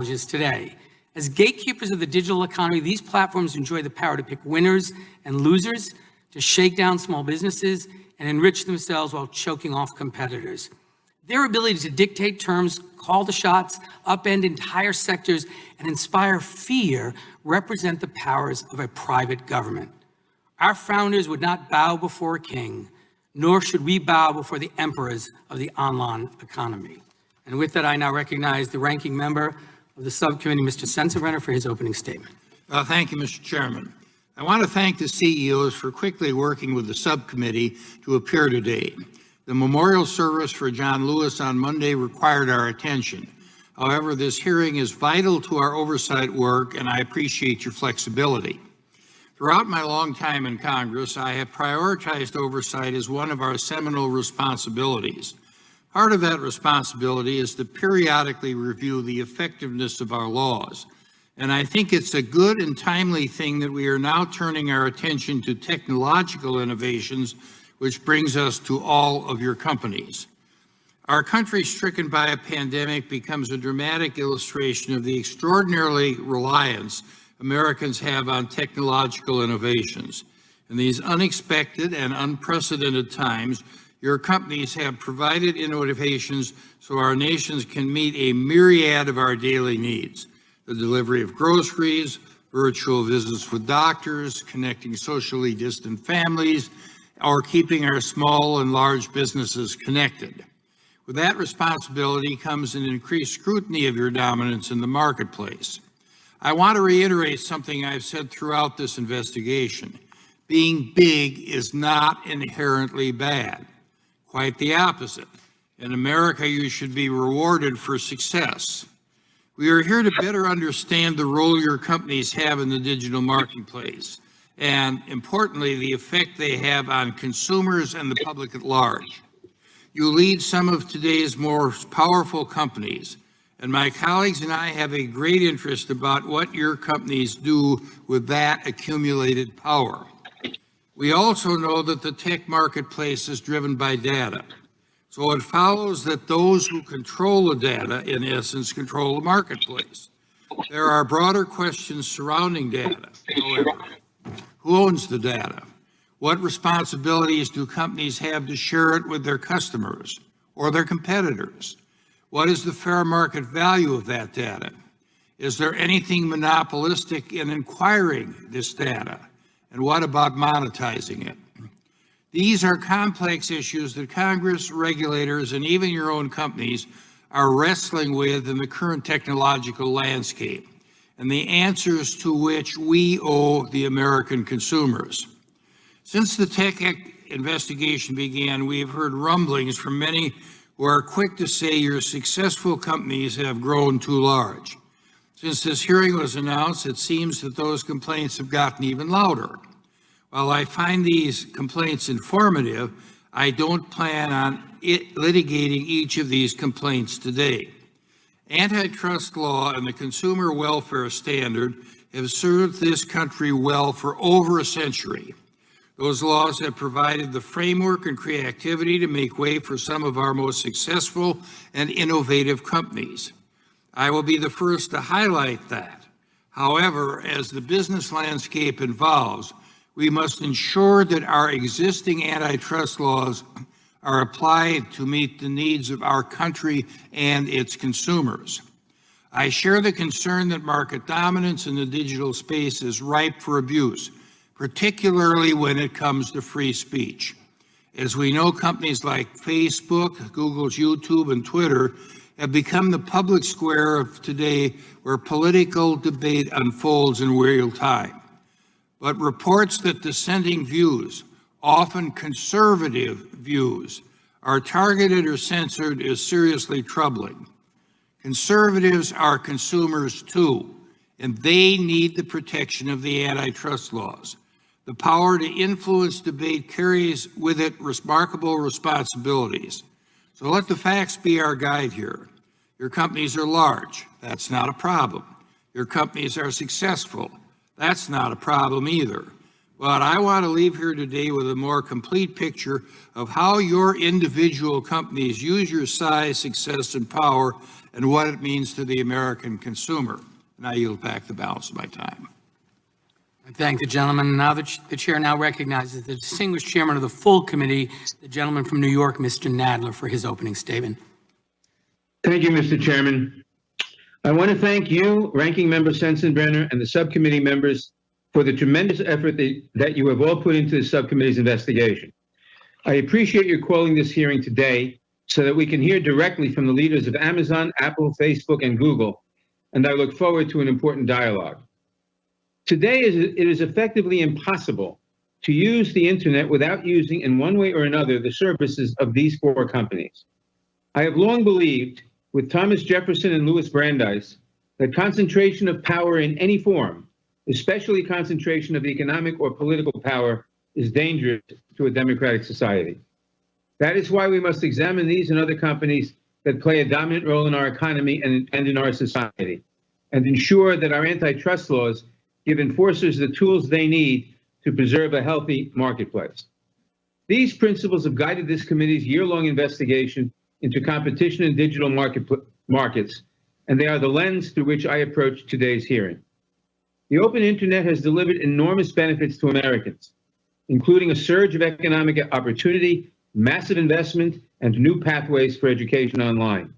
today. As gatekeepers of the digital economy, these platforms enjoy the power to pick winners and losers, to shake down small businesses and enrich themselves while choking off competitors. Their ability to dictate terms, call the shots, upend entire sectors, and inspire fear represent the powers of a private government. Our founders would not bow before a king, nor should we bow before the emperors of the online economy. And with that, I now recognize the ranking member of the subcommittee, Mr. Sensenbrenner, for his opening statement. Thank you, Mr. Chairman. I want to thank the CEOs for quickly working with the subcommittee to appear today. The memorial service for John Lewis on Monday required our attention. However, this hearing is vital to our oversight work, and I appreciate your flexibility. Throughout my long time in Congress, I have prioritized oversight as one of our seminal responsibilities. Part of that responsibility is to periodically review the effectiveness of our laws. And I think it's a good and timely thing that we are now turning our attention to technological innovations, which brings us to all of your companies. Our country stricken by a pandemic becomes a dramatic illustration of the extraordinary reliance Americans have on technological innovations. In these unexpected and unprecedented times, your companies have provided innovations so our nations can meet a myriad of our daily needs. The delivery of groceries, virtual visits with doctors, connecting socially distant families, or keeping our small and large businesses connected. With that responsibility comes an increased scrutiny of your dominance in the marketplace. I want to reiterate something I've said throughout this investigation. Being big is not inherently bad. Quite the opposite. In America, you should be rewarded for success. We are here to better understand the role your companies have in the digital marketplace, and importantly, the effect they have on consumers and the public at large. You lead some of today's most powerful companies, and my colleagues and I have a great interest about what your companies do with that accumulated power. We also know that the tech marketplace is driven by data. So it follows that those who control the data, in essence, control the marketplace. There are broader questions surrounding data. However, who owns the data? What responsibilities do companies have to share it with their customers or their competitors? What is the fair market value of that data? Is there anything monopolistic in acquiring this data? And what about monetizing it? These are complex issues that Congress, regulators, and even your own companies are wrestling with in the current technological landscape, and the answers to which we owe the American consumers. Since the tech investigation began, we have heard rumblings from many who are quick to say your successful companies have grown too large. Since this hearing was announced, it seems that those complaints have gotten even louder. While I find these complaints informative, I don't plan on litigating each of these complaints today. Antitrust law and the consumer welfare standard have served this country well for over a century. Those laws have provided the framework and creativity to make way for some of our most successful and innovative companies. I will be the first to highlight that. However, as the business landscape evolves, we must ensure that our existing antitrust laws are applied to meet the needs of our country and its consumers. I share the concern that market dominance in the digital space is ripe for abuse, particularly when it comes to free speech. As we know, companies like Facebook, Google's YouTube, and Twitter have become the public square of today where political debate unfolds in real time. But reports that dissenting views, often conservative views, are targeted or censored is seriously troubling. Conservatives are consumers too, and they need the protection of the antitrust laws. The power to influence debate carries with it remarkable responsibilities. So let the facts be our guide here. Your companies are large. That's not a problem. Your companies are successful. That's not a problem either. But I want to leave here today with a more complete picture of how your individual companies use your size, success, and power, and what it means to the American consumer. And I yield back the balance of my time. I thank the gentleman. Now the chair now recognizes the distinguished chairman of the full committee, the gentleman from New York, Mr. Nadler, for his opening statement. Thank you, Mr. Chairman. I want to thank you, Ranking Member Sensenbrenner, and the subcommittee members for the tremendous effort that you have all put into the subcommittee's investigation. I appreciate your calling this hearing today so that we can hear directly from the leaders of Amazon, Apple, Facebook, and Google, and I look forward to an important dialogue. Today, it is effectively impossible to use the internet without using, in one way or another, the services of these four companies. I have long believed, with Thomas Jefferson and Louis Brandeis, that concentration of power in any form, especially concentration of economic or political power, is dangerous to a democratic society. That is why we must examine these and other companies that play a dominant role in our economy and in our society, and ensure that our antitrust laws give enforcers the tools they need to preserve a healthy marketplace. These principles have guided this committee's year-long investigation into competition in digital markets, and they are the lens through which I approach today's hearing. The open internet has delivered enormous benefits to Americans, including a surge of economic opportunity, massive investment, and new pathways for education online.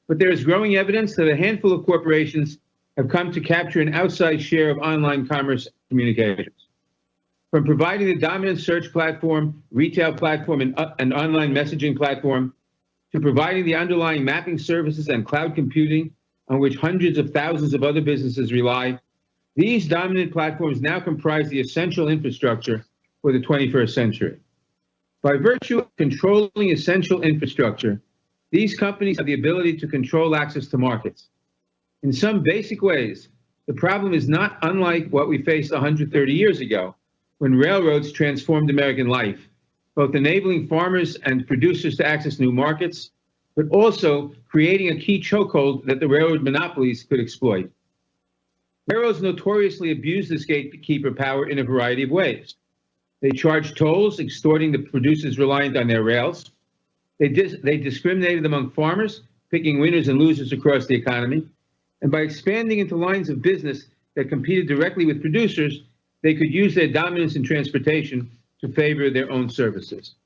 But there is growing evidence that a handful of corporations have come to capture an outsized share of online commerce communications. From providing the dominant search platform, retail platform, and online messaging platform, to providing the underlying mapping services and cloud computing on which hundreds of thousands of other businesses rely, these dominant platforms now comprise the essential infrastructure for the 21st century. By virtue of controlling essential infrastructure, these companies have the ability to control access to markets. In some basic ways, the problem is not unlike what we faced 130 years ago, when railroads transformed American life, both enabling farmers and producers to access new markets, but also creating a key chokehold that the railroad monopolies could exploit. Railroads notoriously abuse this gatekeeper power in a variety of ways. They charge tolls, extorting the producers reliant on their rails. They discriminated among farmers, picking winners and losers across the economy. And by expanding into lines of business that competed directly with producers, they could use their dominance in transportation to favor their own services.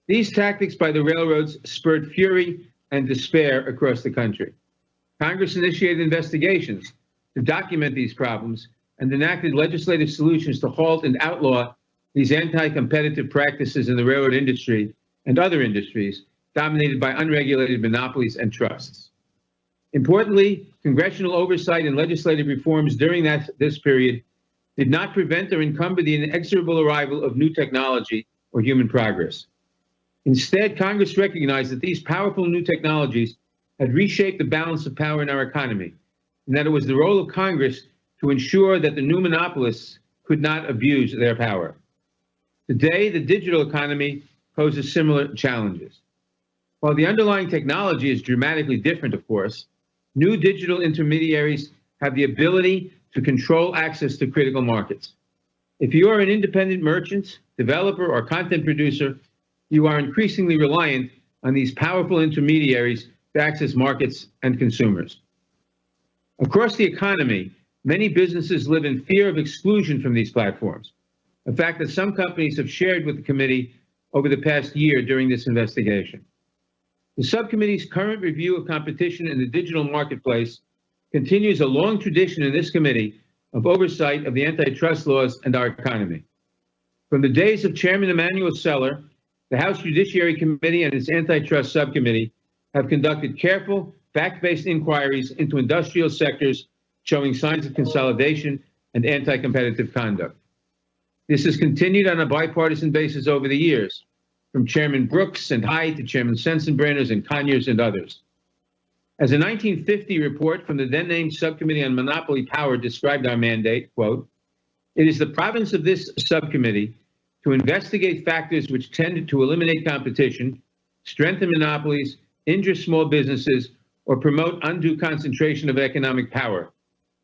These tactics by the railroads spurred fury and despair across the country. Congress initiated investigations to document these problems and enacted legislative solutions to halt and outlaw these anti-competitive practices in the railroad industry and other industries dominated by unregulated monopolies and trusts. Importantly, congressional oversight and legislative reforms during this period did not prevent or encumber the inexorable arrival of new technology or human progress. Instead, Congress recognized that these powerful new technologies had reshaped the balance of power in our economy, and that it was the role of Congress to ensure that the new monopolists could not abuse their power. Today, the digital economy poses similar challenges. While the underlying technology is dramatically different, of course, new digital intermediaries have the ability to control access to critical markets. If you are an independent merchant, developer, or content producer, you are increasingly reliant on these powerful intermediaries to access markets and consumers. Across the economy, many businesses live in fear of exclusion from these platforms, a fact that some companies have shared with the committee over the past year during this investigation. The subcommittee's current review of competition in the digital marketplace continues a long tradition in this committee of oversight of the antitrust laws and our economy. From the days of Chairman Emanuel Seller, the House Judiciary Committee and its antitrust subcommittee have conducted careful, fact-based inquiries into industrial sectors showing signs of consolidation and anti-competitive conduct. This has continued on a bipartisan basis over the years, from Chairman Brooks and Hyde to Chairman Sensenbrenner and Conyers and others. As a 1950 report from the then-named Subcommittee on Monopoly Power described our mandate, quote, "It is the province of this subcommittee to investigate factors which tend to eliminate competition, strengthen monopolies, injure small businesses, or promote undue concentration of economic power,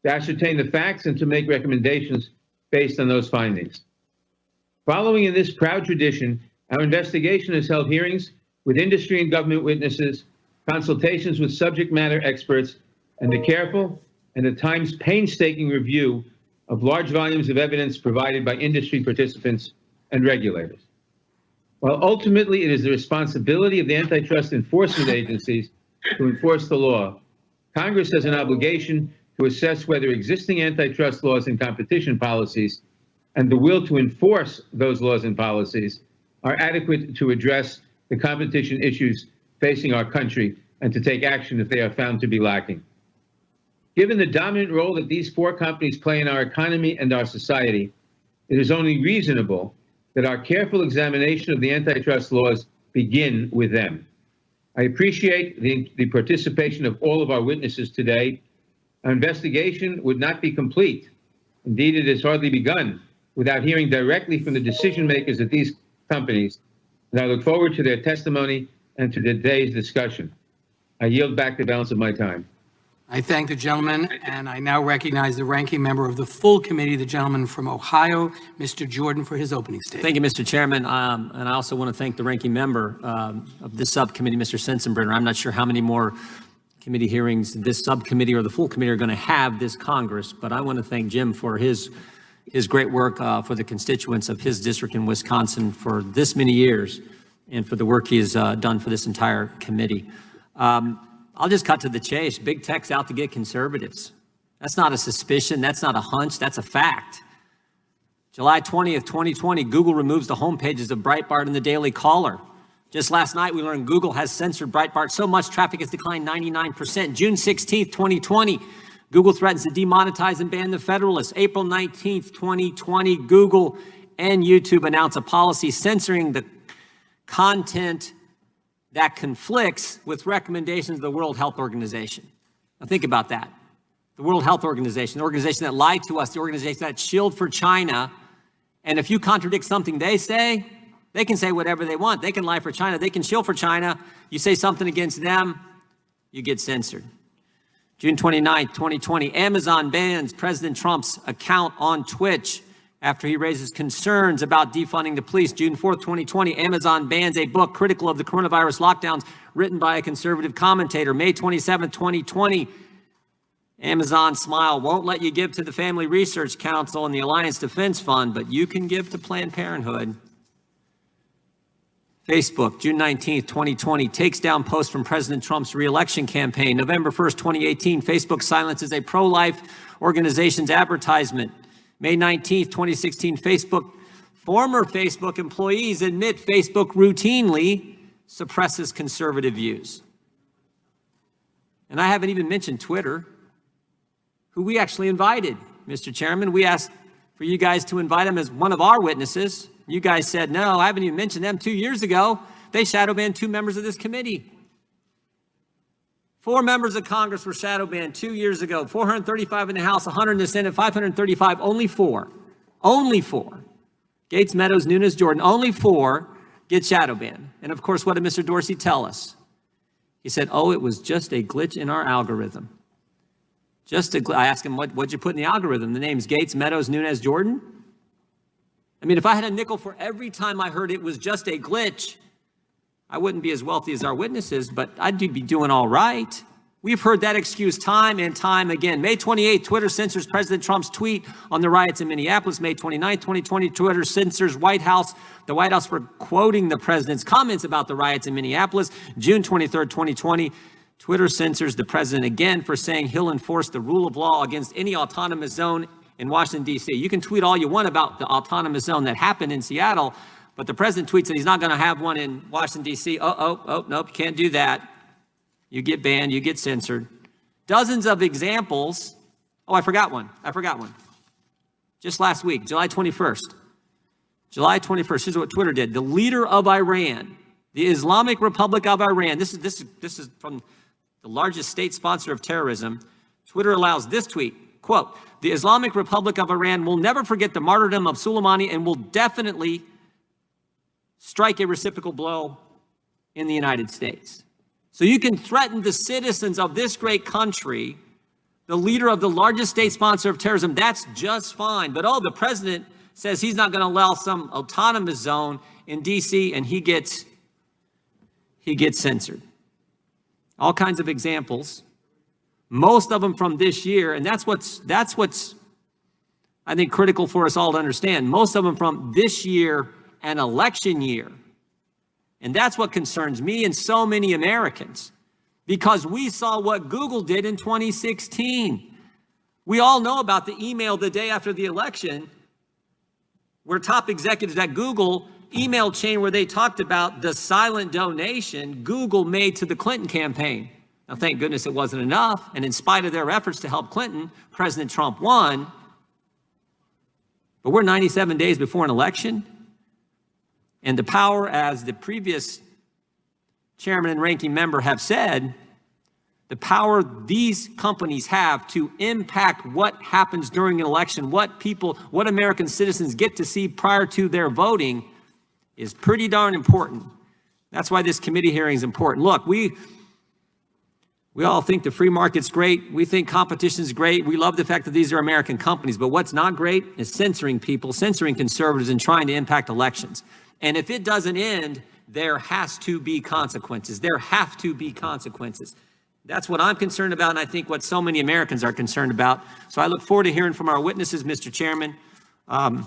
to ascertain the facts and to make recommendations based on those findings." Following in this proud tradition, our investigation has held hearings with industry and government witnesses, consultations with subject matter experts, and the careful and at times painstaking review of large volumes of evidence provided by industry participants and regulators. While ultimately it is the responsibility of the antitrust enforcement agencies to enforce the law, Congress has an obligation to assess whether existing antitrust laws and competition policies and the will to enforce those laws and policies are adequate to address the competition issues facing our country and to take action if they are found to be lacking. Given the dominant role that these four companies play in our economy and our society, it is only reasonable that our careful examination of the antitrust laws begin with them. I appreciate the participation of all of our witnesses today. Our investigation would not be complete. Indeed, it has hardly begun without hearing directly from the decision makers at these companies, and I look forward to their testimony and to today's discussion. I yield back the balance of my time. I thank the gentleman, and I now recognize the ranking member of the full committee, the gentleman from Ohio, Mr. Jordan, for his opening statement. Thank you, Mr. Chairman. And I also want to thank the ranking member of this subcommittee, Mr. Sensenbrenner. I'm not sure how many more committee hearings this subcommittee or the full committee are going to have this Congress, but I want to thank Jim for his great work for the constituents of his district in Wisconsin for this many years and for the work he has done for this entire committee. I'll just cut to the chase. Big tech's out to get conservatives. That's not a suspicion. That's not a hunch. That's a fact. July 20th, 2020, Google removes the homepages of Breitbart and the Daily Caller. Just last night, we learned Google has censored Breitbart so much traffic has declined 99%. June 16th, 2020, Google threatens to demonetize and ban the Federalist. April 19th, 2020, Google and YouTube announce a policy censoring the content that conflicts with recommendations of the World Health Organization. Now think about that. The World Health Organization, the organization that lied to us, the organization that shilled for China. And if you contradict something they say, they can say whatever they want. They can lie for China. They can shill for China. You say something against them, you get censored. June 29th, 2020, Amazon bans President Trump's account on Twitch after he raises concerns about defunding the police. June 4th, 2020, Amazon bans a book critical of the coronavirus lockdowns written by a conservative commentator. May 27th, 2020, Amazon Smile won't let you give to the Family Research Council and the Alliance Defense Fund, but you can give to Planned Parenthood. Facebook, June 19th, 2020, takes down post from President Trump's re-election campaign. November 1st, 2018, Facebook silences a pro-life organization's advertisement. May 19th, 2016, former Facebook employees admit Facebook routinely suppresses conservative views. And I haven't even mentioned Twitter, who we actually invited, Mr. Chairman. We asked for you guys to invite them as one of our witnesses. You guys said no. I haven't even mentioned them. 2 years ago, they shadow banned 2 members of this committee. 4 members of Congress were shadow banned 2 years ago. 435 in the House, 100 in the Senate, 535. Only 4. Only 4. Gates, Meadows, Nunes, Jordan. Only 4 get shadow banned. And of course, what did Mr. Dorsey tell us? He said, oh, it was just a glitch in our algorithm. I asked him, what'd you put in the algorithm? The names Gates, Meadows, Nunes, Jordan? I mean, if I had a nickel for every time I heard it was just a glitch, I wouldn't be as wealthy as our witnesses, but I'd be doing all right. We've heard that excuse time and time again. May 28th, Twitter censors President Trump's tweet on the riots in Minneapolis. May 29th, 2020, Twitter censors the White House for quoting the president's comments about the riots in Minneapolis. June 23rd, 2020, Twitter censors the president again for saying he'll enforce the rule of law against any autonomous zone in Washington, D.C. You can tweet all you want about the autonomous zone that happened in Seattle, but the president tweets that he's not going to have one in Washington, D.C. Nope, you can't do that. You get banned, you get censored. Dozens of examples. Oh, I forgot one. Just last week, July 21st. Here's what Twitter did. The leader of Iran, the Islamic Republic of Iran, this is from the largest state sponsor of terrorism. Twitter allows this tweet, quote, the Islamic Republic of Iran will never forget the martyrdom of Soleimani and will definitely strike a reciprocal blow in the United States. So you can threaten the citizens of this great country, the leader of the largest state sponsor of terrorism, that's just fine. But the president says he's not going to allow some autonomous zone in DC, and he gets censored. All kinds of examples, most of them from this year, and that's what's I think critical for us all to understand. Most of them from this year and election year. And that's what concerns me and so many Americans, because we saw what Google did in 2016. We all know about the email the day after the election where top executives at Google email chain where they talked about the silent donation Google made to the Clinton campaign. Now, thank goodness it wasn't enough. And in spite of their efforts to help Clinton, President Trump won. But we're 97 days before an election. And the power, as the previous chairman and ranking member have said, the power these companies have to impact what happens during an election, what American citizens get to see prior to their voting is pretty darn important. That's why this committee hearing is important. Look, we all think the free market's great. We think competition is great. We love the fact that these are American companies. But what's not great is censoring people, censoring conservatives, and trying to impact elections. And if it doesn't end, there has to be consequences. There have to be consequences. That's what I'm concerned about, and I think what so many Americans are concerned about. So I look forward to hearing from our witnesses, Mr. Chairman. And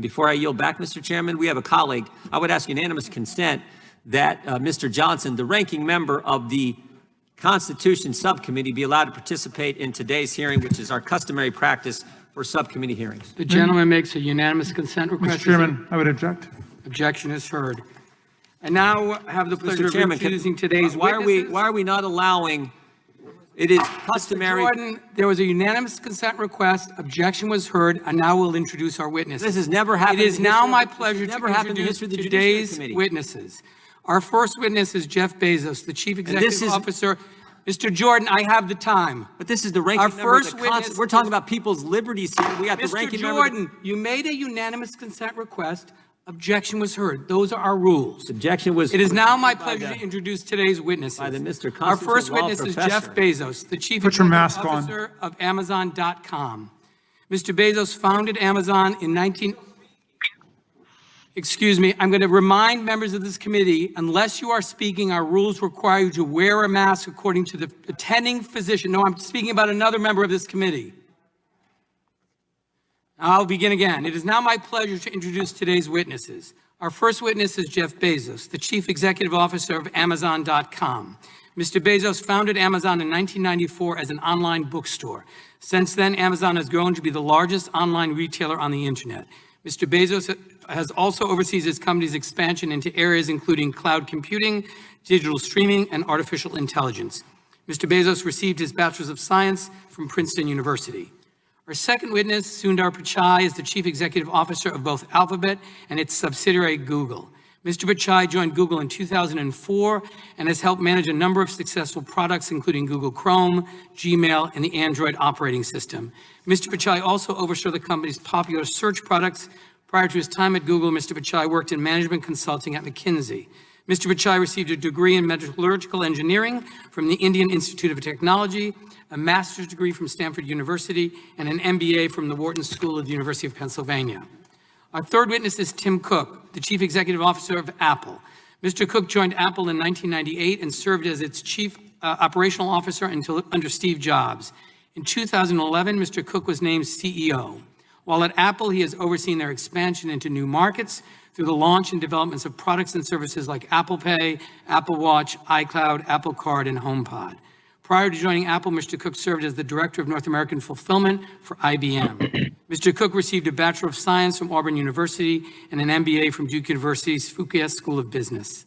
before I yield back, Mr. Chairman, we have a colleague. I would ask unanimous consent that Mr. Johnson, the ranking member of the Constitution Subcommittee, be allowed to participate in today's hearing, which is our customary practice for subcommittee hearings. The gentleman makes a unanimous consent request. Mr. Chairman, I would object. Objection is heard. I now have the pleasure Mr. Chairman, of introducing today's why witnesses. are we not allowing, it is customary. Jordan, there was a unanimous consent request, objection was heard, and now we'll introduce our witnesses. This has never happened. It is in the now history my of- this has pleasure never to happened in the introduce history of the Judiciary today's Committee. witnesses. Our first witness is Jeff Bezos, the Chief this Executive is- Officer. Mr. Jordan, I have the time. But this is the ranking Our member first of the Constitution. witness We're talking is- about people's liberties here. We have the Mr. ranking member. of the- Jordan, you made a unanimous consent request, objection was heard. Those are our rules. Objection was. It is now my by pleasure the- to introduce today's witnesses. by the Mr. Our first Constitutional Law witness is professor. Jeff Bezos, the Chief Put your Executive mask on. Officer of Amazon.com. Mr. Bezos founded Amazon in I'm going to remind members of this committee, unless you are speaking, our rules require you to wear a mask according to the attending physician. No, I'm speaking about another member of this committee. I'll begin again. It is now my pleasure to introduce today's witnesses. Our first witness is Jeff Bezos, the Chief Executive Officer of Amazon.com. Mr. Bezos founded Amazon in 1994 as an online bookstore. Since then, Amazon has grown to be the largest online retailer on the internet. Mr. Bezos has also oversees his company's expansion into areas including cloud computing, digital streaming, and artificial intelligence. Mr. Bezos received his Bachelor's of Science from Princeton University. Our second witness, Sundar Pichai, is the Chief Executive Officer of both Alphabet and its subsidiary Google. Mr. Pichai joined Google in 2004 and has helped manage a number of successful products, including Google Chrome, Gmail, and the Android operating system. Mr. Pichai also oversaw the company's popular search products. Prior to his time at Google, Mr. Pichai worked in management consulting at McKinsey. Mr. Pichai received a degree in metallurgical engineering from the Indian Institute of Technology, a master's degree from Stanford University, and an MBA from the Wharton School of the University of Pennsylvania. Our third witness is Tim Cook, the Chief Executive Officer of Apple. Mr. Cook joined Apple in 1998 and served as its Chief Operational Officer under Steve Jobs. In 2011, Mr. Cook was named CEO. While at Apple, he has overseen their expansion into new markets through the launch and developments of products and services like Apple Pay, Apple Watch, iCloud, Apple Card, and HomePod. Prior to joining Apple, Mr. Cook served as the Director of North American Fulfillment for IBM. Mr. Cook received a Bachelor of Science from Auburn University and an MBA from Duke University's Fuqua School of Business.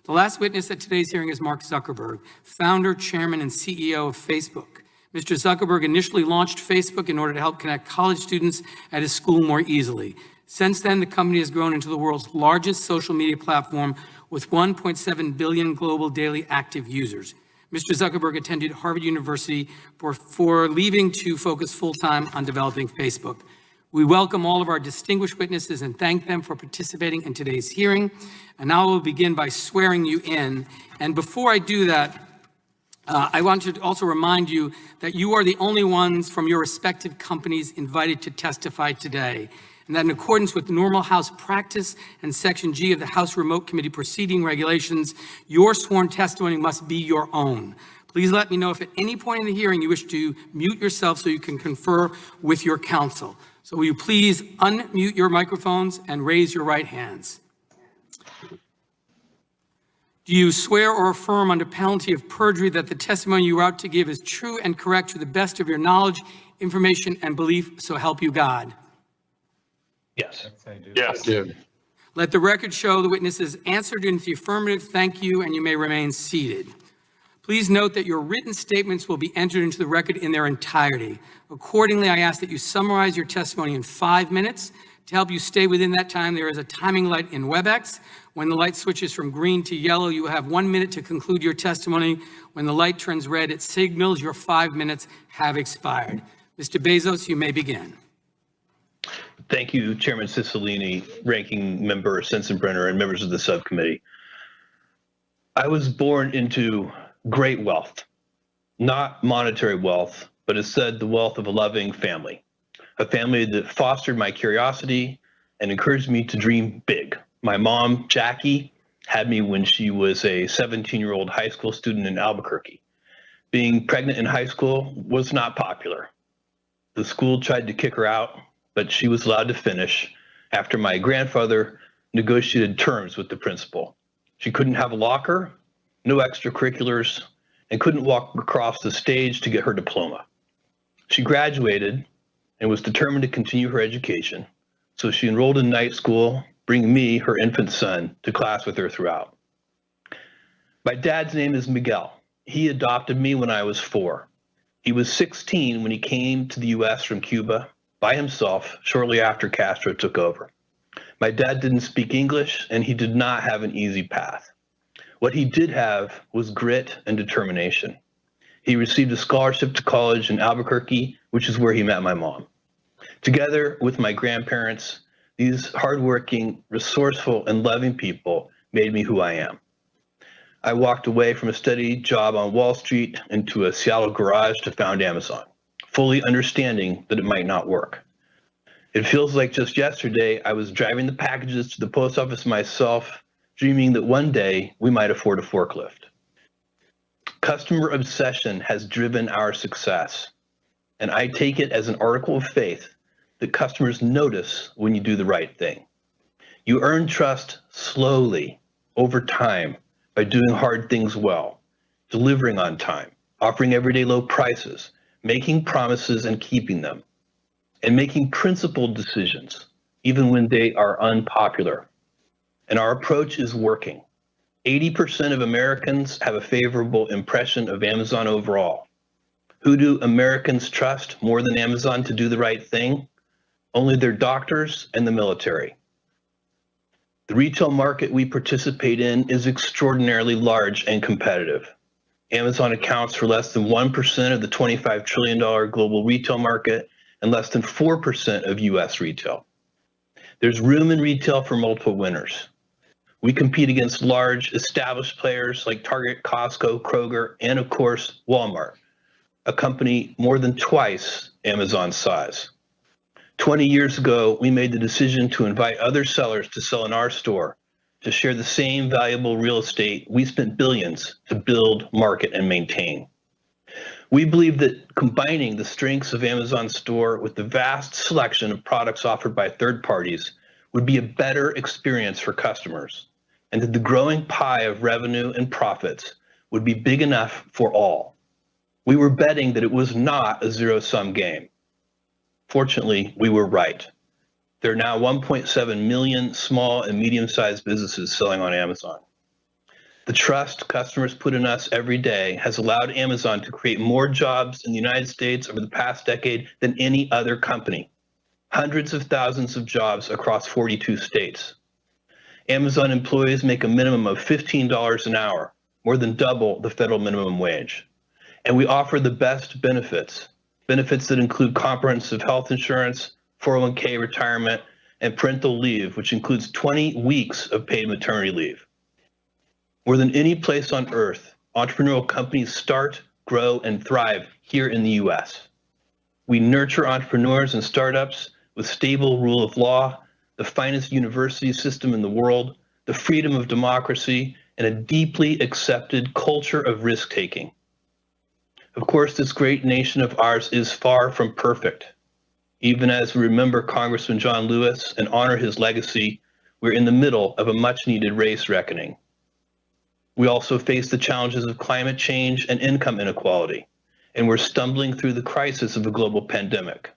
The last witness at today's hearing is Mark Zuckerberg, founder, chairman, and CEO of Facebook. Mr. Zuckerberg initially launched Facebook in order to help connect college students at his school more easily. Since then, the company has grown into the world's largest social media platform with 1.7 billion global daily active users. Mr. Zuckerberg attended Harvard University before leaving to focus full-time on developing Facebook. We welcome all of our distinguished witnesses and thank them for participating in today's hearing. And now we'll begin by swearing you in. And before I do that, I want to also remind you that you are the only ones from your respective companies invited to testify today. and that in accordance with normal House practice and Section G of the House Remote Committee Proceeding Regulations, your sworn testimony must be your own. Please let me know if at any point in the hearing you wish to mute yourself so you can confer with your counsel. So will you please unmute your microphones and raise your right hands? Do you swear or affirm under penalty of perjury that the testimony you are about to give is true and correct to the best of your knowledge, information, and belief, so help you God? Yes. Yes. Let the record show the witness has answered in the affirmative. Thank you, and you may remain seated. Please note that your written statements will be entered into the record in their entirety. Accordingly, I ask that you summarize your testimony in 5 minutes. To help you stay within that time, there is a timing light in WebEx. When the light switches from green to yellow, you will have 1 minute to conclude your testimony. When the light turns red, it signals your 5 minutes have expired. Mr. Bezos, you may begin. Thank you, Chairman Cicilline, Ranking Member Sensenbrenner, and members of the subcommittee. I was born into great wealth, not monetary wealth, but instead the wealth of a loving family, a family that fostered my curiosity and encouraged me to dream big. My mom, Jackie, had me when she was a 17-year-old high school student in Albuquerque. Being pregnant in high school was not popular. The school tried to kick her out, but she was allowed to finish after my grandfather negotiated terms with the principal. She couldn't have a locker, no extracurriculars, and couldn't walk across the stage to get her diploma. She graduated and was determined to continue her education, so she enrolled in night school, bringing me, her infant son, to class with her throughout. My dad's name is Miguel. He adopted me when I was 4. He was 16 when he came to the U.S. from Cuba by himself shortly after Castro took over. My dad didn't speak English, and he did not have an easy path. What he did have was grit and determination. He received a scholarship to college in Albuquerque, which is where he met my mom. Together with my grandparents, these hardworking, resourceful, and loving people made me who I am. I walked away from a steady job on Wall Street into a Seattle garage to found Amazon, fully understanding that it might not work. It feels like just yesterday I was driving the packages to the post office myself, dreaming that one day we might afford a forklift. Customer obsession has driven our success, and I take it as an article of faith that customers notice when you do the right thing. You earn trust slowly over time by doing hard things well, delivering on time, offering everyday low prices, making promises and keeping them, and making principled decisions, even when they are unpopular. And our approach is working. 80% of Americans have a favorable impression of Amazon overall. Who do Americans trust more than Amazon to do the right thing? Only their doctors and the military. The retail market we participate in is extraordinarily large and competitive. Amazon accounts for less than 1% of the $25 trillion global retail market and less than 4% of US retail. There's room in retail for multiple winners. We compete against large established players like Target, Costco, Kroger, and of course, Walmart, a company more than twice Amazon's size. 20 years ago, we made the decision to invite other sellers to sell in our store to share the same valuable real estate we spent billions to build, market, and maintain. We believe that combining the strengths of Amazon's store with the vast selection of products offered by third parties would be a better experience for customers, and that the growing pie of revenue and profits would be big enough for all. We were betting that it was not a zero-sum game. Fortunately, we were right. There are now 1.7 million small and medium-sized businesses selling on Amazon. The trust customers put in us every day has allowed Amazon to create more jobs in the United States over the past decade than any other company. Hundreds of thousands of jobs across 42 states. Amazon employees make a minimum of $15 an hour, more than double the federal minimum wage. And we offer the best benefits that include comprehensive health insurance, 401k retirement, and parental leave, which includes 20 weeks of paid maternity leave. More than any place on earth, entrepreneurial companies start, grow, and thrive here in the US. We nurture entrepreneurs and startups with with stable rule of law, the finest university system in the world, the freedom of democracy, and a deeply accepted culture of risk-taking. Of course, this great nation of ours is far from perfect. Even as we remember Congressman John Lewis and honor his legacy, we're in the middle of a much-needed race reckoning. We also face the challenges of climate change and income inequality, and we're stumbling through the crisis of a global pandemic.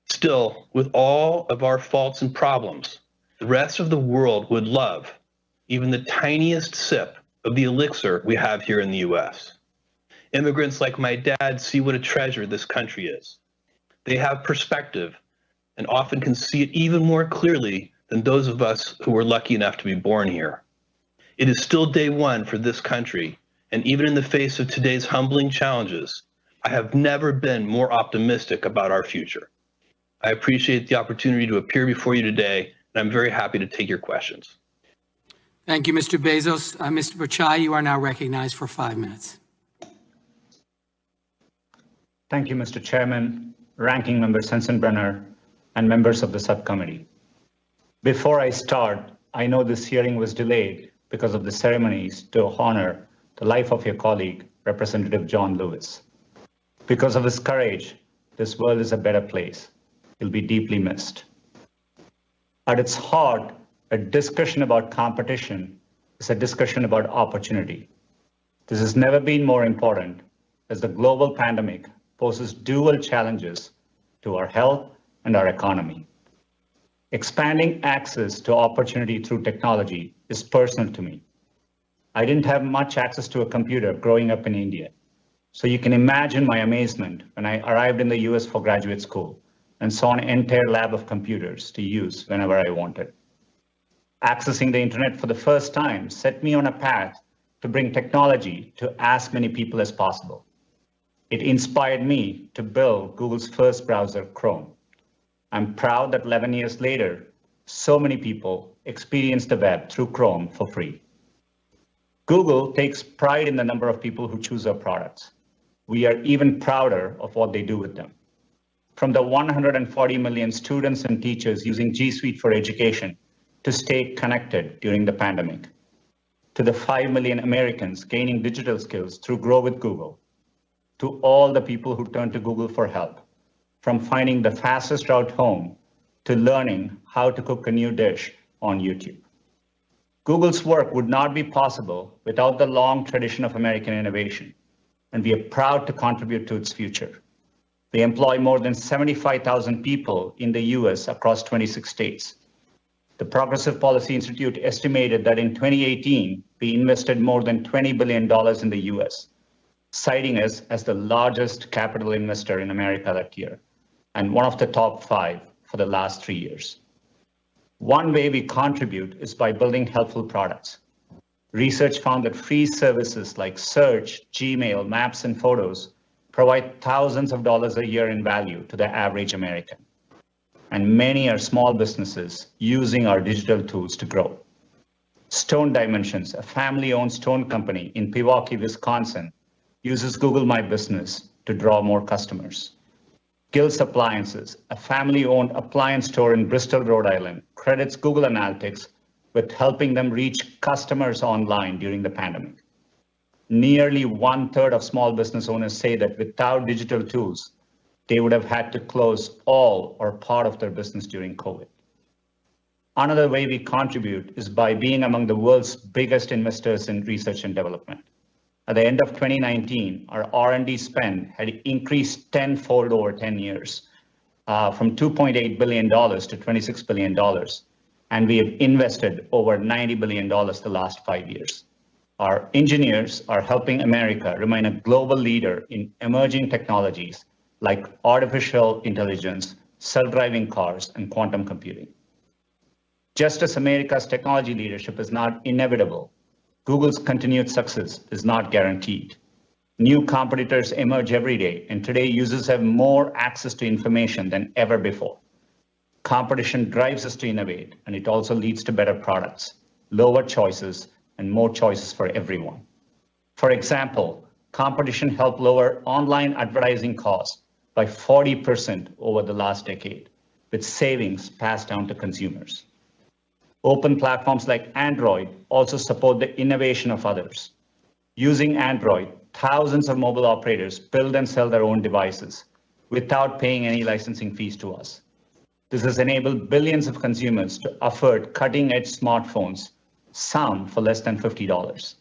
Still, with all of our faults and problems, the rest of the world would love even the tiniest sip of the elixir we have here in the US. Immigrants like my dad see what a treasure this country is. They have perspective and often can see it even more clearly than those of us who were lucky enough to be born here. It is still day one for this country, and even in the face of today's humbling challenges, I have never been more optimistic about our future. I appreciate the opportunity to appear before you today, and I'm very happy to take your questions. Thank you, Mr. Bezos. Mr. Bachai, you are now recognized for 5 minutes. Thank you, Mr. Chairman, Ranking Member Sensenbrenner, and members of the subcommittee. Before I start, I know this hearing was delayed because of the ceremonies to honor the life of your colleague, Representative John Lewis. Because of his courage, this world is a better place. He'll be deeply missed. At its heart, a discussion about competition is a discussion about opportunity. This has never been more important as the global pandemic poses dual challenges to our health and our economy. Expanding access to opportunity through technology is personal to me. I didn't have much access to a computer growing up in India, so you can imagine my amazement when I arrived in the US for graduate school and saw an entire lab of computers to use whenever I wanted. Accessing the internet for the first time set me on a path to bring technology to as many people as possible. It inspired me to build Google's first browser, Chrome. I'm proud that 11 years later, so many people experience the web through Chrome for free. Google takes pride in the number of people who choose our products. We are even prouder of what they do with them. From the 140 million students and teachers using G Suite for education to stay connected during the pandemic, to the 5 million Americans gaining digital skills through Grow with Google, to all the people who turn to Google for help, from finding the fastest route home to learning how to cook a new dish on YouTube. Google's work would not be possible without the long tradition of American innovation, and we are proud to contribute to its future. They employ more than 75,000 people in the US across 26 states. The Progressive Policy Institute estimated that in 2018, we invested more than $20 billion in the US, citing us as the largest capital investor in America that year, and one of the top 5 for the last 3 years. One way we contribute is by building helpful products. Research found that free services like search, Gmail, Maps, and Photos provide thousands of dollars a year in value to the average American. And many are small businesses using our digital tools to grow. Stone Dimensions, a family-owned stone company in Pewaukee, Wisconsin, uses Google My Business to draw more customers. Gills Appliances, a family-owned appliance store in Bristol, Rhode Island, credits Google Analytics with helping them reach customers online during the pandemic. Nearly 1/3 of small business owners say that without digital tools, they would have had to close all or part of their business during COVID. Another way we contribute is by being among the world's biggest investors in research and development. At the end of 2019, our R&D spend had increased tenfold over 10 years, from $2.8 billion to $26 billion. And we have invested over $90 billion the last 5 years. Our engineers are helping America remain a global leader in emerging technologies like artificial intelligence, self-driving cars, and quantum computing. Just as America's technology leadership is not inevitable, Google's continued success is not guaranteed. New competitors emerge every day, and today users have more access to information than ever before. Competition drives us to innovate, and it also leads to better products, lower choices, and more choices for everyone. For example, competition helped lower online advertising costs by 40% over the last decade, with savings passed down to consumers. Open platforms like Android also support the innovation of others. Using Android, thousands of mobile operators build and sell their own devices without paying any licensing fees to us. This has enabled billions of consumers to afford cutting-edge smartphones, some for less than $50.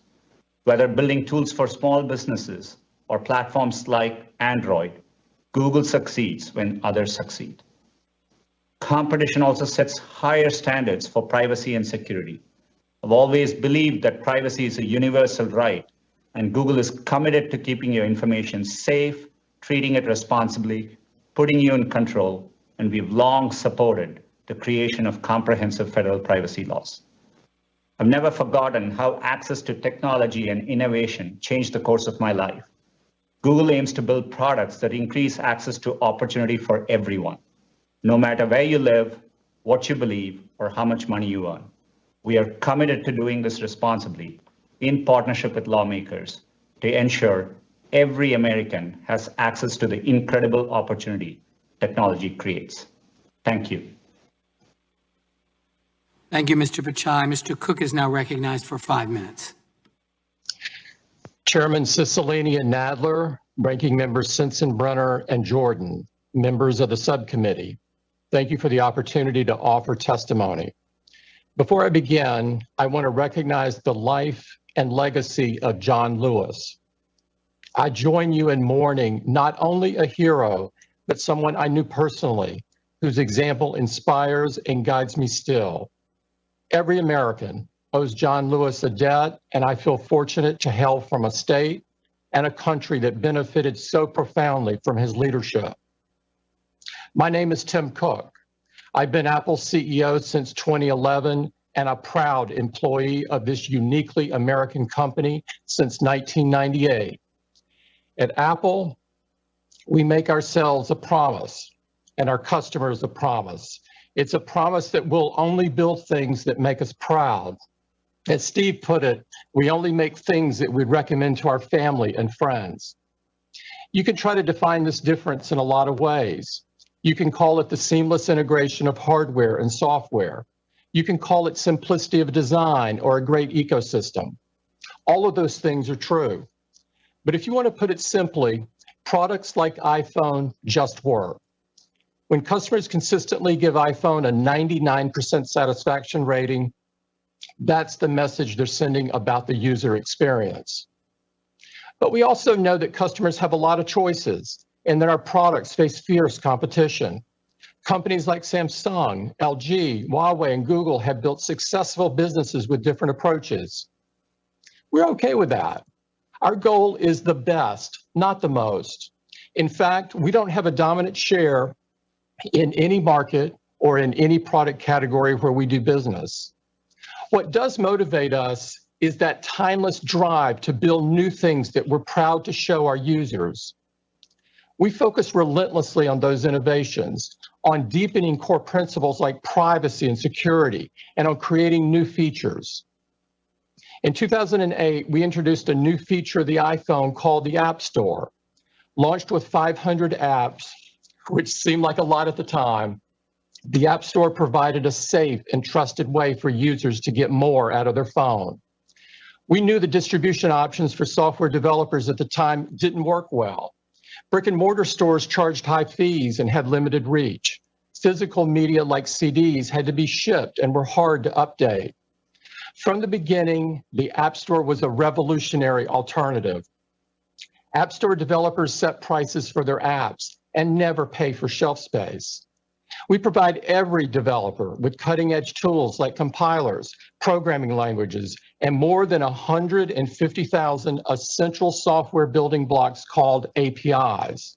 Whether building tools for small businesses or platforms like Android, Google succeeds when others succeed. Competition also sets higher standards for privacy and security. I've always believed that privacy is a universal right, and Google is committed to keeping your information safe, treating it responsibly, putting you in control, and we've long supported the creation of comprehensive federal privacy laws. I've never forgotten how access to technology and innovation changed the course of my life. Google aims to build products that increase access to opportunity for everyone, no matter where you live, what you believe, or how much money you earn. We are committed to doing this responsibly in partnership with lawmakers to ensure every American has access to the incredible opportunity technology creates. Thank you. Thank you, Mr. Pichai. Mr. Cook is now recognized for 5 minutes. Chairman Cicilline and Nadler, Ranking Members Sensenbrenner and Jordan, members of the subcommittee, thank you for the opportunity to offer testimony. Before I begin, I want to recognize the life and legacy of John Lewis. I join you in mourning not only a hero, but someone I knew personally, whose example inspires and guides me still. Every American owes John Lewis a debt, and I feel fortunate to hail from a state and a country that benefited so profoundly from his leadership. My name is Tim Cook. I've been Apple's CEO since 2011 and a proud employee of this uniquely American company since 1998. At Apple, we make ourselves a promise and our customers a promise. It's a promise that we'll only build things that make us proud. As Steve put it, we only make things that we'd recommend to our family and friends. You can try to define this difference in a lot of ways. You can call it the seamless integration of hardware and software. You can call it simplicity of design or a great ecosystem. All of those things are true. But if you want to put it simply, products like iPhone just work. When customers consistently give iPhone a 99% satisfaction rating, that's the message they're sending about the user experience. But we also know that customers have a lot of choices and that our products face fierce competition. Companies like Samsung, LG, Huawei, and Google have built successful businesses with different approaches. We're okay with that. Our goal is the best, not the most. In fact, we don't have a dominant share in any market or in any product category where we do business. What does motivate us is that timeless drive to build new things that we're proud to show our users. We focus relentlessly on those innovations, on deepening core principles like privacy and security, and on creating new features. In 2008, we introduced a new feature of the iPhone called the App Store. Launched with 500 apps, which seemed like a lot at the time, the App Store provided a safe and trusted way for users to get more out of their phone. We knew the distribution options for software developers at the time didn't work well. Brick and mortar stores charged high fees and had limited reach. Physical media like CDs had to be shipped and were hard to update. From the beginning, the App Store was a revolutionary alternative. App Store developers set prices for their apps and never pay for shelf space. We provide every developer with cutting-edge tools like compilers, programming languages, and more than 150,000 essential software building blocks called APIs.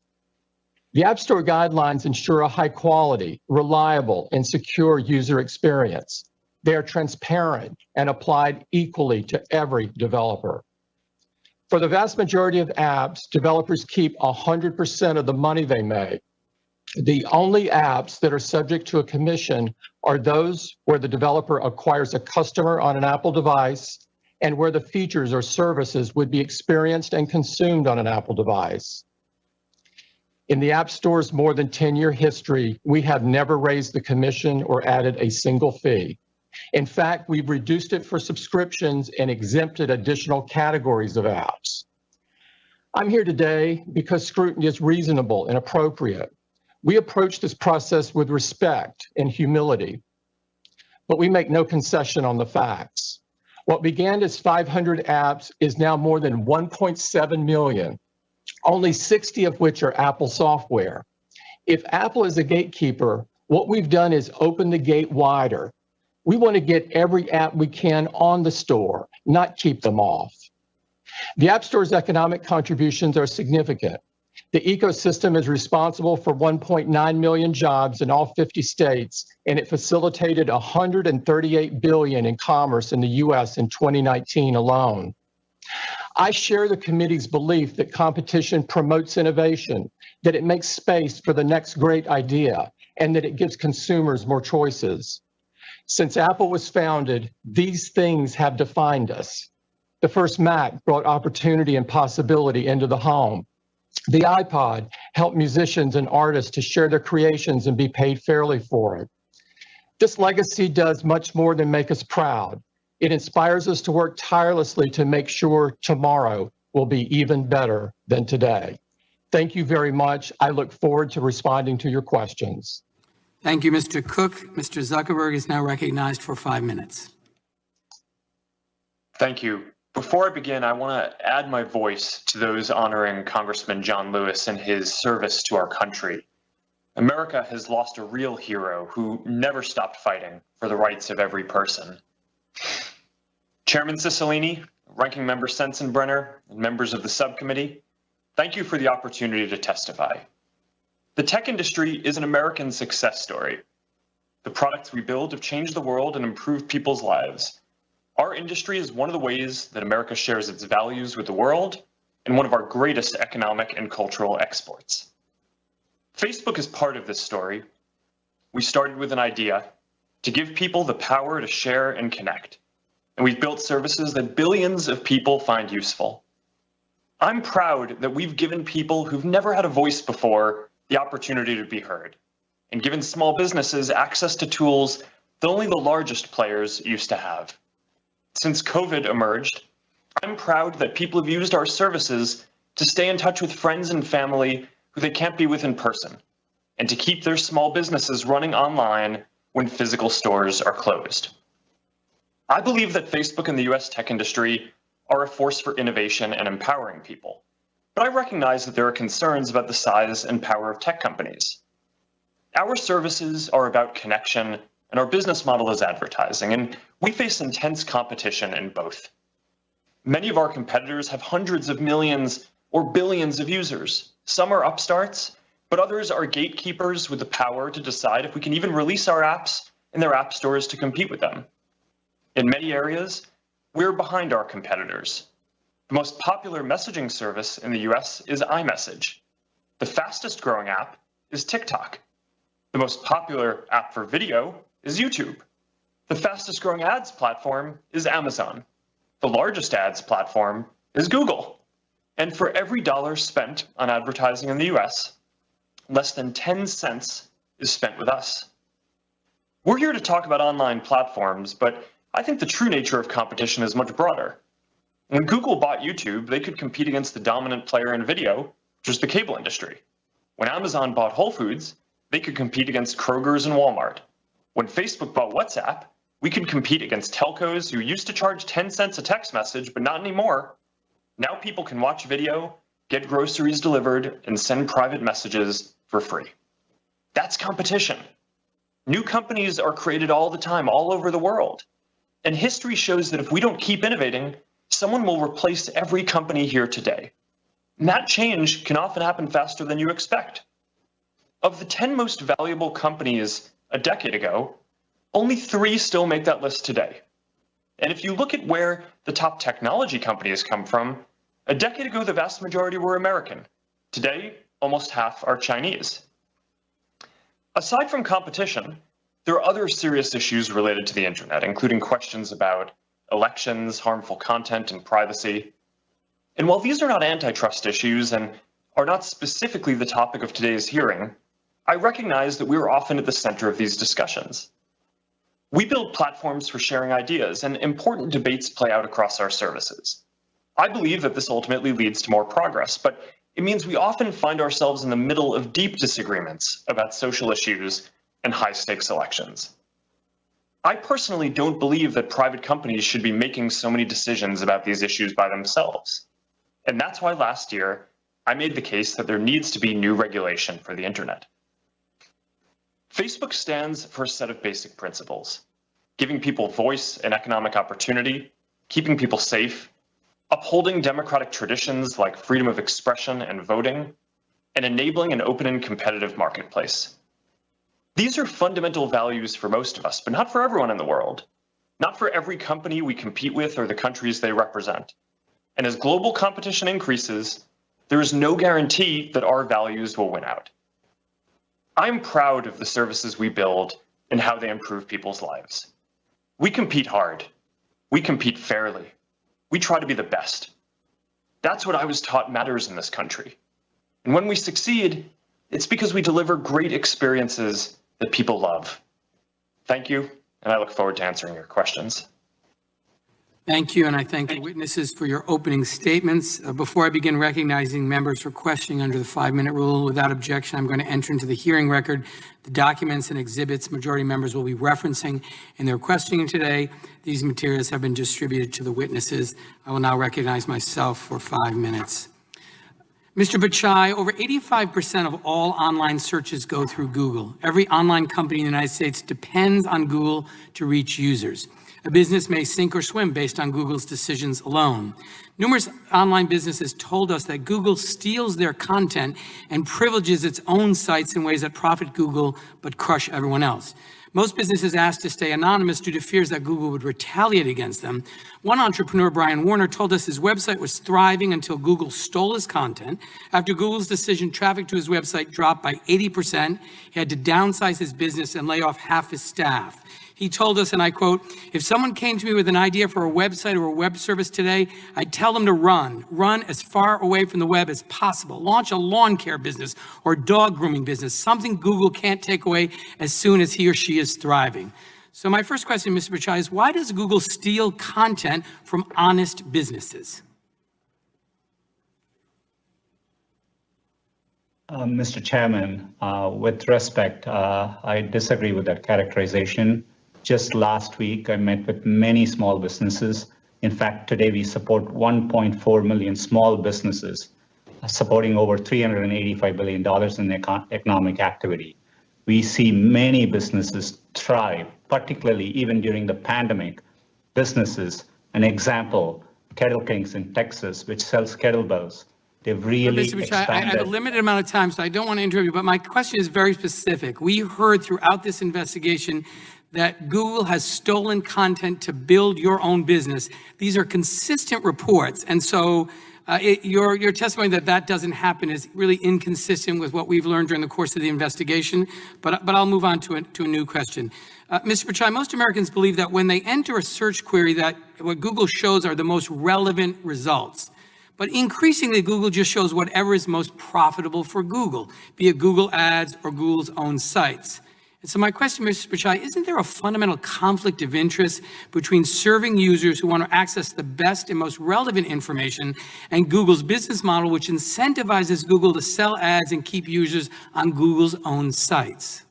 The App Store guidelines ensure a high-quality, reliable, and secure user experience. They are transparent and applied equally to every developer. For the vast majority of apps, developers keep 100% of the money they make. The only apps that are subject to a commission are those where the developer acquires a customer on an Apple device and where the features or services would be experienced and consumed on an Apple device. In the App Store's more than 10-year history, we have never raised the commission or added a single fee. In fact, we've reduced it for subscriptions and exempted additional categories of apps. I'm here today because scrutiny is reasonable and appropriate. We approach this process with respect and humility, but we make no concession on the facts. What began as 500 apps is now more than 1.7 million, only 60 of which are Apple software. If Apple is a gatekeeper, what we've done is open the gate wider. We want to get every app we can on the store, not keep them off. The App Store's economic contributions are significant. The ecosystem is responsible for 1.9 million jobs in all 50 states, and it facilitated $138 billion in commerce in the U.S. in 2019 alone. I share the committee's belief that competition promotes innovation, that it makes space for the next great idea, and that it gives consumers more choices. Since Apple was founded, these things have defined us. The first Mac brought opportunity and possibility into the home. The iPod helped musicians and artists to share their creations and be paid fairly for it. This legacy does much more than make us proud. It inspires us to work tirelessly to make sure tomorrow will be even better than today. Thank you very much. I look forward to responding to your questions. Thank you, Mr. Cook. Mr. Zuckerberg is now recognized for 5 minutes. Thank you. Before I begin, I want to add my voice to those honoring Congressman John Lewis and his service to our country. America has lost a real hero who never stopped fighting for the rights of every person. Chairman Cicilline, Ranking Member Sensenbrenner, and members of the subcommittee, thank you for the opportunity to testify. The tech industry is an American success story. The products we build have changed the world and improved people's lives. Our industry is one of the ways that America shares its values with the world and one of our greatest economic and cultural exports. Facebook is part of this story. We started with an idea to give people the power to share and connect, and we've built services that billions of people find useful. I'm proud that we've given people who've never had a voice before the opportunity to be heard, and given small businesses access to tools that only the largest players used to have. Since COVID emerged, I'm proud that people have used our services to stay in touch with friends and family who they can't be with in person, and to keep their small businesses running online when physical stores are closed. I believe that Facebook and the US tech industry are a force for innovation and empowering people, but I recognize that there are concerns about the size and power of tech companies. Our services are about connection, and our business model is advertising, and we face intense competition in both. Many of our competitors have hundreds of millions or billions of users. Some are upstarts, but others are gatekeepers with the power to decide if we can even release our apps in their app stores to compete with them. In many areas, we're behind our competitors. The most popular messaging service in the US is iMessage. The fastest growing app is TikTok. The most popular app for video is YouTube. The fastest growing ads platform is Amazon. The largest ads platform is Google. And for every dollar spent on advertising in the US, less than 10 cents is spent with us. We're here to talk about online platforms, but I think the true nature of competition is much broader. When Google bought YouTube, they could compete against the dominant player in video, which was the cable industry. When Amazon bought Whole Foods, they could compete against Kroger's and Walmart. When Facebook bought WhatsApp, we could compete against telcos who used to charge 10 cents a text message, but not anymore. Now people can watch video, get groceries delivered, and send private messages for free. That's competition. New companies are created all the time, all over the world. And history shows that if we don't keep innovating, someone will replace every company here today. And that change can often happen faster than you expect. Of the 10 most valuable companies a decade ago, only 3 still make that list today. And if you look at where the top technology companies come from, a decade ago, the vast majority were American. Today, almost half are Chinese. Aside from competition, there are other serious issues related to the internet, including questions about elections, harmful content, and privacy. And while these are not antitrust issues and are not specifically the topic of today's hearing, I recognize that we are often at the center of these discussions. We build platforms for sharing ideas, and important debates play out across our services. I believe that this ultimately leads to more progress, but it means we often find ourselves in the middle of deep disagreements about social issues and high-stakes elections. I personally don't believe that private companies should be making so many decisions about these issues by themselves. And that's why last year, I made the case that there needs to be new regulation for the internet. Facebook stands for a set of basic principles: giving people voice and economic opportunity, keeping people safe, upholding democratic traditions like freedom of expression and voting, and enabling an open and competitive marketplace. These are fundamental values for most of us, but not for everyone in the world. Not for every company we compete with or the countries they represent. And as global competition increases, there is no guarantee that our values will win out. I'm proud of the services we build and how they improve people's lives. We compete hard. We compete fairly. We try to be the best. That's what I was taught matters in this country. And when we succeed, it's because we deliver great experiences that people love. Thank you, and I look forward to answering your questions. Thank you, and I thank the witnesses for your opening statements. Before I begin recognizing members for questioning under the 5-minute rule, without objection, I'm going to enter into the hearing record the documents and exhibits majority members will be referencing in their questioning today. These materials have been distributed to the witnesses. I will now recognize myself for 5 minutes. Mr. Bachai, over 85% of all online searches go through Google. Every online company in the United States depends on Google to reach users. A business may sink or swim based on Google's decisions alone. Numerous online businesses told us that Google steals their content and privileges its own sites in ways that profit Google but crush everyone else. Most businesses asked to stay anonymous due to fears that Google would retaliate against them. One entrepreneur, Brian Warner, told us his website was thriving until Google stole his content. After Google's decision, traffic to his website dropped by 80%. He had to downsize his business and lay off half his staff. He told us, and I quote, "If someone came to me with an idea for a website or a web service today, I'd tell them to run as far away from the web as possible. Launch a lawn care business or dog grooming business, something Google can't take away as soon as he or she is thriving." So my first question, Mr. Bachai, is why does Google steal content from honest businesses? Mr. Chairman, with respect, I disagree with that characterization. Just last week, I met with many small businesses. In fact, today we support 1.4 million small businesses, supporting over $385 billion in economic activity. We see many businesses thrive, particularly even during the pandemic. Businesses, an example, Kettle Kings in Texas, which sells kettlebells. They've really expanded. I have a limited amount of time, so I don't want to interrupt you, but my question is very specific. We heard throughout this investigation that Google has stolen content to build your own business. These are consistent reports, and so your testimony that doesn't happen is really inconsistent with what we've learned during the course of the investigation, but I'll move on to a new question. Mr. Bachai, most Americans believe that when they enter a search query that what Google shows are the most relevant results. But increasingly, Google just shows whatever is most profitable for Google, be it Google Ads or Google's own sites. And so my question, Mr. Bachai, isn't there a fundamental conflict of interest between serving users who want to access the best and most relevant information and Google's business model, which incentivizes Google to sell ads and keep users on Google's own sites?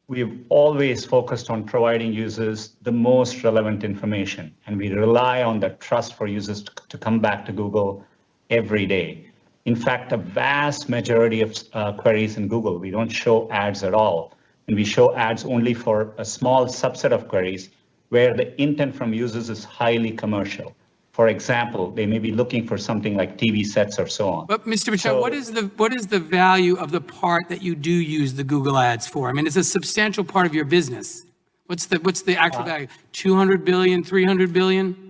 We've always focused on providing users the most relevant information, and we rely on that trust for users to come back to Google every day. In fact, a vast majority of queries in Google, we don't show ads at all, and we show ads only for a small subset of queries where the intent from users is highly commercial. For example, they may be looking for something like TV sets or so on. But Mr. Bachai, what is the value of the part that you do use the Google ads for? I mean, it's a substantial part of your business. What's the actual value? 200 billion, 300 billion?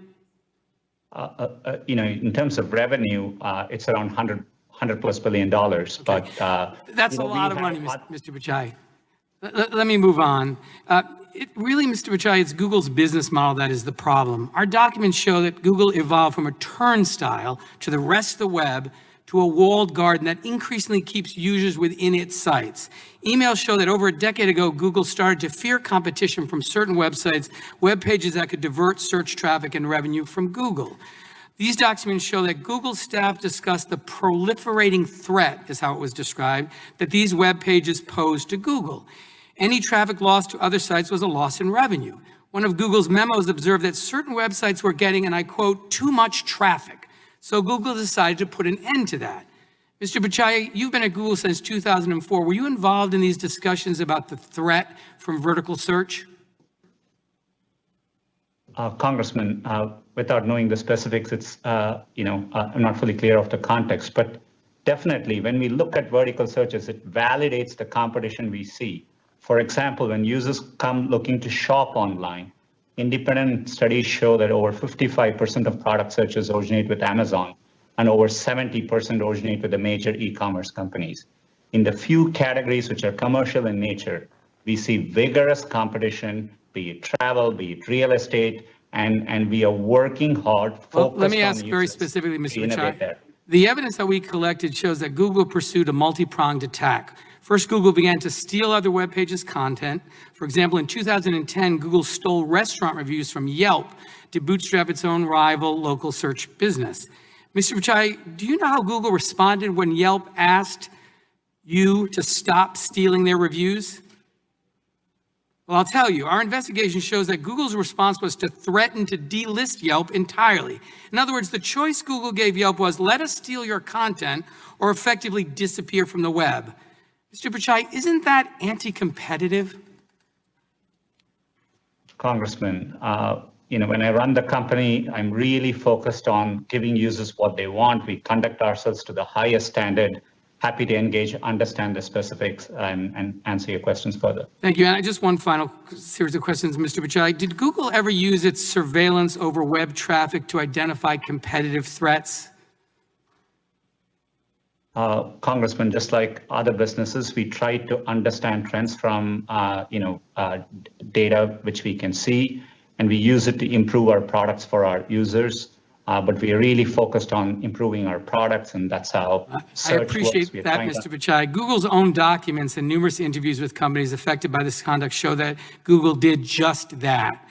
In terms of revenue, it's around $100+ billion. Okay. But that's a lot of money, Mr. Bachai. Let me move on. Really, Mr. Bachai, it's Google's business model that is the problem. Our documents show that Google evolved from a turnstile to the rest of the web to a walled garden that increasingly keeps users within its sites. Emails show that over a decade ago, Google started to fear competition from certain websites, web pages that could divert search traffic and revenue from Google. These documents show that Google staff discussed the proliferating threat, is how it was described, that these web pages pose to Google. Any traffic lost to other sites was a loss in revenue. One of Google's memos observed that certain websites were getting, and I quote, too much traffic. So Google decided to put an end to that. Mr. Bachai, you've been at Google since 2004. Were you involved in these discussions about the threat from vertical search? Congressman, without knowing the specifics, it's, I'm not fully clear of the context, but definitely when we look at vertical searches, it validates the competition we see. For example, when users come looking to shop online, independent studies show that over 55% of product searches originate with Amazon and over 70% originate with the major e-commerce companies. In the few categories which are commercial in nature, we see vigorous competition, be it travel, be it real estate, and we are working hard. Well, let me ask very specifically, Mr. Bachai. The evidence that we collected shows that Google pursued a multi-pronged attack. First, Google began to steal other web pages' content. For example, in 2010, Google stole restaurant reviews from Yelp to bootstrap its own rival local search business. Mr. Bachai, do you know how Google responded when Yelp asked you to stop stealing their reviews? Well, I'll tell you, our investigation shows that Google's response was to threaten to delist Yelp entirely. In other words, the choice Google gave Yelp was let us steal your content or effectively disappear from the web. Mr. Bachai, isn't that anti-competitive? Congressman, when I run the company, I'm really focused on giving users what they want. We conduct ourselves to the highest standard. Happy to engage, understand the specifics, and answer your questions further. Thank you. And just one final series of questions, Mr. Bachai. Did Google ever use its surveillance over web traffic to identify competitive threats? Congressman, just like other businesses, we try to understand trends from data which we can see, and we use it to improve our products for our users. But we are really focused on improving our products, and that's how search I appreciate works. that, Mr. Bachai. Google's own documents and numerous interviews with companies affected by this conduct show that Google did just that,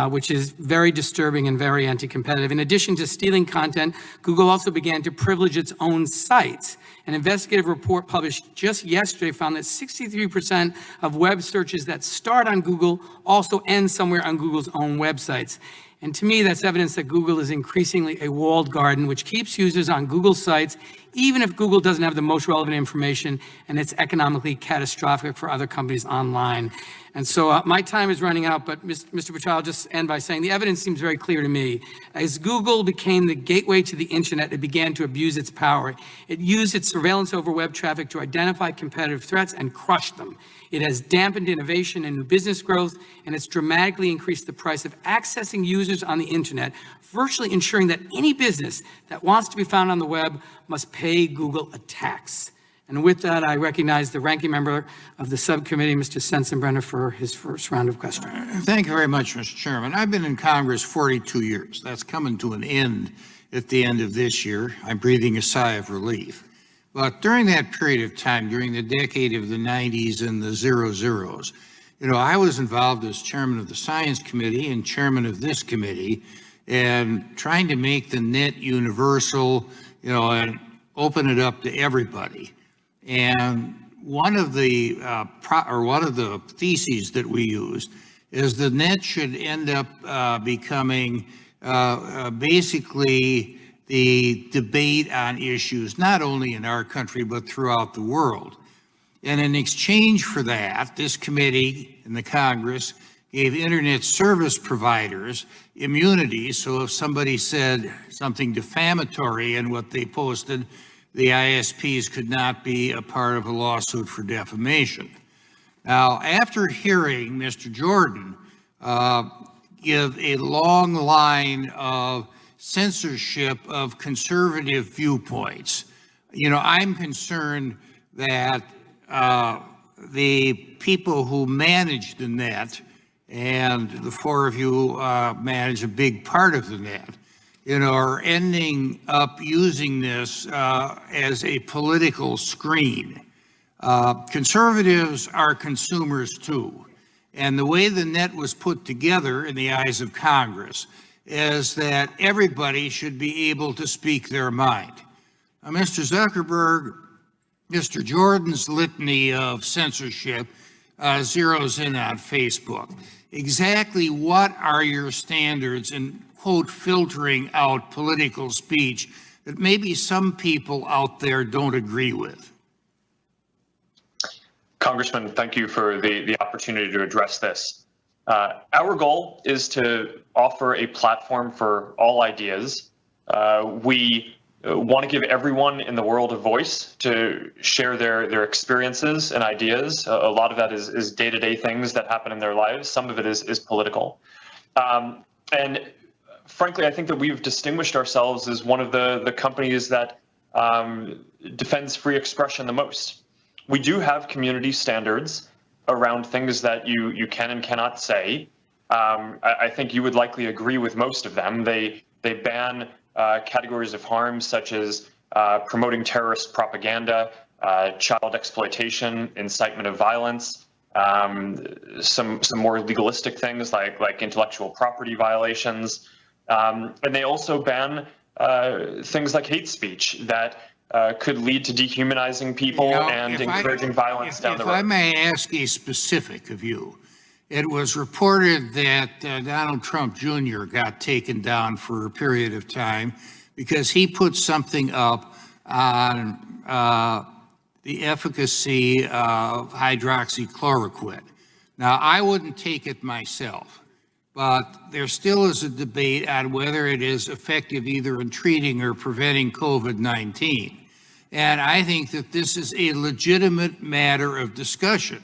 which is very disturbing and very anti-competitive. In addition to stealing content, Google also began to privilege its own sites. An investigative report published just yesterday found that 63% of web searches that start on Google also end somewhere on Google's own websites. And to me, that's evidence that Google is increasingly a walled garden, which keeps users on Google sites, even if Google doesn't have the most relevant information and it's economically catastrophic for other companies online. And so my time is running out, but Mr. Bachai, I'll just end by saying the evidence seems very clear to me. As Google became the gateway to the internet, it began to abuse its power. It used its surveillance over web traffic to identify competitive threats and crush them. It has dampened innovation and new business growth, and it's dramatically increased the price of accessing users on the internet, virtually ensuring that any business that wants to be found on the web must pay Google a tax. And with that, I recognize the ranking member of the subcommittee, Mr. Sensenbrenner, for his first round of questions. Thank you very much, Mr. Chairman. I've been in Congress 42 years. That's coming to an end at the end of this year. I'm breathing a sigh of relief. But during that period of time, during the decade of the 90s and the zeros, I was involved as chairman of the Science Committee and chairman of this committee, and trying to make the net universal, and open it up to everybody. And one of the theses that we used is the net should end up becoming basically the debate on issues, not only in our country, but throughout the world. And in exchange for that, this committee and the Congress gave internet service providers immunity. So if somebody said something defamatory in what they posted, the ISPs could not be a part of a lawsuit for defamation. Now, after hearing Mr. Jordan give a long line of censorship of conservative viewpoints, I'm concerned that the people who manage the net, and the four of you manage a big part of the net, are ending up using this as a political screen. Conservatives are consumers too. And the way the net was put together in the eyes of Congress is that everybody should be able to speak their mind. Now, Mr. Zuckerberg, Mr. Jordan's litany of censorship zeroes in on Facebook. Exactly what are your standards in, quote, filtering out political speech that maybe some people out there don't agree with? Congressman, thank you for the opportunity to address this. Our goal is to offer a platform for all ideas. We want to give everyone in the world a voice to share their experiences and ideas. A lot of that is day-to-day things that happen in their lives. Some of it is political. And frankly, I think that we've distinguished ourselves as one of the companies that defends free expression the most. We do have community standards around things that you can and cannot say. I think you would likely agree with most of them. They ban categories of harm such as promoting terrorist propaganda, child exploitation, incitement of violence, some more legalistic things like intellectual property violations, and they also ban things like hate speech that could lead to dehumanizing people and encouraging violence down the road. If I may ask a specific of you, it was reported that Donald Trump Jr. got taken down for a period of time because he put something up on the efficacy of hydroxychloroquine. Now, I wouldn't take it myself, but there still is a debate on whether it is effective either in treating or preventing COVID-19. And I think that this is a legitimate matter of discussion.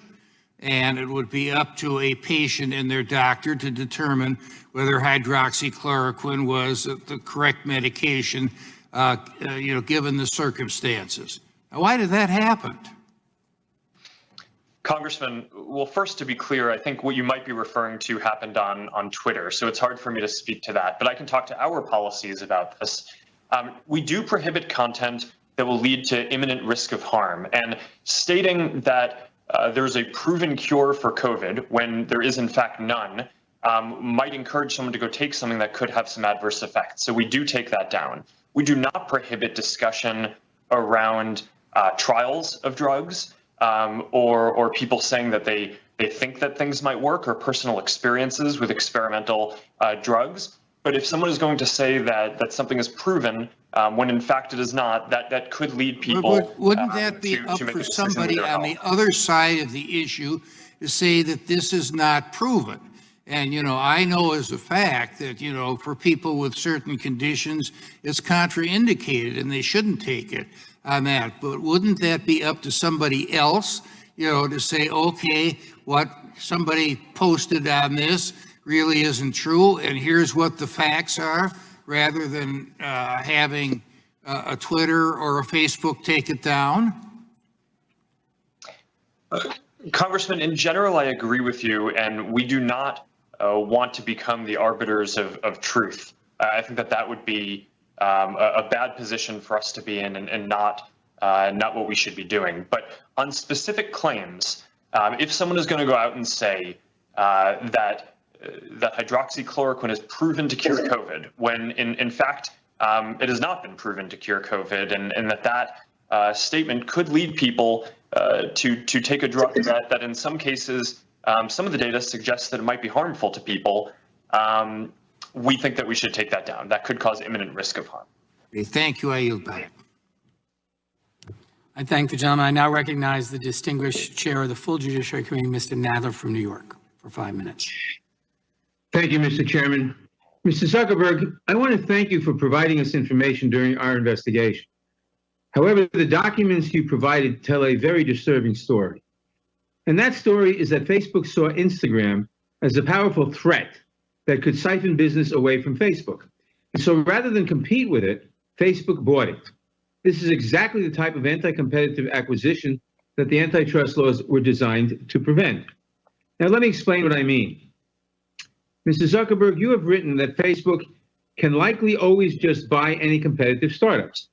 And it would be up to a patient and their doctor to determine whether hydroxychloroquine was the correct medication, given the circumstances. Now, why did that happen? Congressman, well, first, to be clear, I think what you might be referring to happened on Twitter, so it's hard for me to speak to that, but I can talk to our policies about this. We do prohibit content that will lead to imminent risk of harm, and stating that there's a proven cure for COVID when there is in fact none might encourage someone to go take something that could have some adverse effects. So we do take that down. We do not prohibit discussion around trials of drugs or people saying that they think that things might work or personal experiences with experimental drugs. But if someone is going to say that something is proven when in fact it is not, that could lead people. Wouldn't that be up for somebody on the other side of the issue to say that this is not proven? And, I know as a fact that, for people with certain conditions, it's contraindicated and they shouldn't take it on that. But wouldn't that be up to somebody else, to say, okay, what somebody posted on this really isn't true, and here's what the facts are, rather than having a Twitter or a Facebook take it down? Congressman, in general, I agree with you, and we do not want to become the arbiters of truth. I think that would be a bad position for us to be in, and not what we should be doing. But on specific claims, if someone is going to go out and say that hydroxychloroquine is proven to cure COVID, when in fact it has not been proven to cure COVID, and that statement could lead people to take a drug that in some cases, some of the data suggests that it might be harmful to people, we think that we should take that down. That could cause imminent risk of harm. Okay, thank you. I yield back. I thank the gentleman. I now recognize the distinguished chair of the full Judiciary Committee, Mr. Nadler from New York, for 5 minutes. Thank you, Mr. Chairman. Mr. Zuckerberg, I want to thank you for providing us information during our investigation. However, the documents you provided tell a very disturbing story. And that story is that Facebook saw Instagram as a powerful threat that could siphon business away from Facebook. And so rather than compete with it, Facebook bought it. This is exactly the type of anti-competitive acquisition that the antitrust laws were designed to prevent. Now, let me explain what I mean. Mr. Zuckerberg, you have written that Facebook can likely always just buy any competitive startups.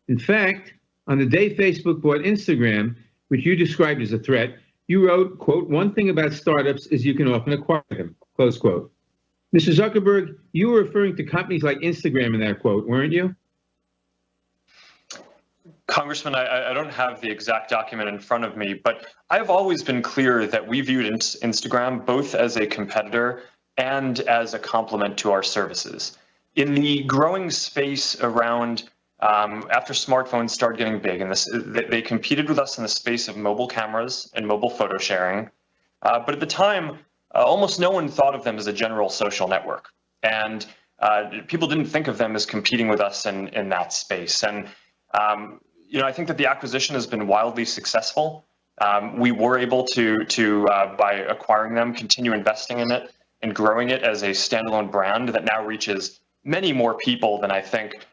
In fact, on the day Facebook bought Instagram, which you described as a threat, you wrote, quote, "One thing about startups is you can often acquire them," close quote. Mr. Zuckerberg, you were referring to companies like Instagram in that quote, weren't you? Congressman, I don't have the exact document in front of me, but I've always been clear that we viewed Instagram both as a competitor and as a complement to our services. In the growing space around, after smartphones started getting big, and they competed with us in the space of mobile cameras and mobile photo sharing. But at the time, almost no one thought of them as a general social network. And people didn't think of them as competing with us in that space. And I think that the acquisition has been wildly successful. We were able to by acquiring them, continue investing in it and growing it as a standalone brand that now reaches many more people than I think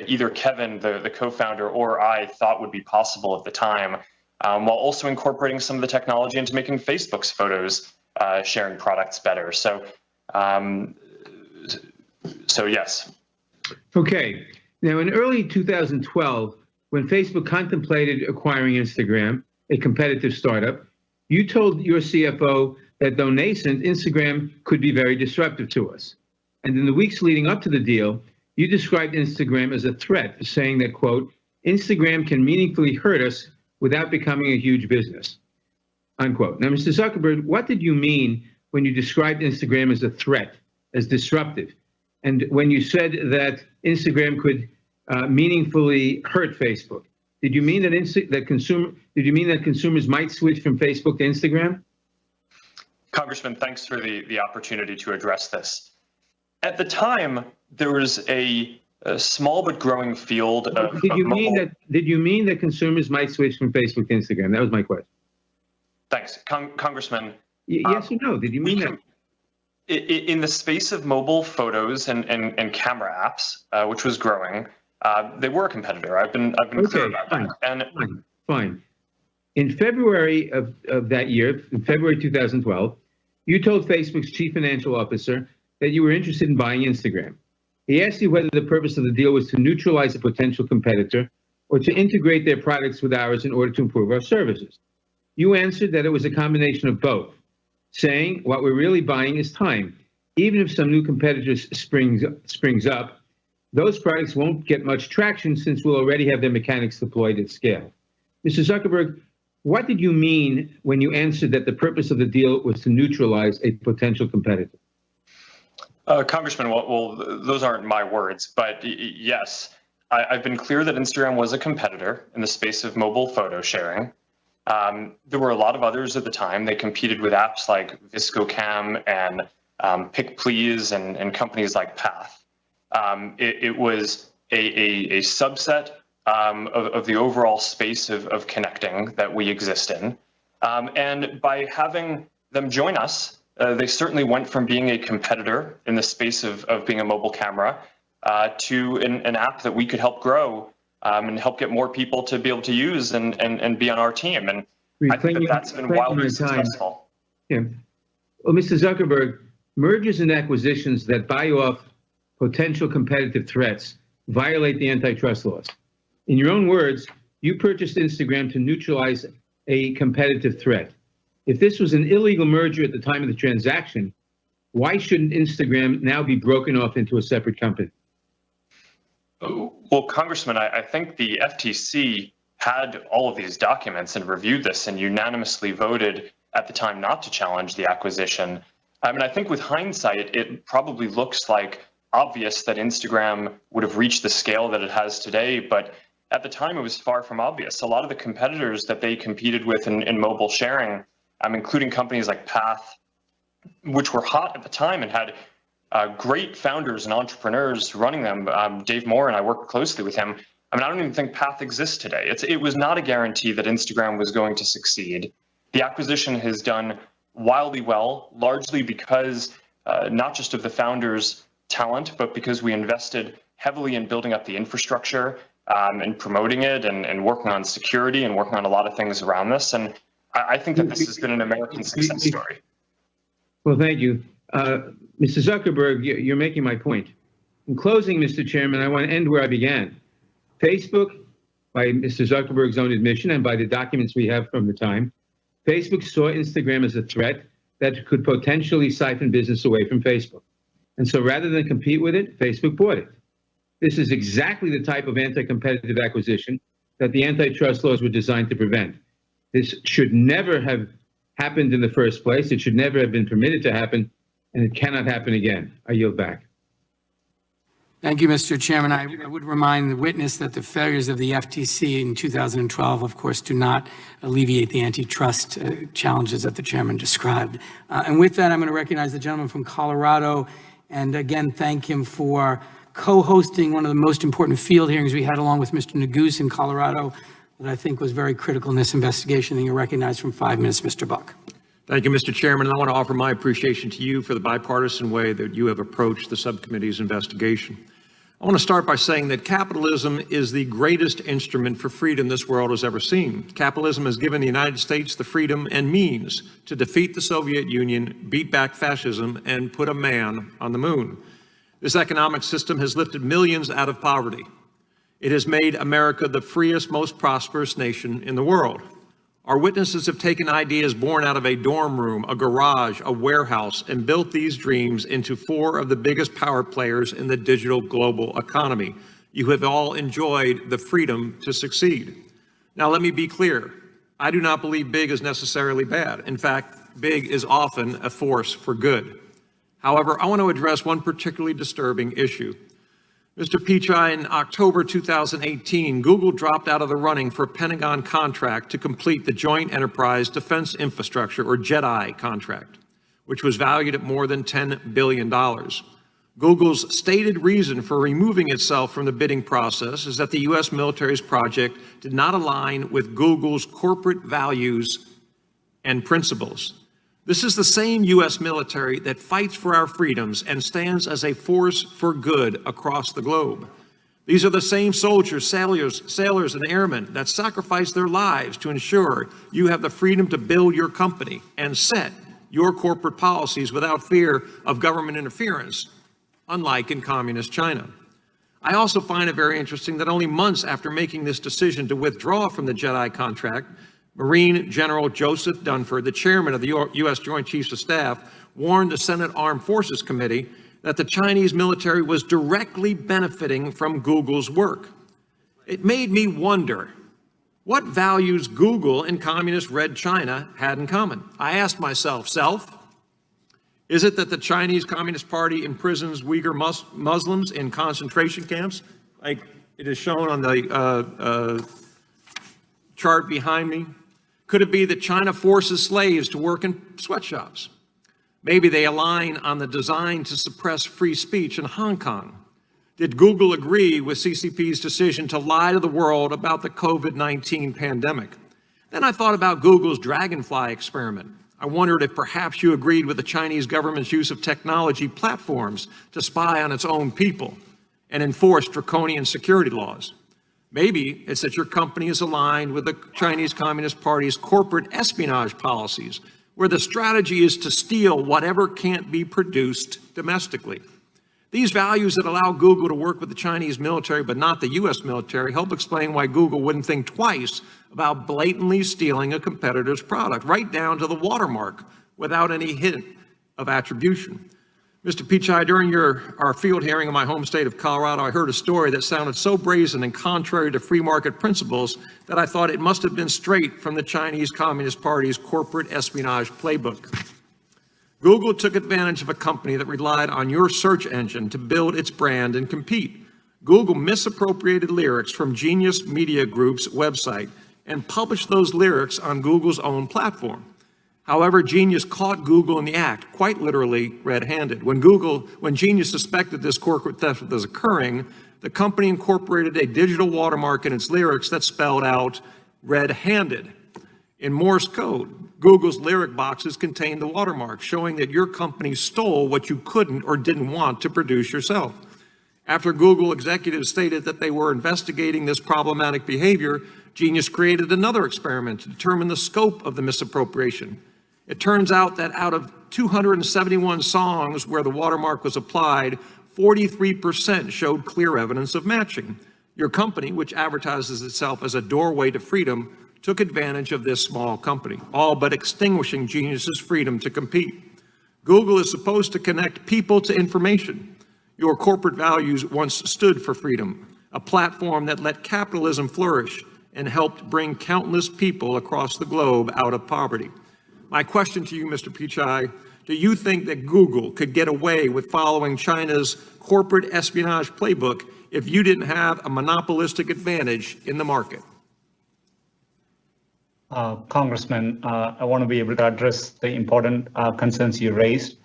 either Kevin, the co-founder, or I thought would be possible at the time, while also incorporating some of the technology into making Facebook's photos sharing products better. So yes. Okay. Now, in early 2012, when Facebook contemplated acquiring Instagram, a competitive startup, you told your CFO that though nascent, Instagram could be very disruptive to us. And in the weeks leading up to the deal, you described Instagram as a threat, saying that, quote, "Instagram can meaningfully hurt us without becoming a huge business," unquote. Now, Mr. Zuckerberg, what did you mean when you described Instagram as a threat, as disruptive? And when you said that Instagram could meaningfully hurt Facebook, did you mean that consumers might switch from Facebook to Instagram? Congressman, thanks for the opportunity to address this. At the time, there was a small but growing field of Did you mean that consumers might switch from Facebook to Instagram? That was my question. Thanks, Congressman. Yes or no? Did you mean that? In the space of mobile photos and camera apps, which was growing, they were a competitor. I've been clear about that. And fine. In February of that year, in February 2012, you told Facebook's chief financial officer that you were interested in buying Instagram. He asked you whether the purpose of the deal was to neutralize a potential competitor or to integrate their products with ours in order to improve our services. You answered that it was a combination of both, saying what we're really buying is time. Even if some new competitors springs up, those products won't get much traction since we'll already have their mechanics deployed at scale. Mr. Zuckerberg, what did you mean when you answered that the purpose of the deal was to neutralize a potential competitor? Congressman, well, those aren't my words, but yes, I've been clear that Instagram was a competitor in the space of mobile photo sharing. There were a lot of others at the time. They competed with apps like ViscoCam and PicPlease and companies like Path. It was a subset of the overall space of connecting that we exist in. And by having them join us, they certainly went from being a competitor in the space of being a mobile camera to an app that we could help grow and help get more people to be able to use and be on our team. And I think that's been wildly successful. Yeah. Well, Mr. Zuckerberg, mergers and acquisitions that buy off potential competitive threats violate the antitrust laws. In your own words, you purchased Instagram to neutralize a competitive threat. If this was an illegal merger at the time of the transaction, why shouldn't Instagram now be broken off into a separate company? Well, Congressman, I think the FTC had all of these documents and reviewed this and unanimously voted at the time not to challenge the acquisition. I mean, I think with hindsight, it probably looks like obvious that Instagram would have reached the scale that it has today, but at the time it was far from obvious. A lot of the competitors that they competed with in mobile sharing, including companies like Path, which were hot at the time and had great founders and entrepreneurs running them. Dave Moore and I worked closely with him. I don't even think Path exists today. It was not a guarantee that Instagram was going to succeed. The acquisition has done wildly well, largely because not just of the founders' talent, but because we invested heavily in building up the infrastructure and promoting it and working on security and working on a lot of things around this. And I think that this has been an American success story. Well, thank you. Mr. Zuckerberg, you're making my point. In closing, Mr. Chairman, I want to end where I began. Facebook, by Mr. Zuckerberg's own admission and by the documents we have from the time, Facebook saw Instagram as a threat that could potentially siphon business away from Facebook. And so rather than compete with it, Facebook bought it. This is exactly the type of anti-competitive acquisition that the antitrust laws were designed to prevent. This should never have happened in the first place. It should never have been permitted to happen, and it cannot happen again. I yield back. Thank you, Mr. Chairman. I would remind the witness that the failures of the FTC in 2012, of course, do not alleviate the antitrust challenges that the chairman described. And with that, I'm going to recognize the gentleman from Colorado, and again, thank him for co-hosting one of the most important field hearings we had along with Mr. Neguse in Colorado that I think was very critical in this investigation. And you're recognized from 5 minutes, Mr. Buck. Thank you, Mr. Chairman. And I want to offer my appreciation to you for the bipartisan way that you have approached the subcommittee's investigation. I want to start by saying that capitalism is the greatest instrument for freedom this world has ever seen. Capitalism has given the United States the freedom and means to defeat the Soviet Union, beat back fascism, and put a man on the moon. This economic system has lifted millions out of poverty. It has made America the freest, most prosperous nation in the world. Our witnesses have taken ideas born out of a dorm room, a garage, a warehouse, and built these dreams into 4 of the biggest power players in the digital global economy. You have all enjoyed the freedom to succeed. Now, let me be clear. I do not believe big is necessarily bad. In fact, big is often a force for good. However, I want to address one particularly disturbing issue. Mr. Pichai, in October 2018, Google dropped out of the running for a Pentagon contract to complete the Joint Enterprise Defense Infrastructure, or JEDI contract, which was valued at more than $10 billion. Google's stated reason for removing itself from the bidding process is that the U.S. military's project did not align with Google's corporate values and principles. This is the same U.S. military that fights for our freedoms and stands as a force for good across the globe. These are the same soldiers, sailors, and airmen that sacrifice their lives to ensure you have the freedom to build your company and set your corporate policies without fear of government interference, unlike in communist China. I also find it very interesting that only months after making this decision to withdraw from the JEDI contract, Marine General Joseph Dunford, the chairman of the U.S. Joint Chiefs of Staff, warned the Senate Armed Forces Committee that the Chinese military was directly benefiting from Google's work. It made me wonder what values Google and communist Red China had in common. I asked myself, is it that the Chinese Communist Party imprisons Uyghur Muslims in concentration camps, like it is shown on the chart behind me? Could it be that China forces slaves to work in sweatshops? Maybe they align on the design to suppress free speech in Hong Kong. Did Google agree with CCP's decision to lie to the world about the COVID-19 pandemic? Then I thought about Google's Dragonfly experiment. I wondered if perhaps you agreed with the Chinese government's use of technology platforms to spy on its own people and enforce draconian security laws. Maybe it's that your company is aligned with the Chinese Communist Party's corporate espionage policies, where the strategy is to steal whatever can't be produced domestically. These values that allow Google to work with the Chinese military but not the U.S. military help explain why Google wouldn't think twice about blatantly stealing a competitor's product, right down to the watermark, without any hint of attribution. Mr. Pichai, during our field hearing in my home state of Colorado, I heard a story that sounded so brazen and contrary to free market principles that I thought it must have been straight from the Chinese Communist Party's corporate espionage playbook. Google took advantage of a company that relied on your search engine to build its brand and compete. Google misappropriated lyrics from Genius Media Group's website and published those lyrics on Google's own platform. However, Genius caught Google in the act, quite literally red-handed. When Genius suspected this corporate theft was occurring, the company incorporated a digital watermark in its lyrics that spelled out red-handed. In Morse code, Google's lyric boxes contained the watermark, showing that your company stole what you couldn't or didn't want to produce yourself. After Google executives stated that they were investigating this problematic behavior, Genius created another experiment to determine the scope of the misappropriation. It turns out that out of 271 songs where the watermark was applied, 43% showed clear evidence of matching. Your company, which advertises itself as a doorway to freedom, took advantage of this small company, all but extinguishing Genius's freedom to compete. Google is supposed to connect people to information. Your corporate values once stood for freedom, a platform that let capitalism flourish and helped bring countless people across the globe out of poverty. My question to you, Mr. Pichai, do you think that Google could get away with following China's corporate espionage playbook if you didn't have a monopolistic advantage in the market? Congressman, I want to be able to address the important concerns you raised.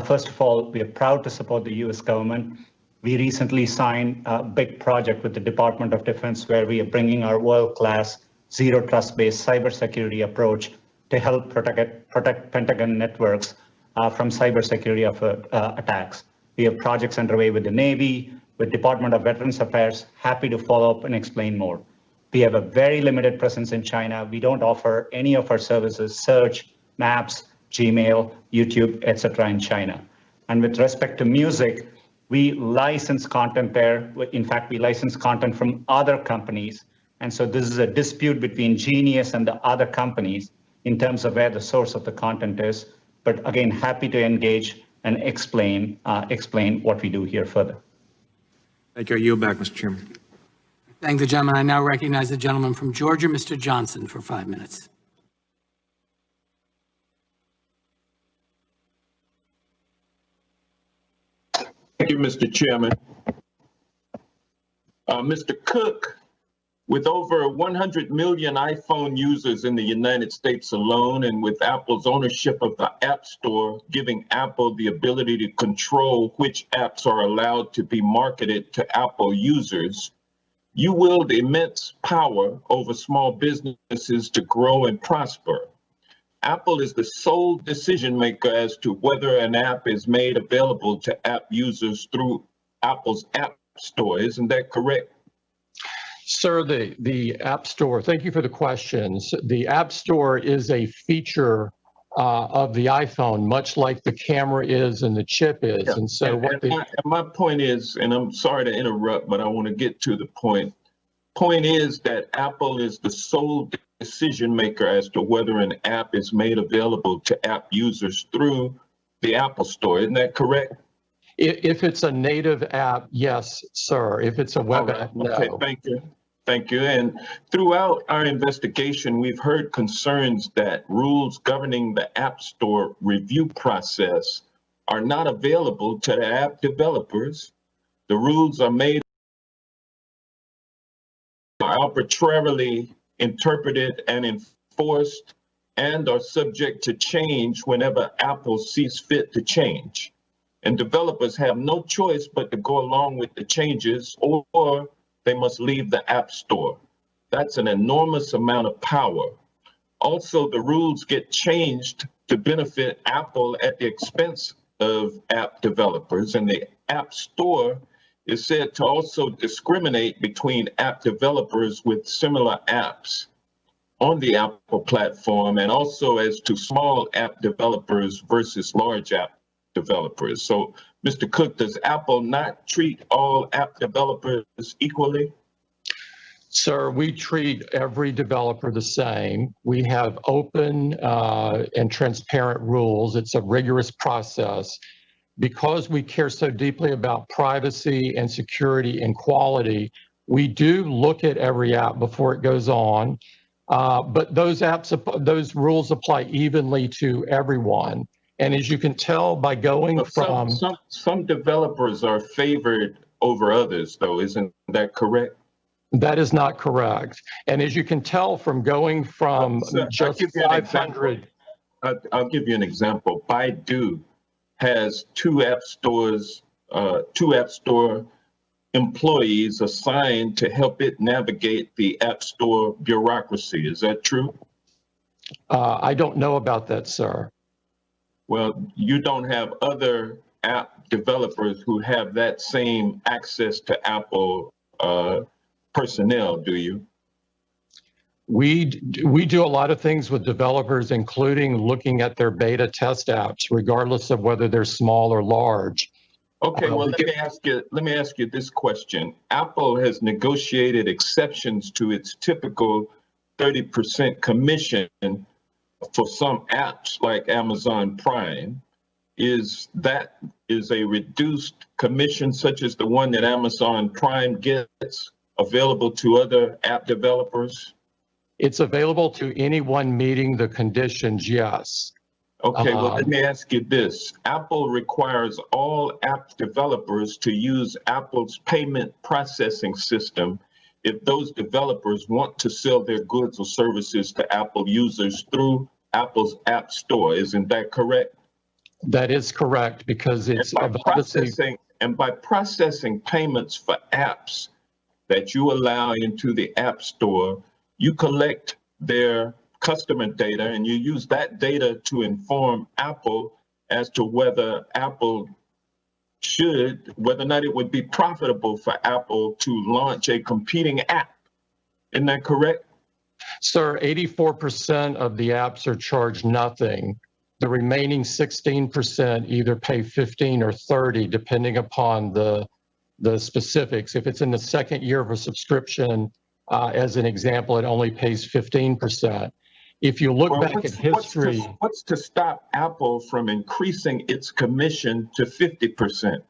First of all, we are proud to support the U.S. government. We recently signed a big project with the Department of Defense where we are bringing our world-class zero trust-based cybersecurity approach to help protect Pentagon networks from cybersecurity attacks. We have projects underway with the Navy, with Department of Veterans Affairs. Happy to follow up and explain more. We have a very limited presence in China. We don't offer any of our services, search, maps, Gmail, YouTube, etc. in China. And with respect to music, we license content there. In fact, we license content from other companies. And so this is a dispute between Genius and the other companies in terms of where the source of the content is. But again, happy to engage and explain what we do here further. Thank you. I yield back, Mr. Chairman. Thank the gentleman. I now recognize the gentleman from Georgia, Mr. Johnson, for 5 minutes. Thank you, Mr. Chairman. Mr. Cook, with over 100 million iPhone users in the United States alone, and with Apple's ownership of the App Store, giving Apple the ability to control which apps are allowed to be marketed to Apple users, you wield immense power over small businesses to grow and prosper. Apple is the sole decision maker as to whether an app is made available to app users through Apple's App Store. Isn't that correct? Sir, the App Store, thank you for the questions. The App Store is a feature of the iPhone, much like the camera is and the chip is. Yeah. And so my point is, and I'm sorry to interrupt, but I want to get to the point. Point is that Apple is the sole decision maker as to whether an app is made available to app users through the Apple Store. Isn't that correct? If it's a native app, yes, sir. If it's a web app, no. Okay, thank you. Thank you. And throughout our investigation, we've heard concerns that rules governing the App Store review process are not available to the app developers. The rules are made arbitrarily interpreted and enforced and are subject to change whenever Apple sees fit to change. And developers have no choice but to go along with the changes, or they must leave the App Store. That's an enormous amount of power. Also, the rules get changed to benefit Apple at the expense of app developers, and the App Store is said to also discriminate between app developers with similar apps on the Apple platform, and also as to small app developers versus large app developers. So, Mr. Cook, does Apple not treat all app developers equally? Sir, we treat every developer the same. We have open and transparent rules. It's a rigorous process. Because we care so deeply about privacy and security and quality, we do look at every app before it goes on. But those rules apply evenly to everyone. And as you can tell by going from... Some developers are favored over others, though. Isn't that correct? That is not correct. And as you can tell from going from just 500... I'll give you an example. Baidu has two App Store employees assigned to help it navigate the App Store bureaucracy. Is that true? I don't know about that, sir. Well, you don't have other app developers who have that same access to Apple personnel, do you? We do a lot of things with developers, including looking at their beta test apps, regardless of whether they're small or large. Okay, well, let me ask you this question. Apple has negotiated exceptions to its typical 30% commission for some apps like Amazon Prime. Is a reduced commission such as the one that Amazon Prime gets available to other app developers? It's available to anyone meeting the conditions, yes. Okay, well, let me ask you this. Apple requires all app developers to use Apple's payment processing system if those developers want to sell their goods or services to Apple users through Apple's App Store. Isn't that correct? That is correct, because it's by processing payments for apps that you allow into the App Store, you collect their customer data and you use that data to inform Apple as to whether or not it would be profitable for Apple to launch a competing app. Isn't that correct? Sir, 84% of the apps are charged nothing. The remaining 16% either pay 15 or 30, depending upon the specifics. If it's in the second year of a subscription, as an example, it only pays 15%. If you look back at history... What's to stop Apple from increasing its commission to 50%?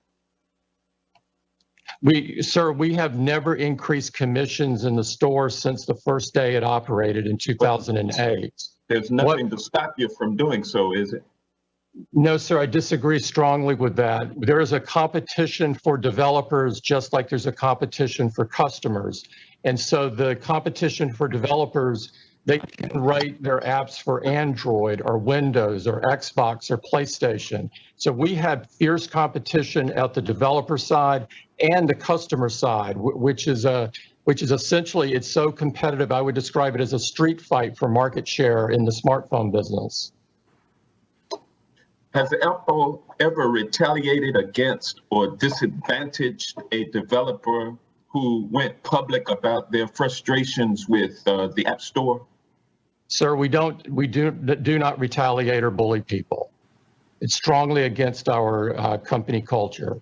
Sir, we have never increased commissions in the store since the first day it operated in 2008. There's nothing to stop you from doing so, is it? No, sir, I disagree strongly with that. There is a competition for developers just like there's a competition for customers. And so the competition for developers, they can write their apps for Android or Windows or Xbox or PlayStation. So we have fierce competition at the developer side and the customer side, which is essentially, it's so competitive, I would describe it as a street fight for market share in the smartphone business. Has Apple ever retaliated against or disadvantaged a developer who went public about their frustrations with the App Store? Sir, we do not retaliate or bully people. It's strongly against our company culture.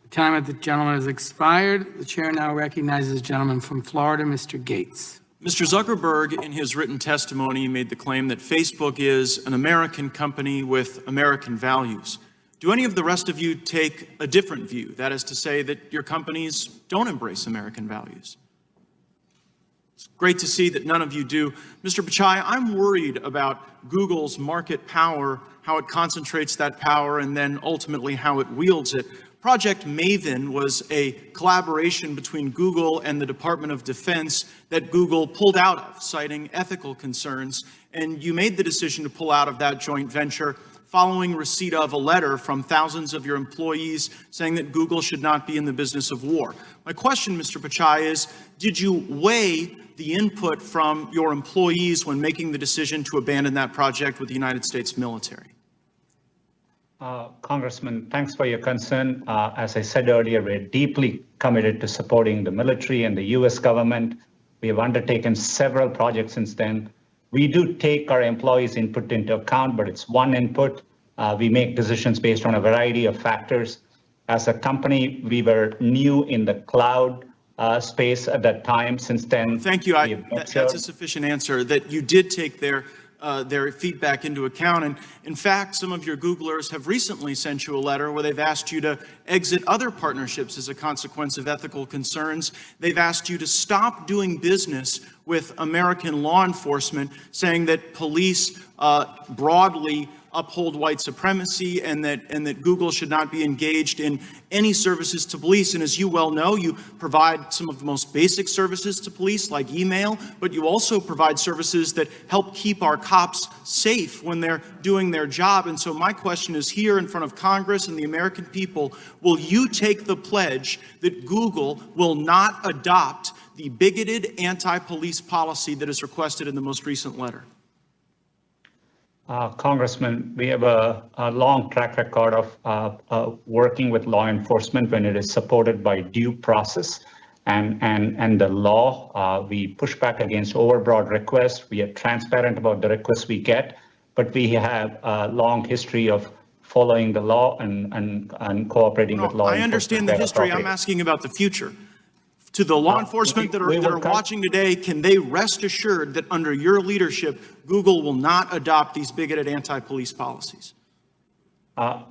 The time of the gentleman has expired. The chair now recognizes the gentleman from Florida, Mr. Gates. Mr. Zuckerberg, in his written testimony, made the claim that Facebook is an American company with American values. Do any of the rest of you take a different view? That is to say that your companies don't embrace American values. It's great to see that none of you do. Mr. Pichai, I'm worried about Google's market power, how it concentrates that power, and then ultimately how it wields it. Project Maven was a collaboration between Google and the Department of Defense that Google pulled out of, citing ethical concerns, and you made the decision to pull out of that joint venture following receipt of a letter from thousands of your employees saying that Google should not be in the business of war. My question, Mr. Pichai, is did you weigh the input from your employees when making the decision to abandon that project with the United States military? Congressman, thanks for your concern. As I said earlier, we're deeply committed to supporting the military and the U.S. government. We have undertaken several projects since then. We do take our employees' input into account, but it's one input. We make decisions based on a variety of factors. As a company, we were new in the cloud space at that time. Since then, thank you. That's a sufficient answer that you did take their feedback into account. And in fact, some of your Googlers have recently sent you a letter where they've asked you to exit other partnerships as a consequence of ethical concerns. They've asked you to stop doing business with American law enforcement, saying that police broadly uphold white supremacy and that Google should not be engaged in any services to police. And as you well know, you provide some of the most basic services to police like email, but you also provide services that help keep our cops safe when they're doing their job. And so my question is here in front of Congress and the American people, will you take the pledge that Google will not adopt the bigoted anti-police policy that is requested in the most recent letter? Congressman, we have a long track record of working with law enforcement when it is supported by due process and the law. We push back against overbroad requests. We are transparent about the requests we get, but we have a long history of following the law and cooperating with law enforcement. I understand the history. I'm asking about the future. To the law enforcement that are watching today, can they rest assured that under your leadership, Google will not adopt these bigoted anti-police policies?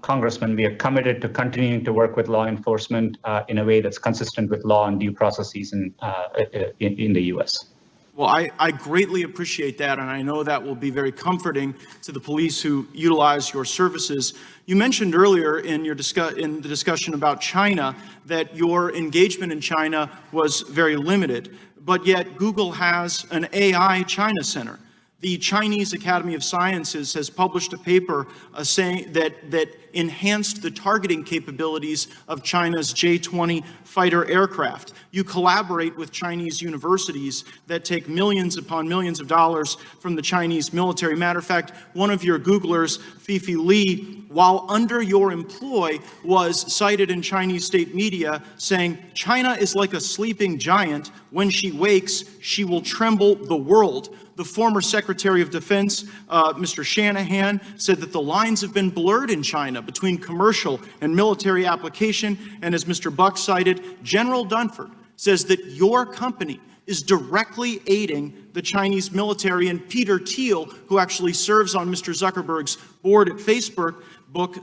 Congressman, we are committed to continuing to work with law enforcement in a way that's consistent with law and due processes in the U.S. Well, I greatly appreciate that, and I know that will be very comforting to the police who utilize your services. You mentioned earlier in the discussion about China that your engagement in China was very limited, but yet Google has an AI China Center. The Chinese Academy of Sciences has published a paper saying that enhanced the targeting capabilities of China's J-20 fighter aircraft. You collaborate with Chinese universities that take millions upon millions of dollars from the Chinese military. Matter of fact, one of your Googlers, Fifi Li, while under your employ, was cited in Chinese state media saying, "China is like a sleeping giant. When she wakes, she will tremble the world." The former Secretary of Defense, Mr. Shanahan, said that the lines have been blurred in China between commercial and military application. And as Mr. Buck cited, General Dunford says that your company is directly aiding the Chinese military. And Peter Thiel, who actually serves on Mr. Zuckerberg's board at Facebook,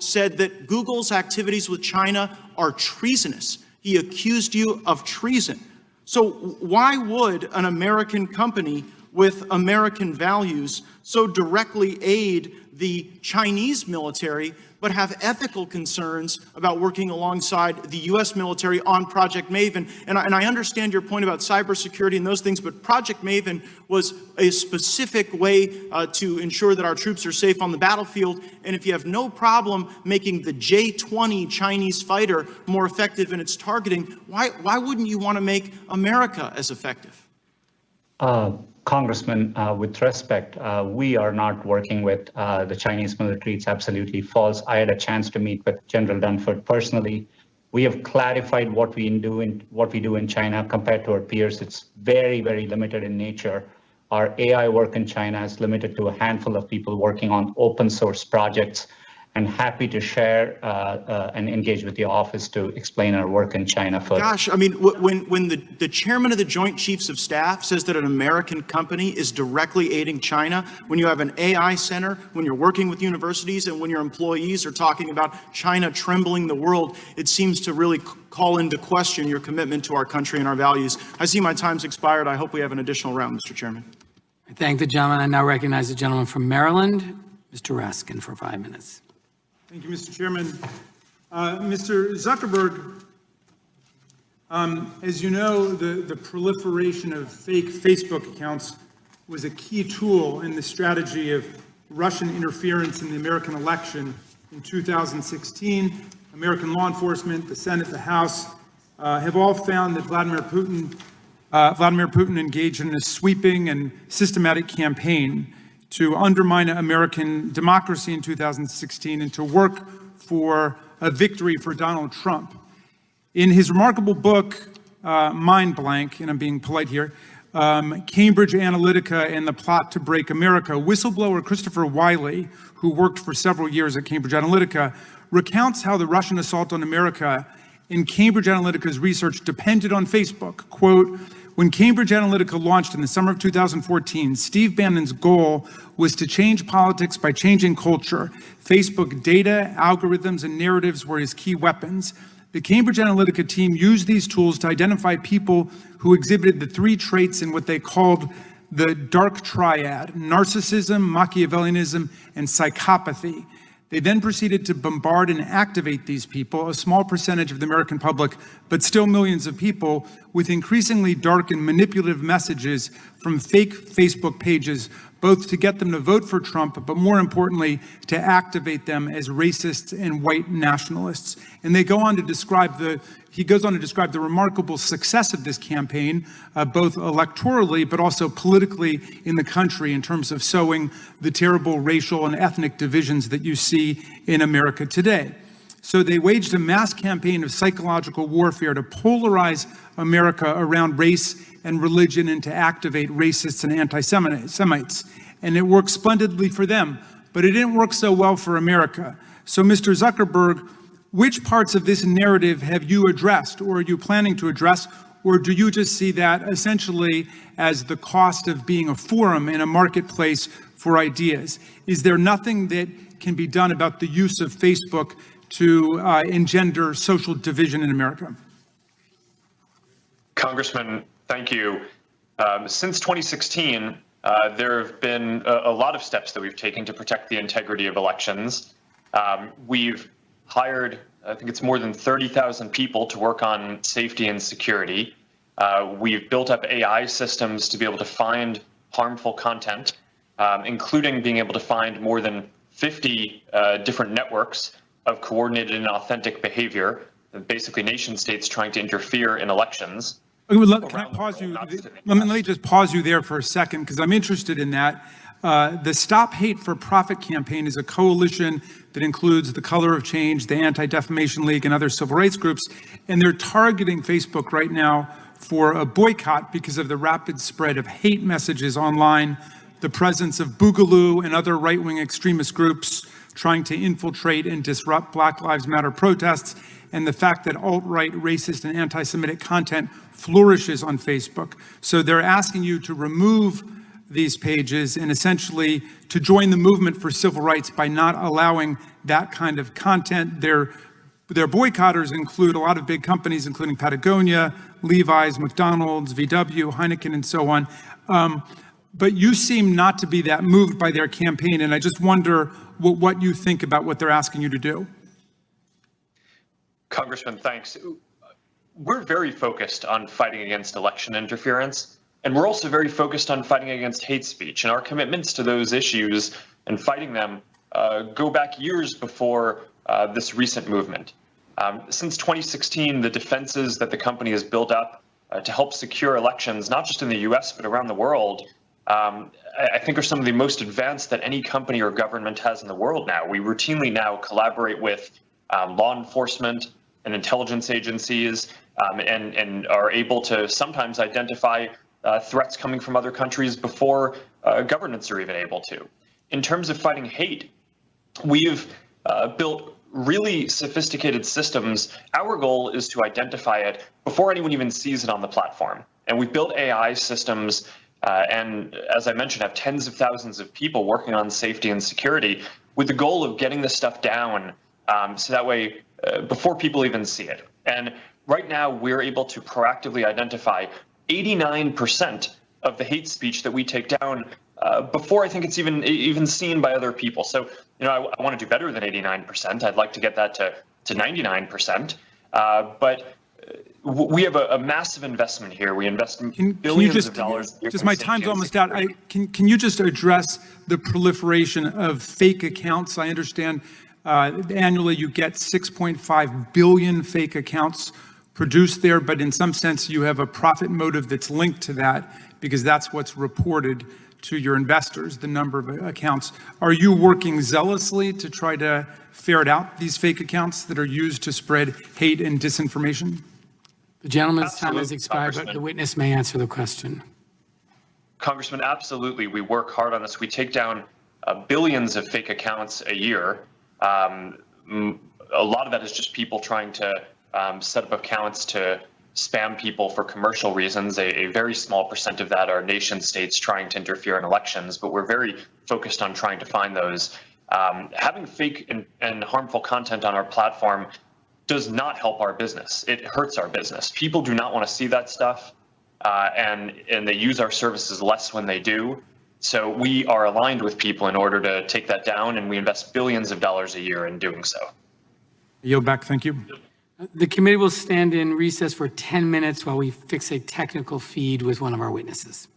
said that Google's activities with China are treasonous. He accused you of treason. So why would an American company with American values so directly aid the Chinese military, but have ethical concerns about working alongside the U.S. military on Project Maven? And I understand your point about cybersecurity and those things, but Project Maven was a specific way to ensure that our troops are safe on the battlefield. And if you have no problem making the J-20 Chinese fighter more effective in its targeting, why wouldn't you want to make America as effective? Congressman, with respect, we are not working with the Chinese military. It's absolutely false. I had a chance to meet with General Dunford personally. We have clarified what we do in China compared to our peers. It's very, very limited in nature. Our AI work in China is limited to a handful of people working on open source projects, and happy to share and engage with the office to explain our work in China further. Gosh, I mean, when the chairman of the Joint Chiefs of Staff says that an American company is directly aiding China, when you have an AI center, when you're working with universities, and when your employees are talking about China trembling the world, it seems to really call into question your commitment to our country and our values. I see my time's expired. I hope we have an additional round, Mr. Chairman. I thank the gentleman. I now recognize the gentleman from Maryland, Mr. Raskin, for 5 minutes. Thank you, Mr. Chairman. Mr. Zuckerberg, as you know, the proliferation of fake Facebook accounts was a key tool in the strategy of Russian interference in the American election in 2016. American law enforcement, the Senate, the House, have all found that Vladimir Putin engaged in a sweeping and systematic campaign to undermine American democracy in 2016 and to work for a victory for Donald Trump. In his remarkable book, Mind Blank, and I'm being polite here, Cambridge Analytica and the Plot to Break America, whistleblower Christopher Wiley, who worked for several years at Cambridge Analytica, recounts how the Russian assault on America in Cambridge Analytica's research depended on Facebook. Quote, "When Cambridge Analytica launched in the summer of 2014, Steve Bannon's goal was to change politics by changing culture. Facebook data, algorithms, and narratives were his key weapons. The Cambridge Analytica team used these tools to identify people who exhibited the 3 traits in what they called the dark triad: narcissism, Machiavellianism, and psychopathy. They then proceeded to bombard and activate these people, a small percentage of the American public, but still millions of people, with increasingly dark and manipulative messages from fake Facebook pages both to get them to vote for Trump, but more importantly, to activate them as racists and white nationalists. And he goes on to describe the remarkable success of this campaign, both electorally, but also politically in the country in terms of sowing the terrible racial and ethnic divisions that you see in America today. So they waged a mass campaign of psychological warfare to polarize America around race and religion and to activate racists and anti-Semites. And it worked splendidly for them, but it didn't work so well for America. So Mr. Zuckerberg, which parts of this narrative have you addressed, or are you planning to address, or do you just see that essentially as the cost of being a forum and a marketplace for ideas? Is there nothing that can be done about the use of Facebook to engender social division in America? Congressman, thank you. Since 2016, there have been a lot of steps that we've taken to protect the integrity of elections. We've hired, I think it's more than 30,000 people to work on safety and security. We've built up AI systems to be able to find harmful content, including being able to find more than 50 different networks of coordinated and authentic behavior, basically nation states trying to interfere in elections. Can I pause you? Let me just pause you there for a second, because I'm interested in that. The Stop Hate for Profit campaign is a coalition that includes the Color of Change, the Anti-Defamation League, and other civil rights groups. And they're targeting Facebook right now for a boycott because of the rapid spread of hate messages online, the presence of Boogaloo and other right-wing extremist groups trying to infiltrate and disrupt Black Lives Matter protests, and the fact that alt-right, racist, and anti-Semitic content flourishes on Facebook. So they're asking you to remove these pages and essentially to join the movement for civil rights by not allowing that kind of content. Their boycotters include a lot of big companies, including Patagonia, Levi's, McDonald's, VW, Heineken, and so on. But you seem not to be that moved by their campaign, and I just wonder what you think about what they're asking you to do. Congressman, thanks. We're very focused on fighting against election interference, and we're also very focused on fighting against hate speech. And our commitments to those issues and fighting them go back years before this recent movement. Since 2016, the defenses that the company has built up to help secure elections, not just in the US, but around the world, I think are some of the most advanced that any company or government has in the world now. We routinely now collaborate with law enforcement and intelligence agencies and are able to sometimes identify threats coming from other countries before governments are even able to. In terms of fighting hate, we've built really sophisticated systems. Our goal is to identify it before anyone even sees it on the platform. And we've built AI systems and, as I mentioned, have tens of thousands of people working on safety and security with the goal of getting this stuff down so that way before people even see it. And right now, we're able to proactively identify 89% of the hate speech that we take down before I think it's even seen by other people. So, you know, I want to do better than 89%. I'd like to get that to 99%. But we have a massive investment here. We invest billions of dollars. Just my time's almost out. Can you just address the proliferation of fake accounts? I understand annually you get 6.5 billion fake accounts produced there, but in some sense you have a profit motive that's linked to that because that's what's reported to your investors, the number of accounts. Are you working zealously to try to ferret out these fake accounts that are used to spread hate and disinformation? The gentleman's time has expired, but the witness may answer the question. Congressman, absolutely. We work hard on this. We take down billions of fake accounts a year. A lot of that is just people trying to set up accounts to spam people for commercial reasons. A very small percent of that are nation states trying to interfere in elections, but we're very focused on trying to find those. Having fake and harmful content on our platform does not help our business. It hurts our business. People do not want to see that stuff, and they use our services less when they do. So we are aligned with people in order to take that down, and we invest billions of dollars a year in doing so. Yield back. Thank you. The committee will stand in recess for 10 minutes while we fix a technical feed with one of our witnesses.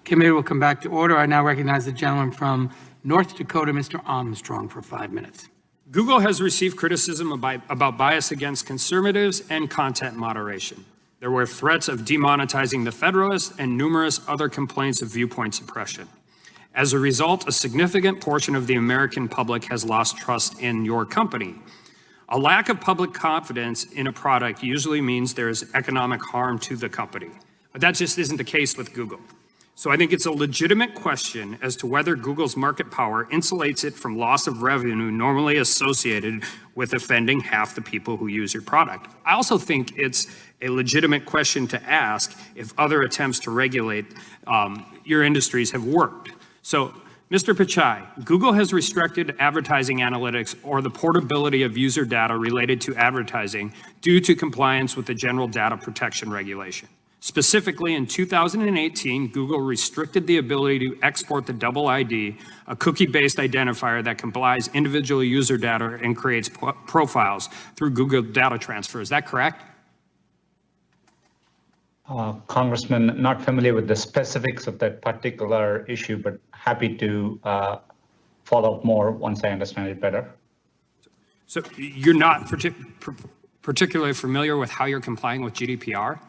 Committee will come back to order. I now recognize the gentleman from North Dakota, Mr. Armstrong, for 5 minutes. Google has received criticism about bias against conservatives and content moderation. There were threats of demonetizing the Federalist and numerous other complaints of viewpoint suppression. As a result, a significant portion of the American public has lost trust in your company. A lack of public confidence in a product usually means there is economic harm to the company, but that just isn't the case with Google. So I think it's a legitimate question as to whether Google's market power insulates it from loss of revenue normally associated with offending half the people who use your product. I also think it's a legitimate question to ask if other attempts to regulate your industries have worked. So, Mr. Pichai, Google has restricted advertising analytics or the portability of user data related to advertising due to compliance with the General Data Protection Regulation. Specifically, in 2018, Google restricted the ability to export the double ID, a cookie-based identifier that combines individual user data and creates profiles through Google data transfer. Is that correct? Congressman, not familiar with the specifics of that particular issue, but happy to follow up more once I understand it better. So you're not particularly familiar with how you're complying with GDPR?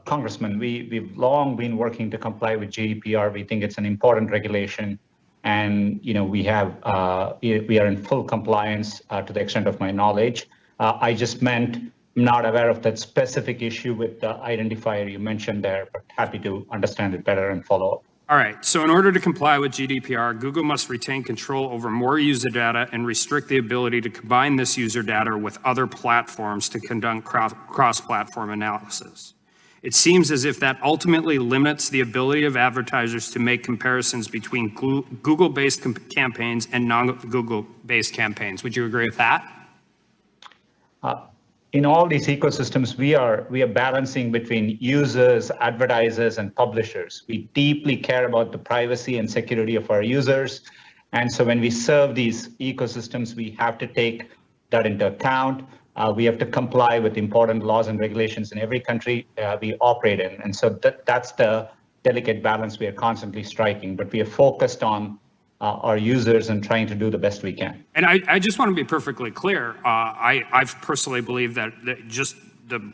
Congressman, we've long been working to comply with GDPR. We think it's an important regulation, and we are in full compliance to the extent of my knowledge. I just meant I'm not aware of that specific issue with the identifier you mentioned there, but happy to understand it better and follow up. All right, so in order to comply with GDPR, Google must retain control over more user data and restrict the ability to combine this user data with other platforms to conduct cross-platform analysis. It seems as if that ultimately limits the ability of advertisers to make comparisons between Google-based campaigns and non-Google-based campaigns. Would you agree with that? In all these ecosystems, we are balancing between users, advertisers, and publishers. We deeply care about the privacy and security of our users. And so when we serve these ecosystems, we have to take that into account. We have to comply with important laws and regulations in every country we operate in. And so that's the delicate balance we are constantly striking. But we are focused on our users and trying to do the best we can. And I just want to be perfectly clear. I personally believe that just the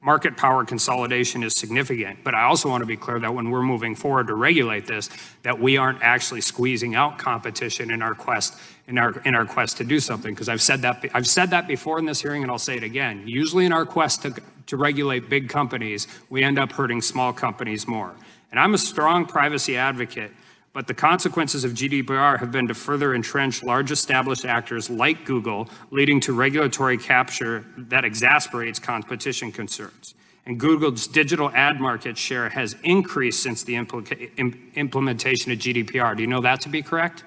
market power consolidation is significant, but I also want to be clear that when we're moving forward to regulate this, that we aren't actually squeezing out competition in our quest to do something. Because I've said that before in this hearing, and I'll say it again. Usually in our quest to regulate big companies, we end up hurting small companies more. And I'm a strong privacy advocate, but the consequences of GDPR have been to further entrench large established actors like Google, leading to regulatory capture that exasperates competition concerns. And Google's digital ad market share has increased since the implementation of GDPR. Do you know that to be correct?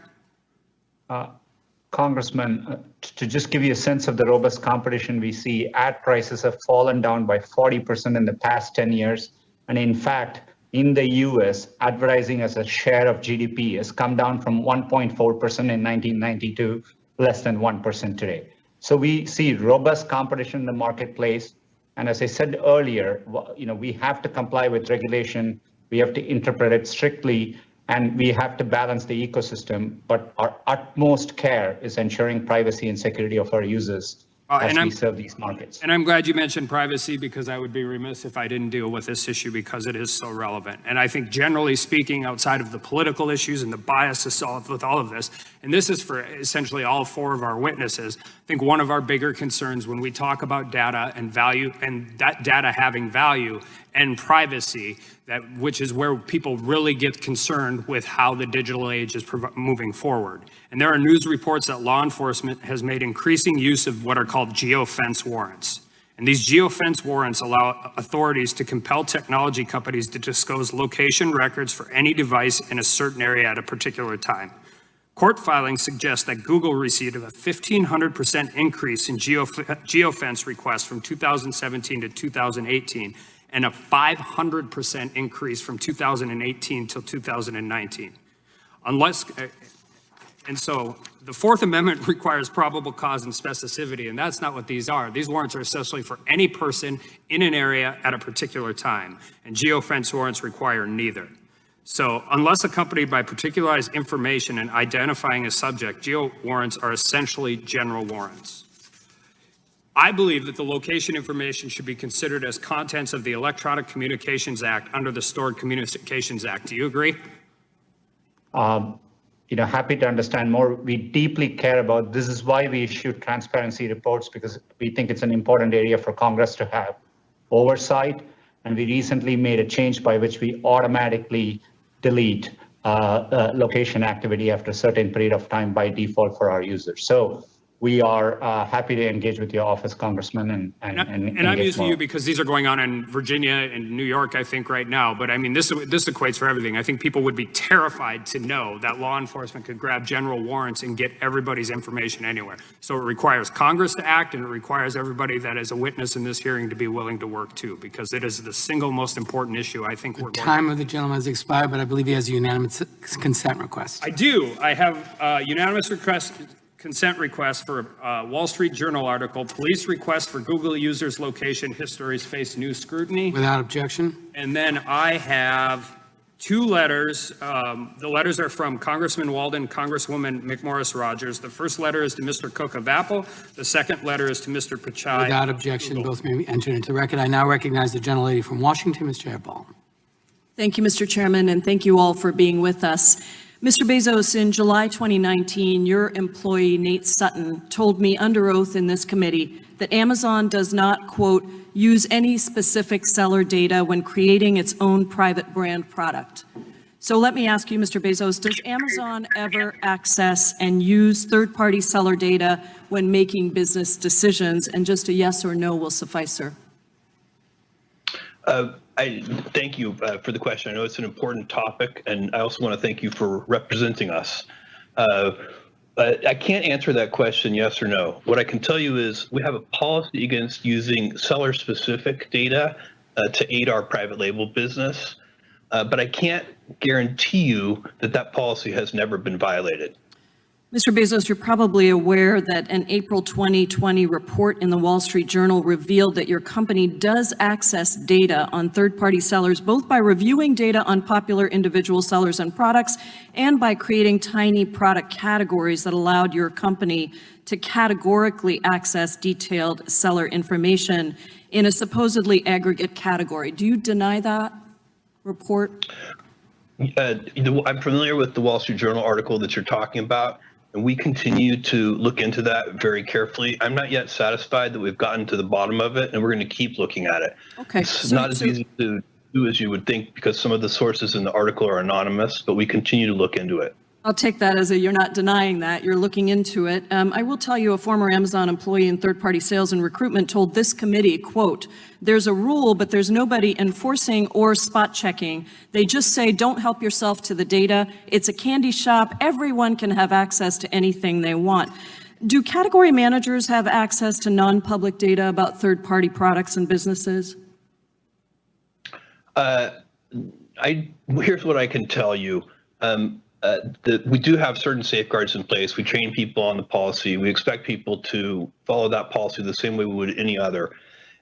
Congressman, to just give you a sense of the robust competition we see, ad prices have fallen down by 40% in the past 10 years. And in fact, in the US, advertising as a share of GDP has come down from 1.4% in 1992, less than 1% today. So we see robust competition in the marketplace. And as I said earlier, we have to comply with regulation. We have to interpret it strictly, and we have to balance the ecosystem. But our utmost care is ensuring privacy and security of our users as we serve these markets. And I'm glad you mentioned privacy, because I would be remiss if I didn't deal with this issue, because it is so relevant. And I think generally speaking, outside of the political issues and the bias assault with all of this, and this is for essentially all four of our witnesses, I think one of our bigger concerns when we talk about data and value, and that data having value and privacy, which is where people really get concerned with how the digital age is moving forward. And there are news reports that law enforcement has made increasing use of what are called geofence warrants. And these geofence warrants allow authorities to compel technology companies to disclose location records for any device in a certain area at a particular time. Court filings suggest that Google received a 1,500% increase in geofence requests from 2017 to 2018, and a 500% increase from 2018 till 2019. And so the Fourth Amendment requires probable cause and specificity, and that's not what these are. These warrants are essentially for any person in an area at a particular time, and geofence warrants require neither. So unless accompanied by particularized information and identifying a subject, geo warrants are essentially general warrants. I believe that the location information should be considered as contents of the Electronic Communications Act under the Stored Communications Act. Do you agree? Happy to understand more. We deeply care about, this is why we issue transparency reports, because we think it's an important area for Congress to have oversight. And we recently made a change by which we automatically delete location activity after a certain period of time by default for our users. So we are happy to engage with your office, Congressman, and I'm using you because these are going on in Virginia and New York, I think, right now. But I mean, this equates for everything. I think people would be terrified to know that law enforcement could grab general warrants and get everybody's information anywhere. So it requires Congress to act, and it requires everybody that is a witness in this hearing to be willing to work too, because it is the single most important issue I think we're going to. Time of the gentleman has expired, but I believe he has a unanimous consent request. I do. I have unanimous consent request for Wall Street Journal article, police request for Google users' location histories face new scrutiny. Without objection. And then I have two letters. The letters are from Congressman Walden, Congresswoman McMorris Rogers. The first letter is to Mr. Cook of Apple. The second letter is to Mr. Pichai. Without objection, both may be entered into the record. I now recognize the gentlelady from Washington, Ms. Jayapal. Thank you, Mr. Chairman, and thank you all for being with us. Mr. Bezos, in July 2019, your employee, Nate Sutton, told me under oath in this committee that Amazon does not, quote, use any specific seller data when creating its own private brand product. So let me ask you, Mr. Bezos, does Amazon ever access and use third-party seller data when making business decisions? And just a yes or no will suffice, sir. I thank you for the question. I know it's an important topic, and I also want to thank you for representing us. I can't answer that question yes or no. What I can tell you is we have a policy against using seller-specific data to aid our private label business, but I can't guarantee you that that policy has never been violated. Mr. Bezos, you're probably aware that an April 2020 report in the Wall Street Journal revealed that your company does access data on third-party sellers, both by reviewing data on popular individual sellers and products and by creating tiny product categories that allowed your company to categorically access detailed seller information in a supposedly aggregate category. Do you deny that report? I'm familiar with the Wall Street Journal article that you're talking about, and we continue to look into that very carefully. I'm not yet satisfied that we've gotten to the bottom of it, and we're going to keep looking at it. Okay. It's not as easy to do as you would think, because some of the sources in the article are anonymous, but we continue to look into it. I'll take that as you're not denying that, you're looking into it. I will tell you, a former Amazon employee in third-party sales and recruitment told this committee, quote, there's a rule, but there's nobody enforcing or spot checking. They just say, don't help yourself to the data. It's a candy shop. Everyone can have access to anything they want. Do category managers have access to non-public data about third-party products and businesses? Here's what I can tell you. We do have certain safeguards in place. We train people on the policy. We expect people to follow that policy the same way we would any other.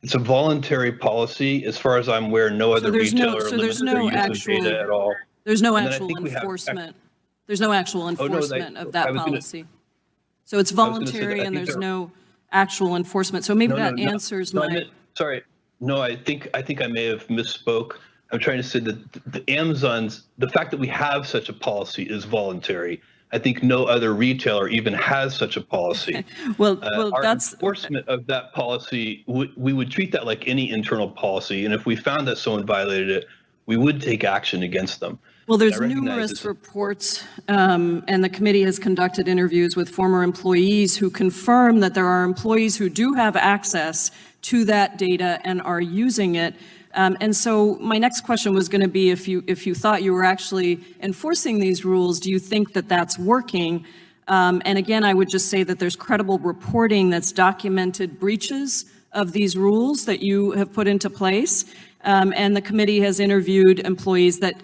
It's a voluntary policy. As far as I'm aware, no other retailer limits their use of data at all. There's no actual enforcement. There's no actual enforcement of that policy. So it's voluntary and there's no actual enforcement. So maybe that answers my. Sorry. No, I think I may have misspoke. I'm trying to say that the fact that we have such a policy is voluntary. I think no other retailer even has such a policy. Well, our that's enforcement of that policy. We would treat that like any internal policy, and if we found that someone violated it, we would take action against them. Well, there's numerous reports, and the committee has conducted interviews with former employees who confirm that there are employees who do have access to that data and are using it. And so my next question was going to be, if you thought you were actually enforcing these rules, do you think that that's working? And again, I would just say that there's credible reporting that's documented breaches of these rules that you have put into place. And the committee has interviewed employees that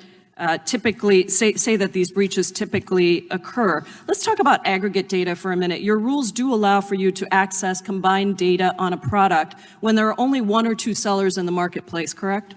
typically say that these breaches typically occur. Let's talk about aggregate data for a minute. Your rules do allow for you to access combined data on a product when there are only one or two sellers in the marketplace, correct?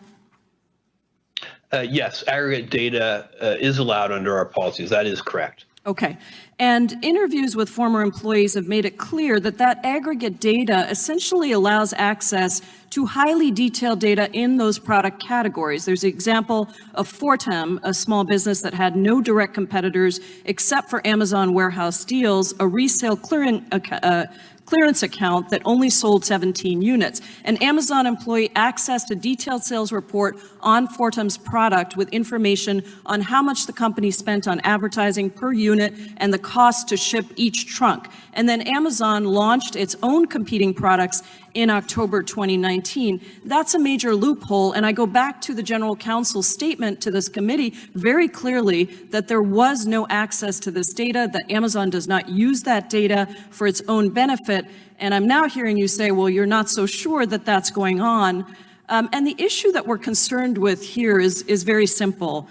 Yes, aggregate data is allowed under our policies. That is correct. Okay. And interviews with former employees have made it clear that that aggregate data essentially allows access to highly detailed data in those product categories. There's the example of Fortem, a small business that had no direct competitors except for Amazon Warehouse Deals, a resale clearance account that only sold 17 units. An Amazon employee accessed a detailed sales report on Fortem's product with information on how much the company spent on advertising per unit and the cost to ship each trunk. And then Amazon launched its own competing products in October 2019. That's a major loophole, and I go back to the General Counsel's statement to this committee very clearly that there was no access to this data, that Amazon does not use that data for its own benefit, and I'm now hearing you say, well, you're not so sure that that's going on. And the issue that we're concerned with here is very simple.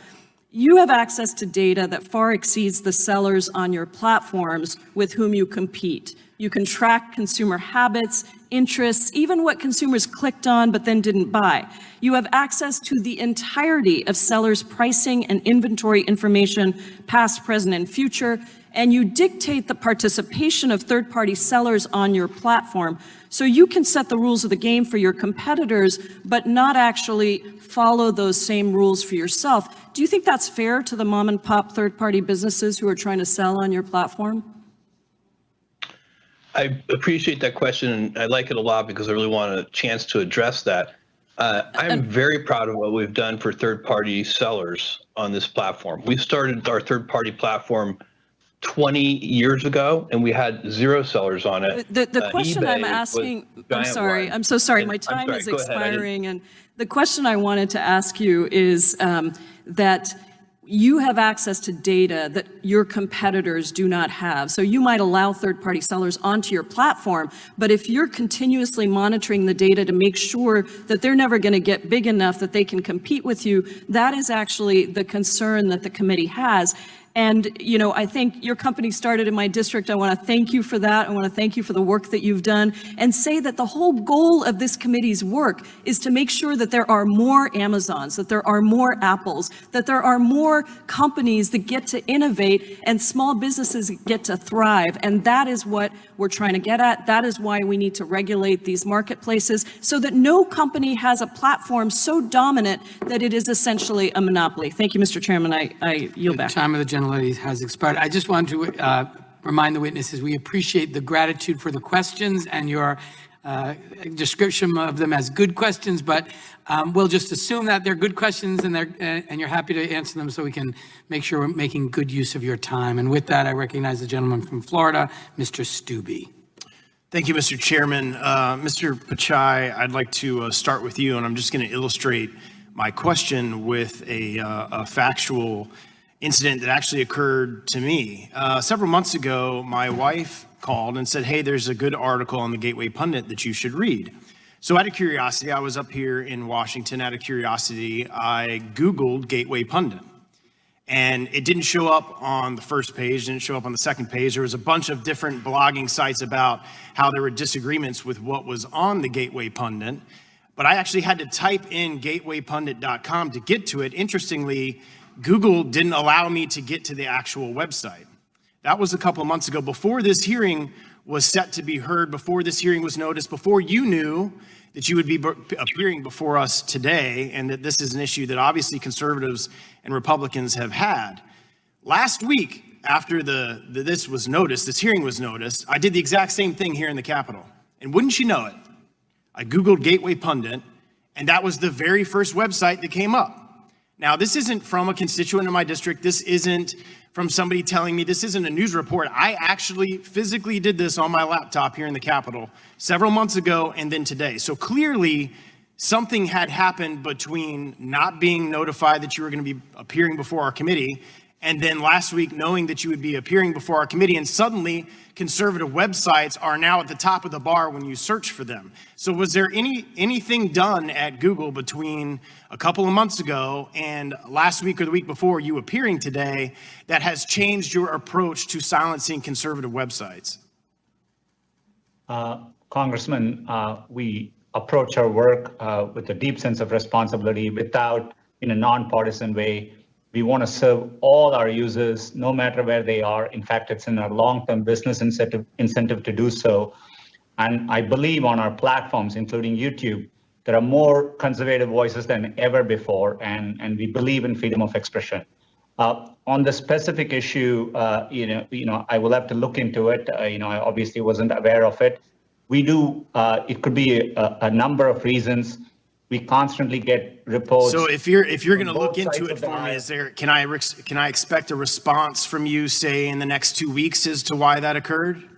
You have access to data that far exceeds the sellers on your platforms with whom you compete. You can track consumer habits, interests, even what consumers clicked on but then didn't buy. You have access to the entirety of sellers' pricing and inventory information, past, present, and future, and you dictate the participation of third-party sellers on your platform. So you can set the rules of the game for your competitors, but not actually follow those same rules for yourself. Do you think that's fair to the mom-and-pop third-party businesses who are trying to sell on your platform? I appreciate that question, and I like it a lot because I really want a chance to address that. I'm very proud of what we've done for third-party sellers on this platform. We started our third-party platform 20 years ago, and we had 0 sellers on it. The question eBay I'm asking, I'm sorry, wide. I'm so sorry, And my time is go ahead. expiring, and the question I wanted to ask you is that you have access to data that your competitors do not have. So you might allow third-party sellers onto your platform, but if you're continuously monitoring the data to make sure that they're never going to get big enough that they can compete with you, that is actually the concern that the committee has. And, you know, I think your company started in my district. I want to thank you for that. I want to thank you for the work that you've done and say that the whole goal of this committee's work is to make sure that there are more Amazons, that there are more Apples, that there are more companies that get to innovate and small businesses get to thrive. And that is what we're trying to get at. That is why we need to regulate these marketplaces so that no company has a platform so dominant that it is essentially a monopoly. Thank you, Mr. Chairman. I yield back. The time of the gentlelady has expired. I just want to remind the witnesses we appreciate the gratitude for the questions and your description of them as good questions, but we'll just assume that they're good questions and you're happy to answer them so we can make sure we're making good use of your time. And with that, I recognize the gentleman from Florida, Mr. Stubbe. Thank you, Mr. Chairman. Mr. Pachai, I'd like to start with you, and I'm just going to illustrate my question with a factual incident that actually occurred to me. Several months ago, my wife called and said, hey, there's a good article on the Gateway Pundit that you should read. So out of curiosity, I was up here in Washington. Out of curiosity, I Googled Gateway Pundit. And it didn't show up on the first page, didn't show up on the second page. There was a bunch of different blogging sites about how there were disagreements with what was on the Gateway Pundit. But I actually had to type in gatewaypundit.com to get to it. Interestingly, Google didn't allow me to get to the actual website. That was a couple of months ago, before this hearing was set to be heard, before this hearing was noticed, before you knew that you would be appearing before us today, and that this is an issue that obviously conservatives and Republicans have had. Last week, after this hearing was noticed, I did the exact same thing here in the Capitol. And wouldn't you know it, I Googled Gateway Pundit, and that was the very first website that came up. Now, this isn't from a constituent in my district. This isn't from somebody telling me. This isn't a news report. I actually physically did this on my laptop here in the Capitol several months ago and then today. So clearly, something had happened between not being notified that you were going to be appearing before our committee And then last week, knowing that you would be appearing before our committee, and suddenly conservative websites are now at the top of the bar when you search for them. So was there anything done at Google between a couple of months ago and last week or the week before you appearing today that has changed your approach to silencing conservative websites? Congressman, we approach our work with a deep sense of responsibility without, in a nonpartisan way. We want to serve all our users, no matter where they are. In fact, it's in our long-term business incentive to do so. And I believe on our platforms, including YouTube, there are more conservative voices than ever before, and we believe in freedom of expression. On the specific issue, I will have to look into it. I obviously wasn't aware of it. We do. It could be a number of reasons. We constantly get reports. So if you're going to look into it for me, can I expect a response from you, say, in the next 2 weeks as to why that occurred?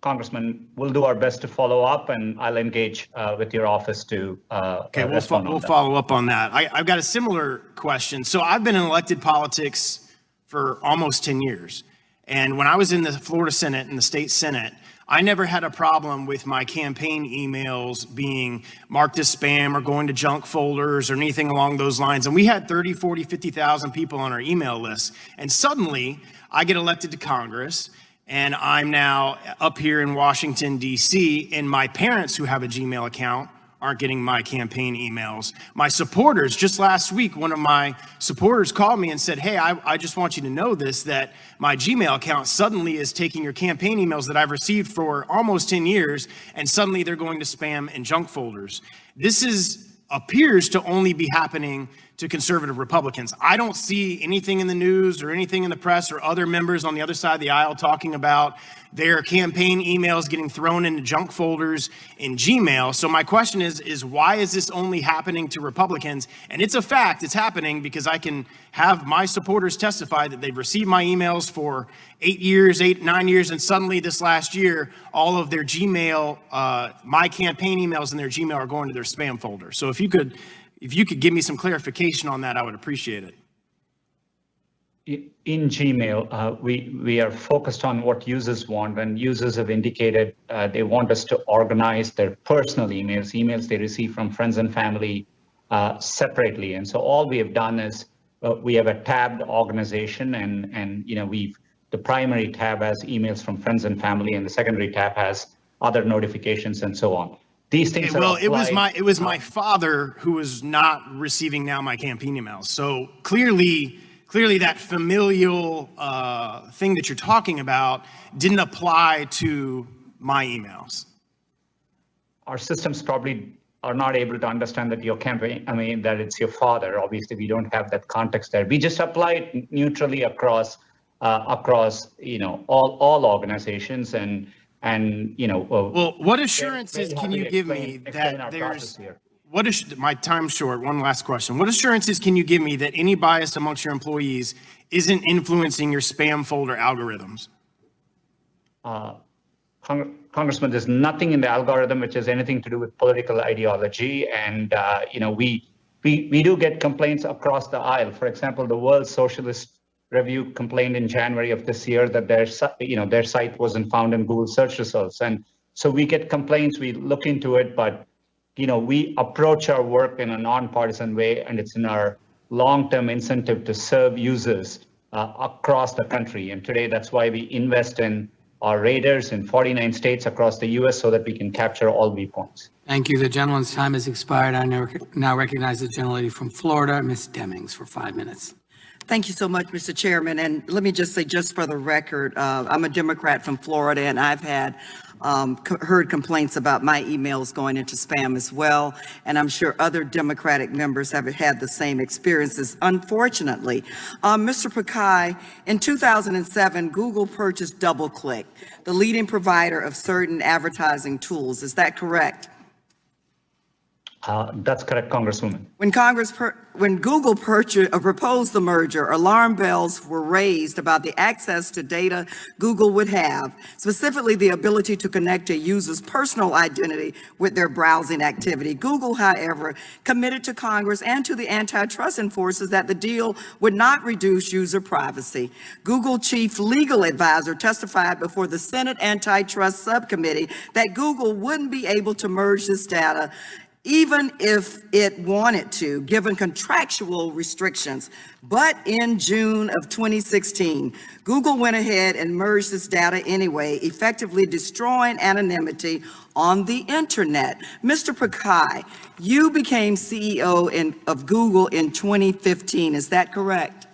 Congressman, we'll do our best to follow up, and I'll engage with your office to okay, we'll follow up on that. I've got a similar question. So I've been in elected politics for almost 10 years. And when I was in the Florida Senate and the state Senate, I never had a problem with my campaign emails being marked as spam or going to junk folders or anything along those lines. And we had 30, 40, 50,000 people on our email list. And suddenly I get elected to Congress, and I'm now up here in Washington, D.C., and my parents who have a Gmail account aren't getting my campaign emails. My supporters, just last week, one of my supporters called me and said, hey, I just want you to know this, that my Gmail account suddenly is taking your campaign emails that I've received for almost 10 years, and suddenly they're going to spam and junk folders. This appears to only be happening to conservative Republicans. I don't see anything in the news or anything in the press or other members on the other side of the aisle talking about their campaign emails getting thrown into junk folders in Gmail. So my question is why is this only happening to Republicans? And it's a fact, it's happening because I can have my supporters testify that they've received my emails for 9 years, and suddenly this last year, all of their Gmail, my campaign emails in their Gmail are going to their spam folder. So if you could give me some clarification on that, I would appreciate it. In Gmail, we are focused on what users want, and users have indicated they want us to organize their personal emails they receive from friends and family separately. And so all we have done is we have a tabbed organization, and the primary tab has emails from friends and family, and the secondary tab has other notifications and so on. These things it was my father who was not receiving now my campaign emails. So clearly that familial thing that you're talking about didn't apply to my emails. Our systems probably are not able to understand that your campaign, that it's your father. Obviously, we don't have that context there. We just apply it neutrally across all organizations and well, what assurances can you give me that there's my time's short. One last question. What assurances can you give me that any bias amongst your employees isn't influencing your spam folder algorithms? Congressman, there's nothing in the algorithm which has anything to do with political ideology, and we do get complaints across the aisle. For example, the World Socialist Review complained in January of this year that their site wasn't found in Google search results, and so we get complaints. We look into it, but we approach our work in a nonpartisan way, and it's in our long-term incentive to serve users across the country. And today, that's why we invest in our radars in 49 states across the U.S. so that we can capture all viewpoints. Thank you. The gentleman's time has expired. I now recognize the gentlelady from Florida, Ms. Demings, for 5 minutes. Thank you so much, Mr. Chairman. And let me just say, just for the record, I'm a Democrat from Florida, and I've heard complaints about my emails going into spam as well. And I'm sure other Democratic members have had the same experiences, unfortunately. Mr. Pakai, in 2007, Google purchased DoubleClick, the leading provider of certain advertising tools. Is that correct? That's correct, Congresswoman. When Google proposed the merger, alarm bells were raised about the access to data Google would have, specifically the ability to connect a user's personal identity with their browsing activity. Google, however, committed to Congress and to the antitrust enforcers that the deal would not reduce user privacy. Google chief legal advisor testified before the Senate Antitrust Subcommittee that Google wouldn't be able to merge this data even if it wanted to, given contractual restrictions. But in June of 2016, Google went ahead and merged this data anyway, effectively destroying anonymity on the internet. Mr. Pakai, you became CEO of Google in 2015, is that correct?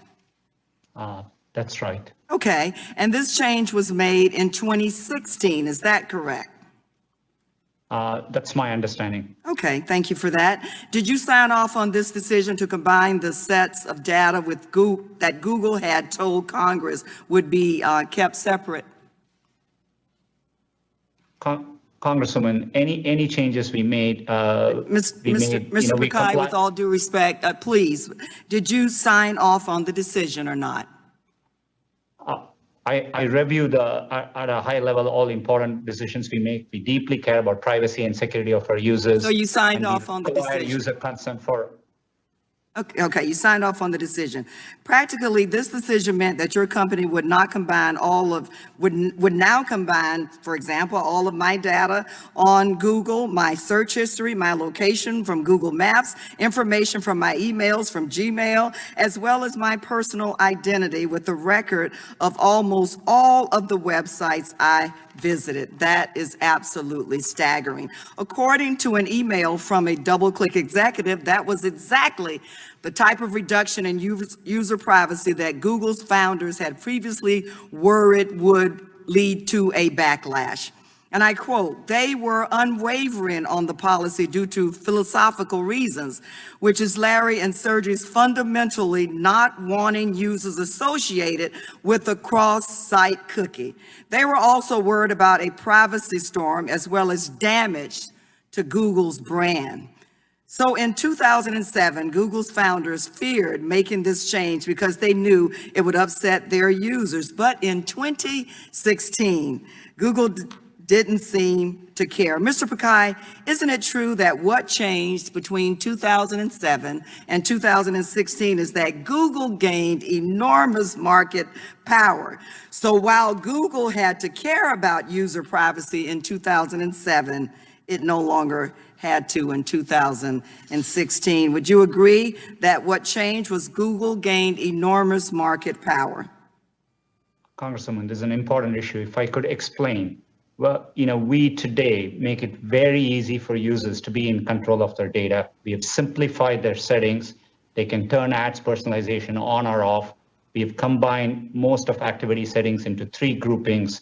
That's right. Okay, and this change was made in 2016, is that correct? That's my understanding. Okay, thank you for that. Did you sign off on this decision to combine the sets of data with that Google had told Congress would be kept separate? Congresswoman, any changes we made, Mr. Pakai, with all due respect, please, did you sign off on the decision or not? I reviewed at a high level all important decisions we make. We deeply care about privacy and security of our users. So you signed off on the decision? User consent for. Okay, you signed off on the decision. Practically, this decision meant that your company would not combine would now combine, for example, all of my data on Google, my search history, my location from Google Maps, information from my emails from Gmail, as well as my personal identity with the record of almost all of the websites I visited. That is absolutely staggering. According to an email from a DoubleClick executive, that was exactly the type of reduction in user privacy that Google's founders had previously worried would lead to a backlash. And I quote, "They were unwavering on the policy due to philosophical reasons, which is Larry and Sergey's fundamentally not wanting users associated with a cross-site cookie. They were also worried about a privacy storm as well as damage to Google's brand." So in 2007, Google's founders feared making this change because they knew it would upset their users. But in 2016, Google didn't seem to care. Mr. Pakai, isn't it true that what changed between 2007 and 2016 is that Google gained enormous market power? So while Google had to care about user privacy in 2007, it no longer had to in 2016. Would you agree that what changed was Google gained enormous market power? Congresswoman, this is an important issue. If I could explain. Well, we today make it very easy for users to be in control of their data. We have simplified their settings. They can turn ads personalization on or off. We have combined most of activity settings into 3 groupings.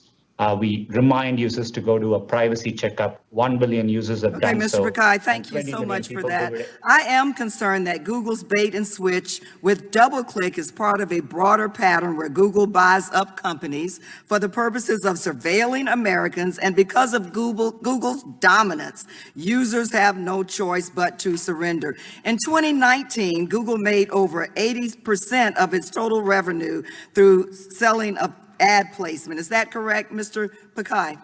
We remind users to go do a privacy checkup. 1 billion users have done so. Okay, Mr. Pakai, thank you so much for that. I am concerned that Google's bait and switch with DoubleClick is part of a broader pattern where Google buys up companies for the purposes of surveilling Americans, and because of Google's dominance, users have no choice but to surrender. In 2019, Google made over 80% of its total revenue through selling of ad placement. Is that correct, Mr. Pakai?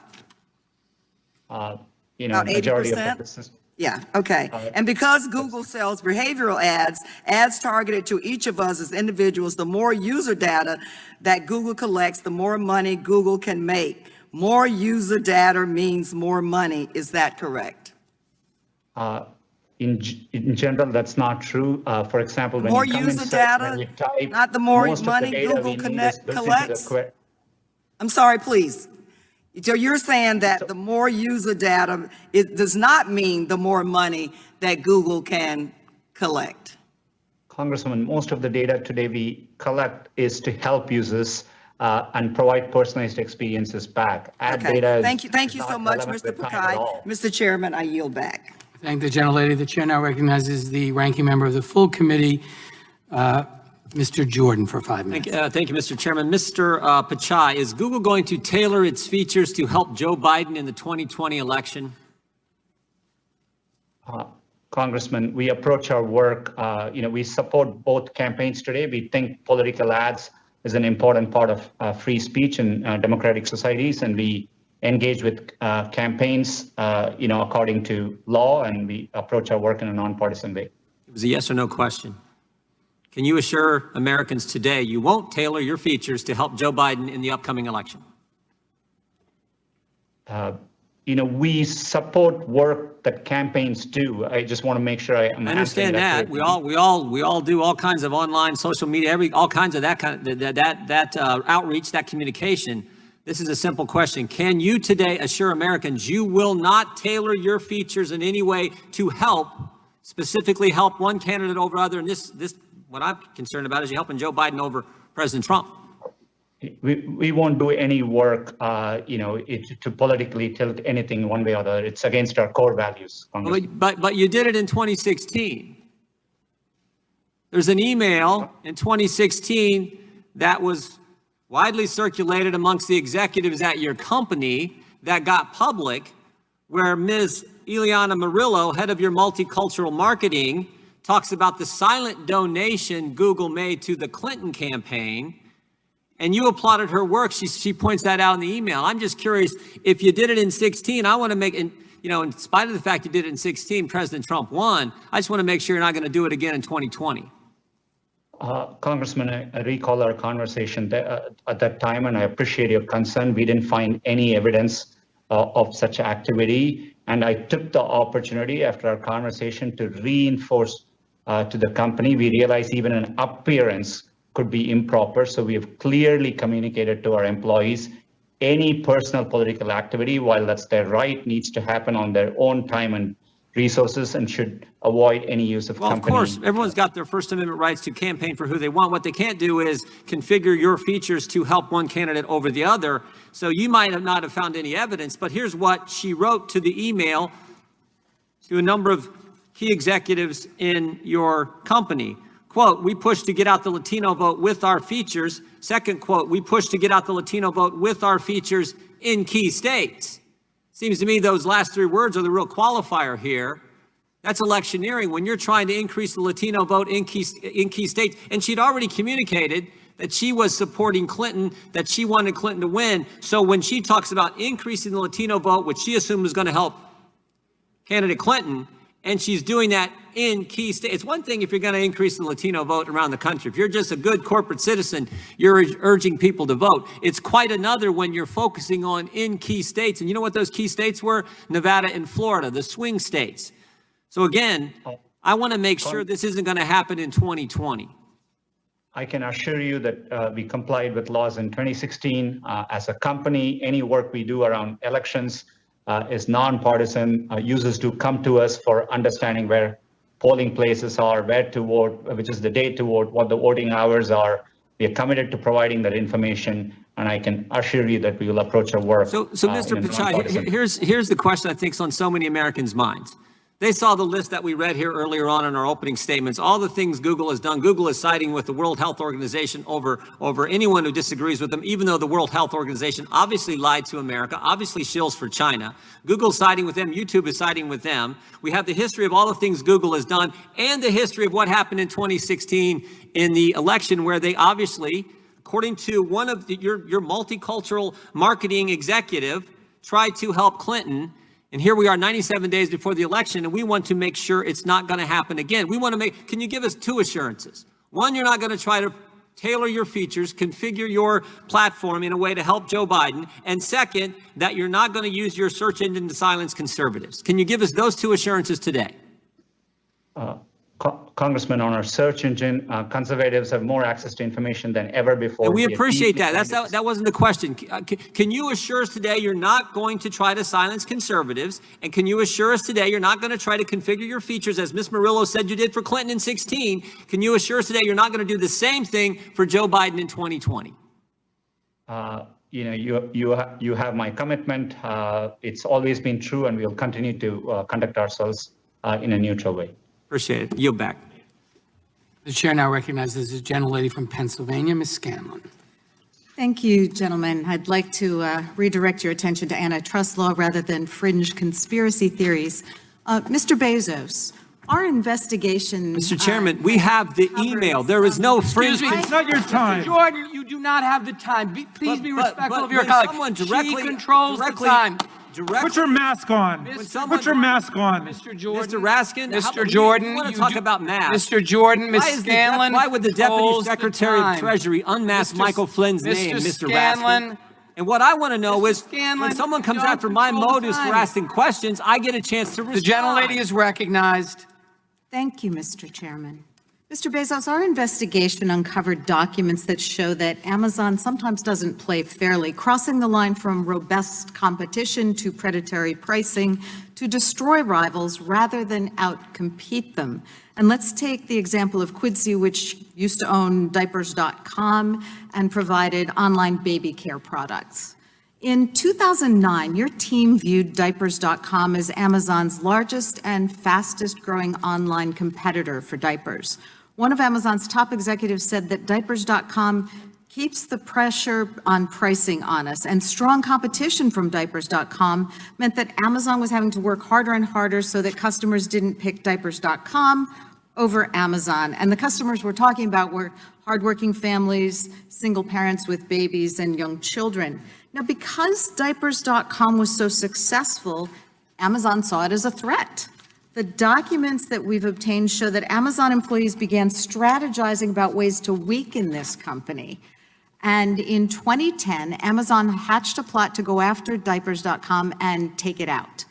About 80%? Yeah, okay. And because Google sells behavioral ads targeted to each of us as individuals, the more user data that Google collects, the more money Google can make. More user data means more money. Is that correct? In general, that's not true. For example, when more you come user data, type, not the more money Google collects? I'm sorry, please. So you're saying that the more user data, it does not mean the more money that Google can collect. Congresswoman, most of the data today we collect is to help users and provide personalized experiences back. Ad data is Thank you so much, Mr. Pakai. Mr. Chairman, I yield back. Thank the gentlelady. The chair now recognizes the ranking member of the full committee, Mr. Jordan, for 5 minutes. Thank you, Mr. Chairman. Mr. Pachai, is Google going to tailor its features to help Joe Biden in the 2020 election? Congressman, we approach our work, we support both campaigns today. We think political ads is an important part of free speech in democratic societies, and we engage with campaigns, according to law, and we approach our work in a nonpartisan way. It was a yes or no question. Can you assure Americans today you won't tailor your features to help Joe Biden in the upcoming election? We support work that campaigns do. I just want to make sure I understand that. We all do all kinds of online, social media, all kinds of that outreach, that communication. This is a simple question. Can you today assure Americans you will not tailor your features in any way to specifically help one candidate over other? And this, what I'm concerned about is you helping Joe Biden over President Trump. We won't do any work, to politically tilt anything one way or the other. It's against our core values. But you did it in 2016. There's an email in 2016 that was widely circulated amongst the executives at your company that got public, where Ms. Ileana Murillo, head of your multicultural marketing, talks about the silent donation Google made to the Clinton campaign. And you applauded her work. She points that out in the email. I'm just curious, if you did it in 16, I want to make, in spite of the fact you did it in 16, President Trump won. I just want to make sure you're not going to do it again in 2020. Congressman, I recall our conversation at that time, and I appreciate your concern. We didn't find any evidence of such activity. And I took the opportunity after our conversation to reinforce to the company. We realized even an appearance could be improper. So we have clearly communicated to our employees any personal political activity, while that's their right, needs to happen on their own time and resources and should avoid any use of company. Of course, everyone's got their First Amendment rights to campaign for who they want. What they can't do is configure your features to help one candidate over the other. So you might have not have found any evidence, but here's what she wrote to the email to a number of key executives in your company. Quote, we push to get out the Latino vote with our features. Second quote, we push to get out the Latino vote with our features in key states. Seems to me those last three words are the real qualifier here. That's electioneering when you're trying to increase the Latino vote in key states. And she'd already communicated that she was supporting Clinton, that she wanted Clinton to win. So when she talks about increasing the Latino vote, which she assumed was going to help candidate Clinton, and she's doing that in key states. It's one thing if you're going to increase the Latino vote around the country. If you're just a good corporate citizen, you're urging people to vote. It's quite another when you're focusing on in key states. And you know what those key states were? Nevada and Florida, the swing states. So again, I want to make sure this isn't going to happen in 2020. I can assure you that we complied with laws in 2016. As a company, any work we do around elections is nonpartisan. Users do come to us for understanding where polling places are, where to vote, which is the date to vote, what the voting hours are. We are committed to providing that information, and I can assure you that we will approach our work. So Mr. Pichai, here's the question I think is on so many Americans' minds. They saw the list that we read here earlier on in our opening statements, all the things Google has done. Google is siding with the World Health Organization over anyone who disagrees with them, even though the World Health Organization obviously lied to America, obviously shills for China. Google's siding with them. YouTube is siding with them. We have the history of all the things Google has done and the history of what happened in 2016 in the election, where they obviously, according to one of your multicultural marketing executive, tried to help Clinton. And here we are 97 days before the election, and we want to make sure it's not going to happen again. We want to can you give us two assurances? One, you're not going to try to tailor your features, configure your platform in a way to help Joe Biden. And second, that you're not going to use your search engine to silence conservatives. Can you give us those two assurances today? Congressman, on our search engine, conservatives have more access to information than ever before. And we appreciate that. That wasn't the question. Can you assure us today you're not going to try to silence conservatives? And can you assure us today you're not going to try to configure your features as Ms. Murillo said you did for Clinton in 2016? Can you assure us today you're not going to do the same thing for Joe Biden in 2020? You have my commitment. It's always been true, and we'll continue to conduct ourselves in a neutral way. Appreciate it. Yield back. The chair now recognizes the gentlelady from Pennsylvania, Ms. Scanlon. Thank you, gentlemen. I'd like to redirect your attention to antitrust law rather than fringe conspiracy theories. Mr. Bezos, Our investigation. Mr. Chairman, we have the email. There is no Excuse me. It's not your time. Mr. Jordan, you do not have the time. Please be respectful of your when colleague. someone She directly- controls the directly- time. Put your mask on. Put your mask on. Mr. Jordan. Mr. Raskin, Mr. Jordan, you want to you talk do- about masks. Mr. Jordan, Ms. Why is the Scanlon why would the Deputy controls the Secretary of time. Treasury unmask Mr. Michael Flynn's Mr. name, Mr. Scanlon. Raskin? And what I want to know Mr. is, Scanlon, when someone comes don't after my control the motives for time. asking questions, I get a chance to respond. The gentlelady is recognized. Thank you, Mr. Chairman. Mr. Bezos, our investigation uncovered documents that show that Amazon sometimes doesn't play fairly, crossing the line from robust competition to predatory pricing to destroy rivals rather than outcompete them. And let's take the example of Quidsi, which used to own diapers.com and provided online baby care products. In 2009, your team viewed diapers.com as Amazon's largest and fastest growing online competitor for diapers. One of Amazon's top executives said that diapers.com keeps the pressure on pricing on us, and strong competition from diapers.com meant that Amazon was having to work harder and harder so that customers didn't pick diapers.com over Amazon. And the customers we're talking about were hardworking families, single parents with babies, and young children. Now, because diapers.com was so successful, Amazon saw it as a threat. The documents that we've obtained show that Amazon employees began strategizing about ways to weaken this company. And in 2010, Amazon hatched a plot to go after diapers.com and take it out.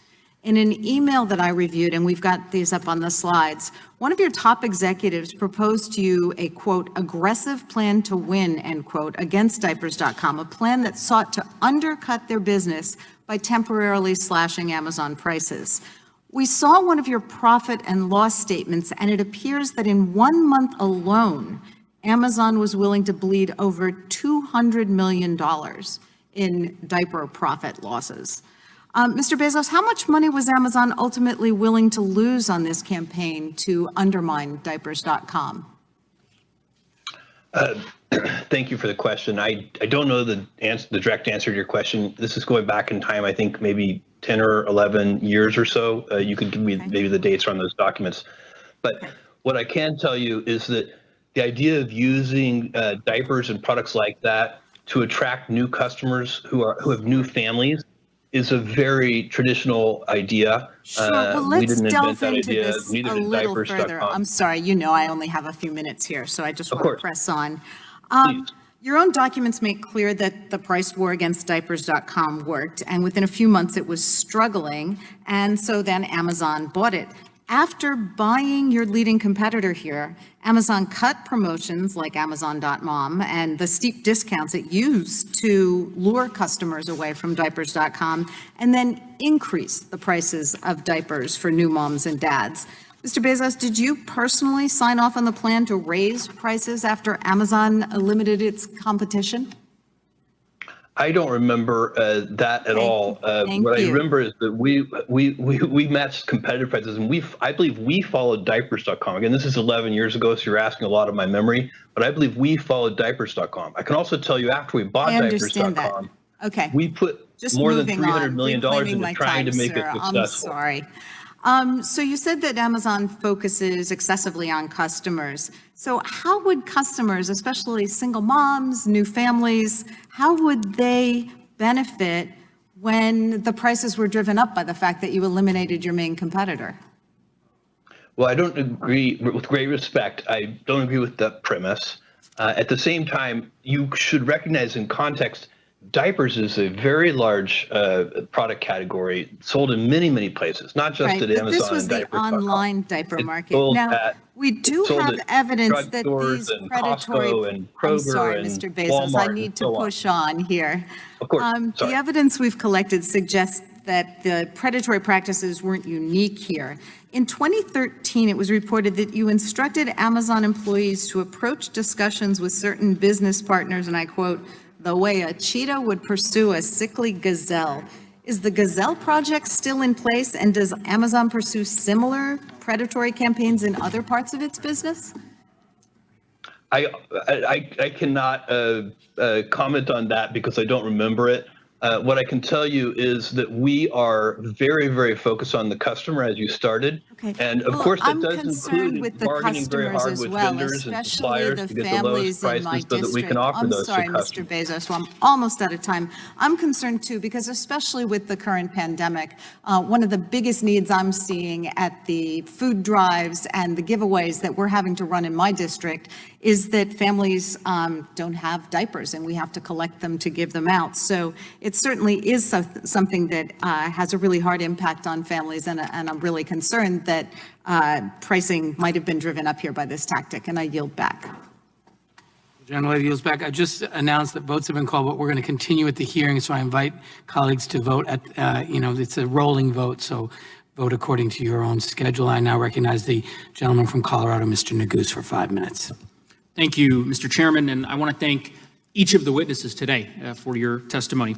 In an email that I reviewed, and we've got these up on the slides, one of your top executives proposed to you a, quote, aggressive plan to win, end quote, against diapers.com, a plan that sought to undercut their business by temporarily slashing Amazon prices. We saw one of your profit and loss statements, and it appears that in 1 month alone, Amazon was willing to bleed over $200 million in diaper profit losses. Mr. Bezos, how much money was Amazon ultimately willing to lose on this campaign to undermine diapers.com? Thank you for the question. I don't know the direct answer to your question. This is going back in time, I think maybe 10 or 11 years or so. You could give me maybe the dates on those documents. But what I can tell you is that the idea of using diapers and products like that to attract new customers who have new families is a very traditional idea. Sure, well, let's delve into idea, this a neither did little further. diapers.com. I'm sorry, you know I only have a few minutes here, so I just Of want to course. press on. Your own documents make clear that the price war against diapers.com worked, and within a few months it was struggling, and so then Amazon bought it. After buying your leading competitor here, Amazon cut promotions like Amazon.mom and the steep discounts it used to lure customers away from diapers.com, and then increased the prices of diapers for new moms and dads. Mr. Bezos, did you personally sign off on the plan to raise prices after Amazon limited its competition? I don't remember that at all. Thank What I you. remember is that we matched competitive prices, and I believe we followed diapers.com. Again, this is 11 years ago, so you're asking a lot of my memory, but I believe we followed diapers.com. I can also tell you after we bought I understand that. diapers.com, Okay. we put Just more than moving $300 on, million reclaiming into my trying time, to make it sir. successful. I'm sorry. So you said that Amazon focuses excessively on customers. So how would customers, especially single moms, new families, how would they benefit when the prices were driven up by the fact that you eliminated your main competitor? Well, I don't agree, with great respect, I don't agree with the premise. At the same time, you should recognize in context, diapers is a very large product category sold in many, many places, not just Right, at but Amazon this was and the diapers.com. online diaper market. sold Now, at- we do sold have at evidence that drugstores these and predatory. Costco and Kroger I'm sorry, and Mr. Bezos, I Walmart need and to so on. push on here. Of course, The sorry. evidence we've collected suggests that the predatory practices weren't unique here. In 2013, it was reported that you instructed Amazon employees to approach discussions with certain business partners, and I quote, "the way a cheetah would pursue a sickly gazelle." Is the Gazelle Project still in place, and does Amazon pursue similar predatory campaigns in other parts of its business? I cannot comment on that because I don't remember it. What I can tell you is that we are very, very focused on the customer as you started. Okay. And of Well, course, that I'm does concerned include with the bargaining very customers hard as with well, vendors and especially suppliers the to get the lowest families in my prices so that we can district. offer I'm those sorry, to Mr. customers. Bezos, so I'm almost out of time. I'm concerned too, because especially with the current pandemic, one of the biggest needs I'm seeing at the food drives and the giveaways that we're having to run in my district is that families don't have diapers and we have to collect them to give them out. So it certainly is something that has a really hard impact on families, and I'm really concerned that pricing might have been driven up here by this tactic, and I yield back. The gentlelady yields back. I just announced that votes have been called, but we're going to continue with the hearing, so I invite colleagues to vote at, it's a rolling vote, so vote according to your own schedule. I now recognize the gentleman from Colorado, Mr. Neguse, for 5 minutes. Thank you, Mr. Chairman, and I want to thank each of the witnesses today for your testimony.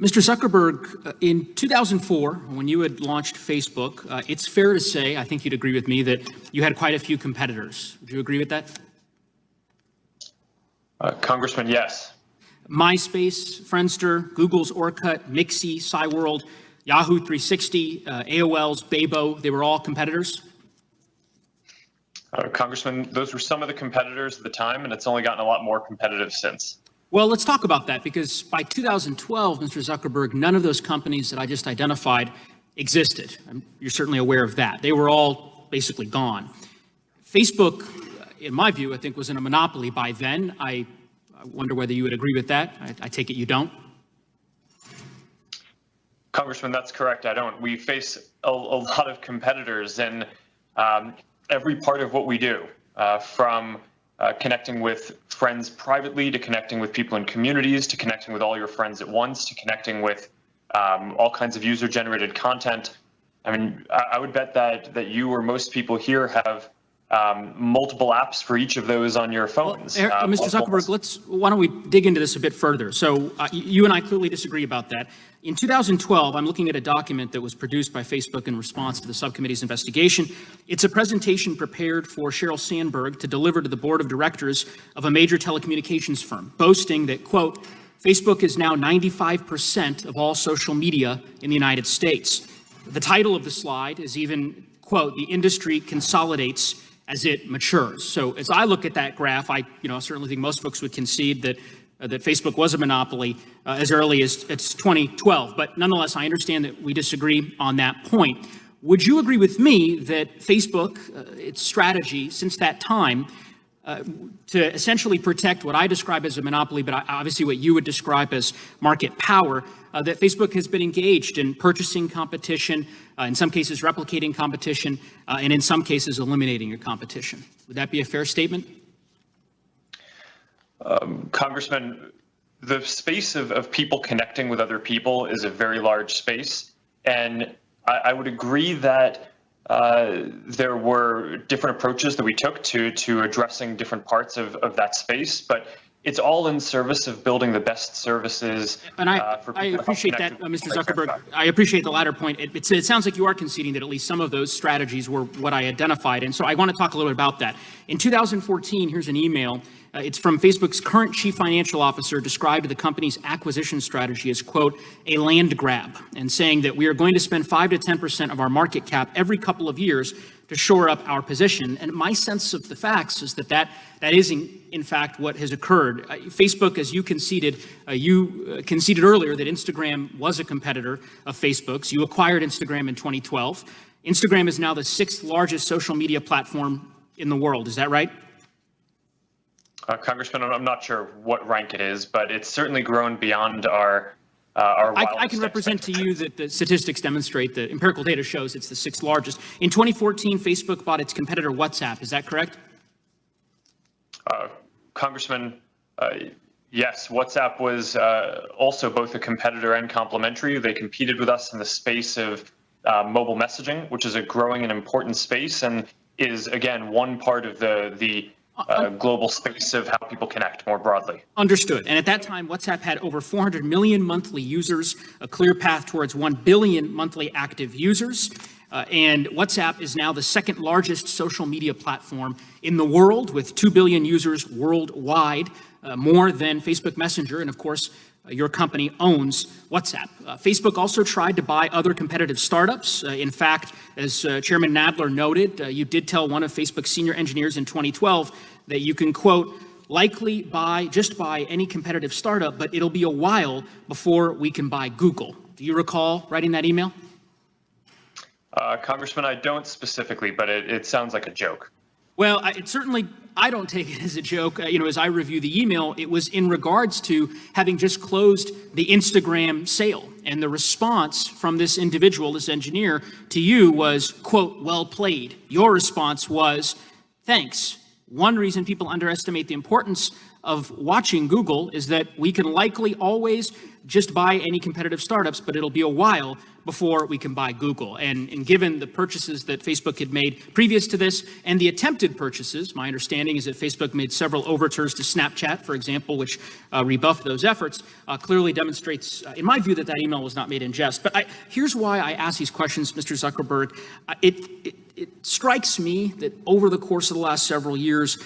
Mr. Zuckerberg, in 2004, when you had launched Facebook, it's fair to say, I think you'd agree with me, that you had quite a few competitors. Would you agree with that? Congressman, yes. MySpace, Friendster, Google's Orkut, Mixi, Cyworld, Yahoo 360, AOL's Bebo, they were all competitors? Congressman, those were some of the competitors at the time, and it's only gotten a lot more competitive since. Well, let's talk about that, because by 2012, Mr. Zuckerberg, none of those companies that I just identified existed. You're certainly aware of that. They were all basically gone. Facebook, in my view, I think was in a monopoly by then. I wonder whether you would agree with that. I take it you don't. Congressman, that's correct. I don't. We face a lot of competitors in every part of what we do, from connecting with friends privately, to connecting with people in communities, to connecting with all your friends at once, to connecting with all kinds of user-generated content. I mean, I would bet that you or most people here have multiple apps for each of those on your phones. Mr. Zuckerberg, why don't we dig into this a bit further? So you and I clearly disagree about that. In 2012, I'm looking at a document that was produced by Facebook in response to the subcommittee's investigation. It's a presentation prepared for Sheryl Sandberg to deliver to the board of directors of a major telecommunications firm, boasting that, quote, Facebook is now 95% of all social media in the United States. The title of the slide is even, quote, the industry consolidates as it matures. So as I look at that graph, I certainly think most folks would concede that Facebook was a monopoly as early as 2012. But nonetheless, I understand that we disagree on that point. Would you agree with me that Facebook, its strategy since that time, to essentially protect what I describe as a monopoly, but obviously what you would describe as market power, that Facebook has been engaged in purchasing competition, in some cases replicating competition, and in some cases eliminating your competition? Would that be a fair statement? Congressman, the space of people connecting with other people is a very large space. And I would agree that there were different approaches that we took to addressing different parts of that space, but it's all in service of building the best services. And I appreciate that, Mr. Zuckerberg. I appreciate the latter point. It sounds like you are conceding that at least some of those strategies were what I identified. And so I want to talk a little bit about that. In 2014, here's an email. It's from Facebook's current chief financial officer, described the company's acquisition strategy as, quote, a land grab, and saying that we are going to spend 5 to 10% of our market cap every couple of years to shore up our position. And my sense of the facts is that is in fact what has occurred. Facebook, as you conceded earlier that Instagram was a competitor of Facebook's. You acquired Instagram in 2012. Instagram is now the 6th largest social media platform in the world. Is that right? Congressman, I'm not sure what rank it is, but it's certainly grown beyond our I can represent to you that the statistics demonstrate that empirical data shows it's the 6th largest. In 2014, Facebook bought its competitor WhatsApp. Is that correct? Congressman, yes, WhatsApp was also both a competitor and complementary. They competed with us in the space of mobile messaging, which is a growing and important space, and is, again, one part of the global space of how people connect more broadly. Understood. And at that time, WhatsApp had over 400 million monthly users, a clear path towards 1 billion monthly active users. And WhatsApp is now the 2nd largest social media platform in the world, with 2 billion users worldwide, more than Facebook Messenger, and of course, your company owns WhatsApp. Facebook also tried to buy other competitive startups. In fact, as Chairman Nadler noted, you did tell one of Facebook's senior engineers in 2012 that you can, quote, likely just buy any competitive startup, but it'll be a while before we can buy Google. Do you recall writing that email? Congressman, I don't specifically, but it sounds like a joke. Well, I don't take it as a joke. As I review the email, it was in regards to having just closed the Instagram sale. And the response from this individual, this engineer, to you was, quote, well played. Your response was, thanks. One reason people underestimate the importance of watching Google is that we can likely always just buy any competitive startups, but it'll be a while before we can buy Google. And given the purchases that Facebook had made previous to this and the attempted purchases, my understanding is that Facebook made several overtures to Snapchat, for example, which rebuffed those efforts, clearly demonstrates, in my view, that email was not made in jest. But here's why I ask these questions, Mr. Zuckerberg. It strikes me that over the course of the last several years,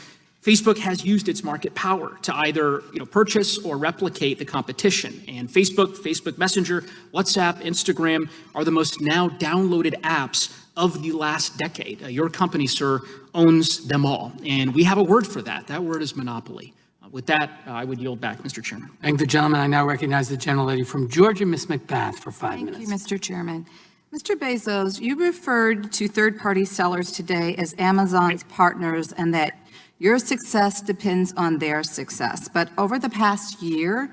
Facebook has used its market power to either purchase or replicate the competition. And Facebook Messenger, WhatsApp, Instagram are the most now downloaded apps of the last decade. Your company, sir, owns them all. And we have a word for that. That word is monopoly. With that, I would yield back, Mr. Chairman. Thank the gentleman. I now recognize the gentlelady from Georgia, Ms. McBath, for 5 minutes. Thank you, Mr. Chairman. Mr. Bezos, you referred to third-party sellers today as Amazon's partners and that your success depends on their success. But over the past year,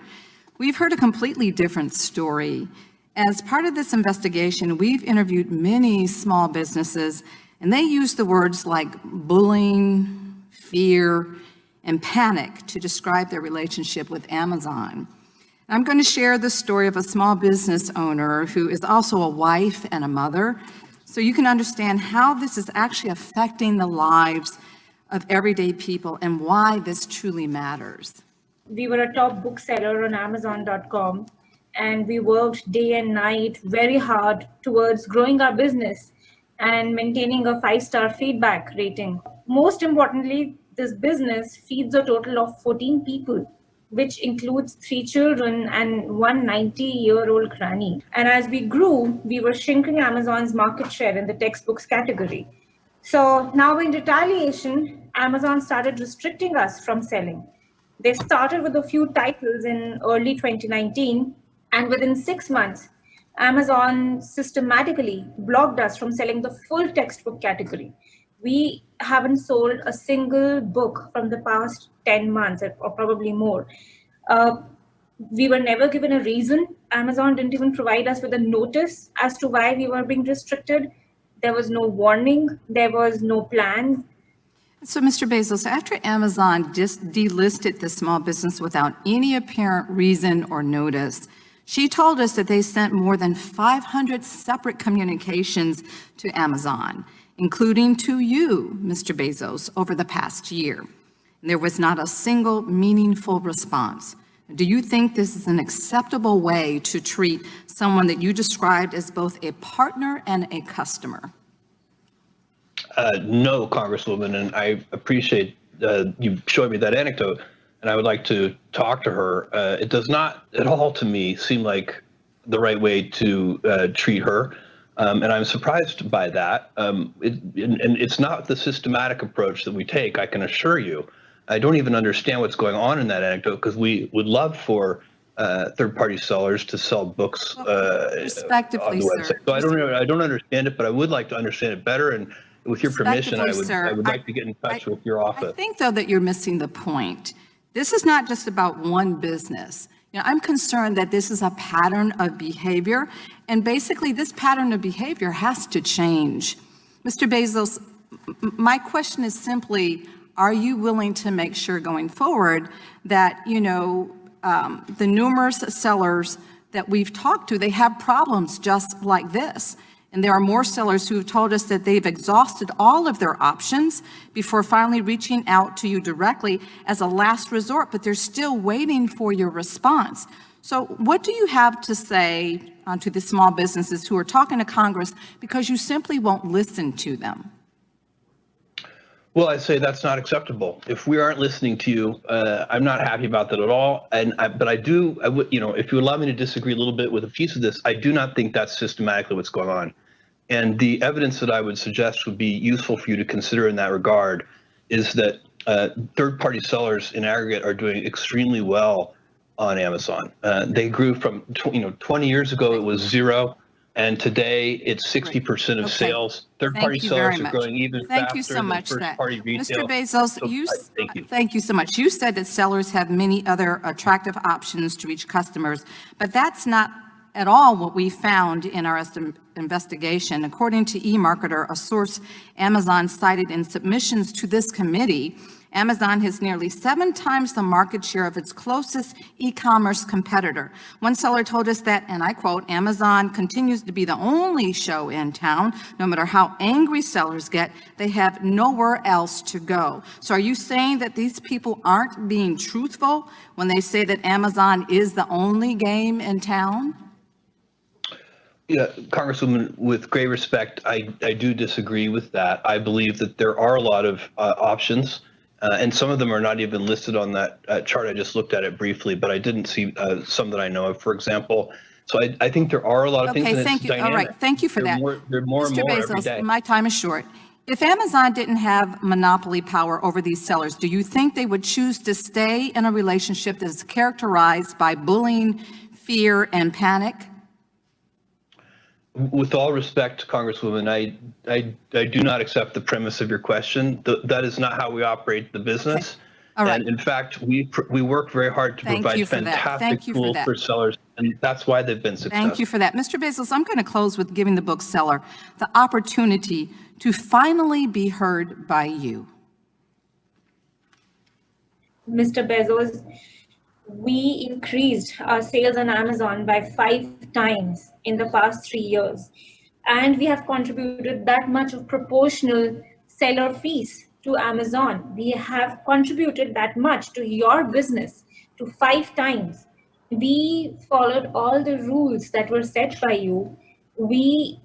we've heard a completely different story. As part of this investigation, we've interviewed many small businesses, and they use the words like bullying, fear, and panic to describe their relationship with Amazon. I'm going to share the story of a small business owner who is also a wife and a mother, so you can understand how this is actually affecting the lives of everyday people and why this truly matters. We were a top bookseller on Amazon.com, and we worked day and night very hard towards growing our business and maintaining a 5-star feedback rating. Most importantly, this business feeds a total of 14 people, which includes 3 children and one 90-year-old granny. And as we grew, we were shrinking Amazon's market share in the textbooks category. So now in retaliation, Amazon started restricting us from selling. They started with a few titles in early 2019, and within 6 months, Amazon systematically blocked us from selling the full textbook category. We haven't sold a single book from the past 10 months or probably more. We were never given a reason. Amazon didn't even provide us with a notice as to why we were being restricted. There was no warning. There was no plan. So, Mr. Bezos, after Amazon just delisted the small business without any apparent reason or notice, she told us that they sent more than 500 separate communications to Amazon, including to you, Mr. Bezos, over the past year. And there was not a single meaningful response. Do you think this is an acceptable way to treat someone that you described as both a partner and a customer? No, Congresswoman, and I appreciate you showing me that anecdote, and I would like to talk to her. It does not at all to me seem like the right way to treat her, and I'm surprised by that. And it's not the systematic approach that we take, I can assure you. I don't even understand what's going on in that anecdote because we would love for third-party sellers to sell books on the website. So I don't understand it, but I would like to understand it better. And with your permission, I would like to get in touch with your office. I think, though, that you're missing the point. This is not just about one business. I'm concerned that this is a pattern of behavior, and basically this pattern of behavior has to change. Mr. Bezos, my question is simply, are you willing to make sure going forward that, the numerous sellers that we've talked to, they have problems just like this? And there are more sellers who have told us that they've exhausted all of their options before finally reaching out to you directly as a last resort, but they're still waiting for your response. So what do you have to say to the small businesses who are talking to Congress because you simply won't listen to them? Well, I say that's not acceptable. If we aren't listening to you, I'm not happy about that at all. But I would, if you allow me to disagree a little bit with a piece of this, I do not think that's systematically what's going on. And the evidence that I would suggest would be useful for you to consider in that regard is that third-party sellers in aggregate are doing extremely well on Amazon. They grew from 20 years ago it was 0. And today, it's 60% of sales. Third-party sellers are growing even faster than first-party retail. Mr. Bezos, thank you so much. You said that sellers have many other attractive options to reach customers, but that's not at all what we found in our investigation. According to eMarketer, a source Amazon cited in submissions to this committee, Amazon has nearly 7 times the market share of its closest e-commerce competitor. One seller told us that, and I quote, Amazon continues to be the only show in town. No matter how angry sellers get, they have nowhere else to go. So are you saying that these people aren't being truthful when they say that Amazon is the only game in town? Yeah, Congresswoman, with great respect, I do disagree with that. I believe that there are a lot of options. And some of them are not even listed on that chart. I just looked at it briefly, but I didn't see some that I know of, for example. So I think there are a lot of things. Okay, thank you. Dynamic. All right, thank you for that. They're more and Mr. more Bezos, every day. my time is short. If Amazon didn't have monopoly power over these sellers, do you think they would choose to stay in a relationship that is characterized by bullying, fear, and panic? With all respect, Congresswoman, I do not accept the premise of your question. That is not how we operate the business. Okay. All right. And in fact, we work very hard to provide fantastic tools for sellers, and that's why they've been successful. Thank you for that. Mr. Bezos, I'm going to close with giving the bookseller the opportunity to finally be heard by you. Mr. Bezos, we increased our sales on Amazon by 5 times in the past 3 years. And we have contributed that much of proportional seller fees to Amazon. We have contributed that much to your business, to 5 times. We followed all the rules that were set by you. We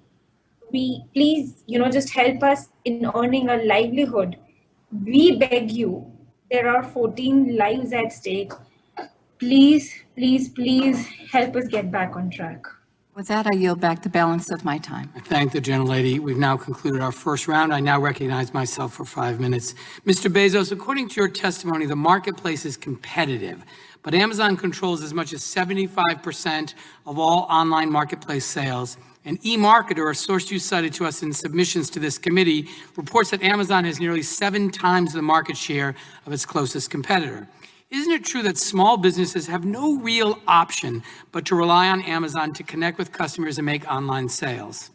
please, just help us in earning a livelihood. We beg you, there are 14 lives at stake. Please, please, please help us get back on track. With that, I yield back the balance of my time. I thank the gentlelady. We've now concluded our first round. I now recognize myself for 5 minutes. Mr. Bezos, according to your testimony, the marketplace is competitive, but Amazon controls as much as 75% of all online marketplace sales. And eMarketer, a source you cited to us in submissions to this committee, reports that Amazon has nearly 7 times the market share of its closest competitor. Isn't it true that small businesses have no real option but to rely on Amazon to connect with customers and make online sales?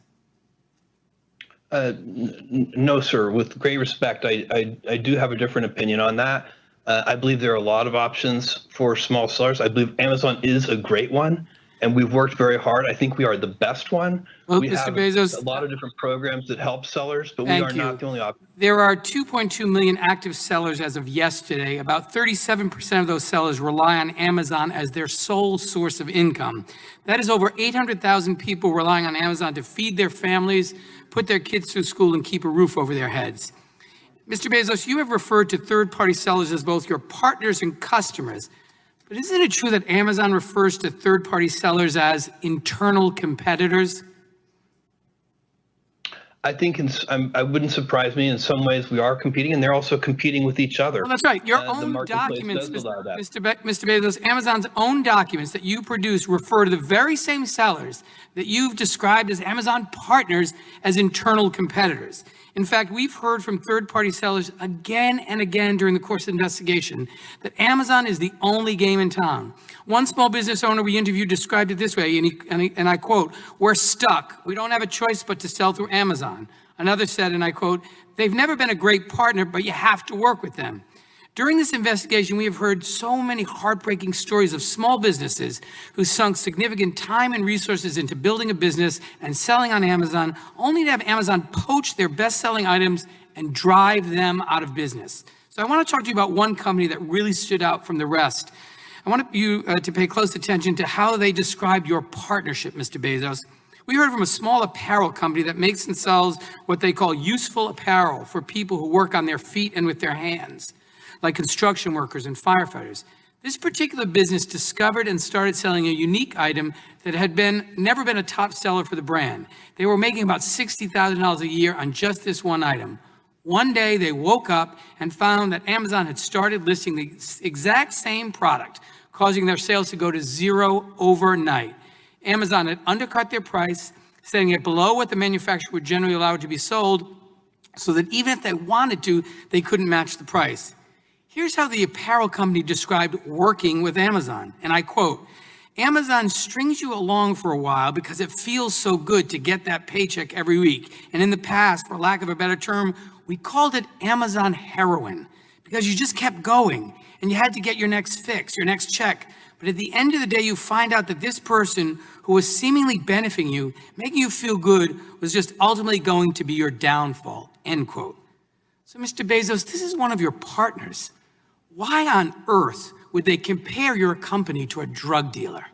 No, sir. With great respect, I do have a different opinion on that. I believe there are a lot of options for small sellers. I believe Amazon is a great one, and we've worked very hard. I think we are the best one. Well, we Mr. have Bezos, a lot of different programs that help sellers, but we are not the only option. There are 2.2 million active sellers as of yesterday. About 37% of those sellers rely on Amazon as their sole source of income. That is over 800,000 people relying on Amazon to feed their families, put their kids through school, and keep a roof over their heads. Mr. Bezos, you have referred to third-party sellers as both your partners and customers. But isn't it true that Amazon refers to third-party sellers as internal competitors? I think I wouldn't surprise me. In some ways, we are competing, and they're also competing with each other. Well, that's right. Your own documents, Mr. Bezos, Amazon's own documents that you produce refer to the very same sellers that you've described as Amazon partners as internal competitors. In fact, we've heard from third-party sellers again and again during the course of the investigation that Amazon is the only game in town. One small business owner we interviewed described it this way, and I quote, "We're stuck. We don't have a choice but to sell through Amazon." Another said, and I quote, "They've never been a great partner, but you have to work with them." During this investigation, we have heard so many heartbreaking stories of small businesses who sunk significant time and resources into building a business and selling on Amazon, only to have Amazon poach their best-selling items and drive them out of business. So I want to talk to you about one company that really stood out from the rest. I want you to pay close attention to how they described your partnership, Mr. Bezos. We heard from a small apparel company that makes and sells what they call useful apparel for people who work on their feet and with their hands, like construction workers and firefighters. This particular business discovered and started selling a unique item that had never been a top seller for the brand. They were making about $60,000 a year on just this one item. One day they woke up and found that Amazon had started listing the exact same product, causing their sales to go to zero overnight. Amazon had undercut their price, setting it below what the manufacturer would generally allow it to be sold, so that even if they wanted to, they couldn't match the price. Here's how the apparel company described working with Amazon, and I quote, "Amazon strings you along for a while because it feels so good to get that paycheck every week. And in the past, for lack of a better term, we called it Amazon heroin because you just kept going and you had to get your next fix, your next check. But at the end of the day, you find out that this person who was seemingly benefiting you, making you feel good, was just ultimately going to be your downfall," end quote. So Mr. Bezos, this is one of your partners. Why on earth would they compare your company to a drug dealer?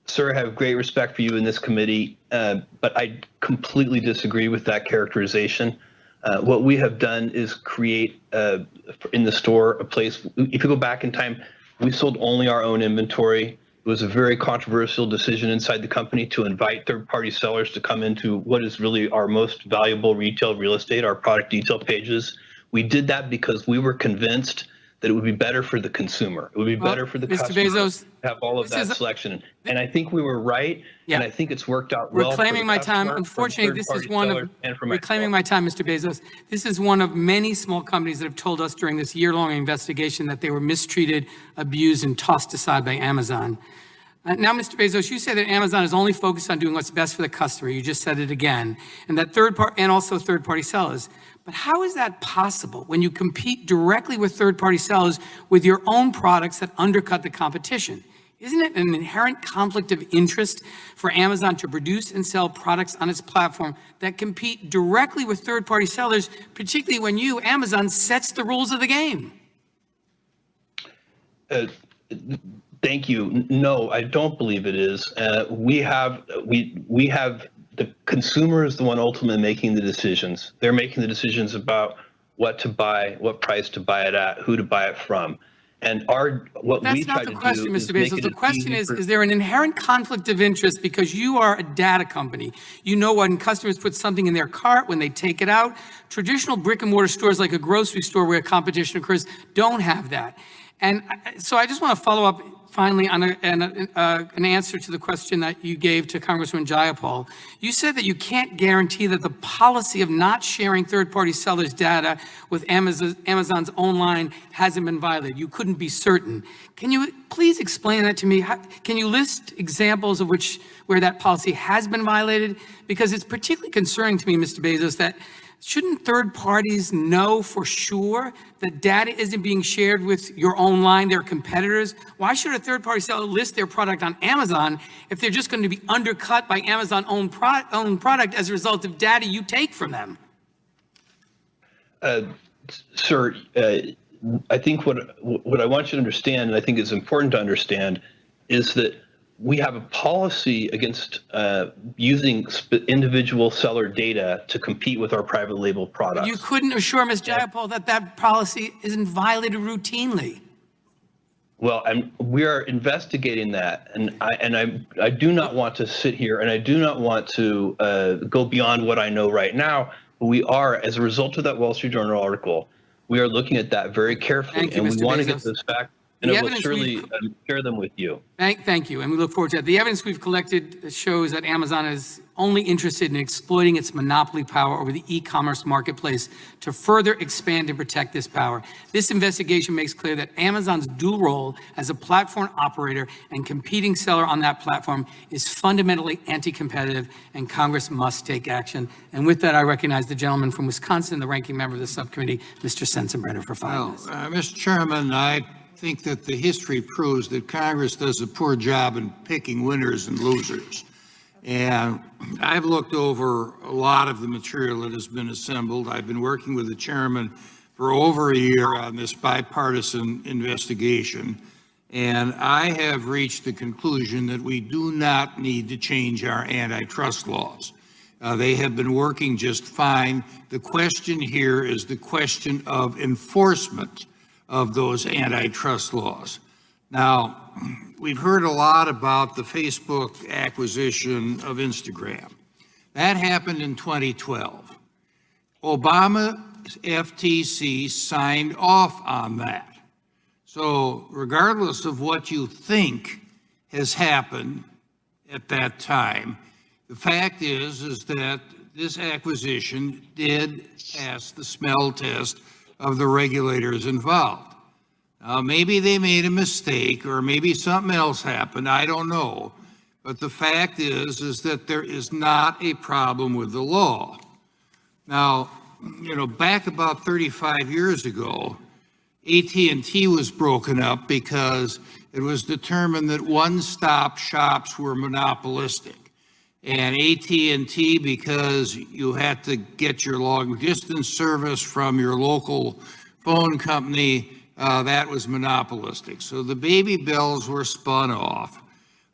Sir, I have great respect for you in this committee, but I completely disagree with that characterization. What we have done is create in the store a place, if you go back in time, we sold only our own inventory. It was a very controversial decision inside the company to invite third-party sellers to come into what is really our most valuable retail real estate, our product detail pages. We did that because we were convinced that it would be better for the consumer. It would be better for the customer Bezos, to have all of that selection. And I think we were right, and I think it's worked out well. Reclaiming my time. Unfortunately, this is one of, reclaiming my time, Mr. Bezos. This is one of many small companies that have told us during this year-long investigation that they were mistreated, abused, and tossed aside by Amazon. Now, Mr. Bezos, you say that Amazon is only focused on doing what's best for the customer. You just said it again, and that also third-party sellers. But how is that possible when you compete directly with third-party sellers with your own products that undercut the competition? Isn't it an inherent conflict of interest for Amazon to produce and sell products on its platform that compete directly with third-party sellers, particularly when you, Amazon, sets the rules of the game? Thank you. No, I don't believe it is. We have the consumer is the one ultimately making the decisions. They're making the decisions about what to buy, what price to buy it at, who to buy it from. And what we try to do is make it That's not the question, Mr. Bezos. The question is there an inherent conflict of interest because you are a data company? You know when customers put something in their cart, when they take it out. Traditional brick and mortar stores like a grocery store where competition occurs don't have that. And so I just want to follow up finally on an answer to the question that you gave to Congressman Jayapal. You said that you can't guarantee that the policy of not sharing third-party sellers' data with Amazon's own line hasn't been violated. You couldn't be certain. Can you please explain that to me? Can you list examples of where that policy has been violated? Because it's particularly concerning to me, Mr. Bezos, that shouldn't third parties know for sure that data isn't being shared with your own line, their competitors? Why should a third party seller list their product on Amazon if they're just going to be undercut by Amazon own product as a result of data you take from them? Sir, I think what I want you to understand, and I think is important to understand, is that we have a policy against using individual seller data to compete with our private label products. You couldn't assure Ms. Jayapal that that policy isn't violated routinely. Well, we are investigating that, and I do not want to sit here, and I do not want to go beyond what I know right now. But we are, as a result of that Wall Street Journal article, we are looking at that very carefully, Thank you, and Mr. we want to Bezos. get those facts. And I will surely share them with you. Thank you, and we look forward to that. The evidence we've collected shows that Amazon is only interested in exploiting its monopoly power over the e-commerce marketplace to further expand and protect this power. This investigation makes clear that Amazon's dual role as a platform operator and competing seller on that platform is fundamentally anti-competitive, and Congress must take action. And with that, I recognize the gentleman from Wisconsin, the ranking member of the subcommittee, Mr. Sensenbrenner, for 5 minutes. Mr. Chairman, I think that the history proves that Congress does a poor job in picking winners and losers. And I've looked over a lot of the material that has been assembled. I've been working with the chairman for over a year on this bipartisan investigation. And I have reached the conclusion that we do not need to change our antitrust laws. They have been working just fine. The question here is the question of enforcement of those antitrust laws. Now, we've heard a lot about the Facebook acquisition of Instagram. That happened in 2012. Obama's FTC signed off on that. So regardless of what you think has happened at that time, the fact is that this acquisition did pass the smell test of the regulators involved. Now, maybe they made a mistake or maybe something else happened, I don't know. But the fact is that there is not a problem with the law. Now, back about 35 years ago, AT&T was broken up because it was determined that one-stop shops were monopolistic. And AT&T, because you had to get your long-distance service from your local phone company, that was monopolistic. So the baby bells were spun off.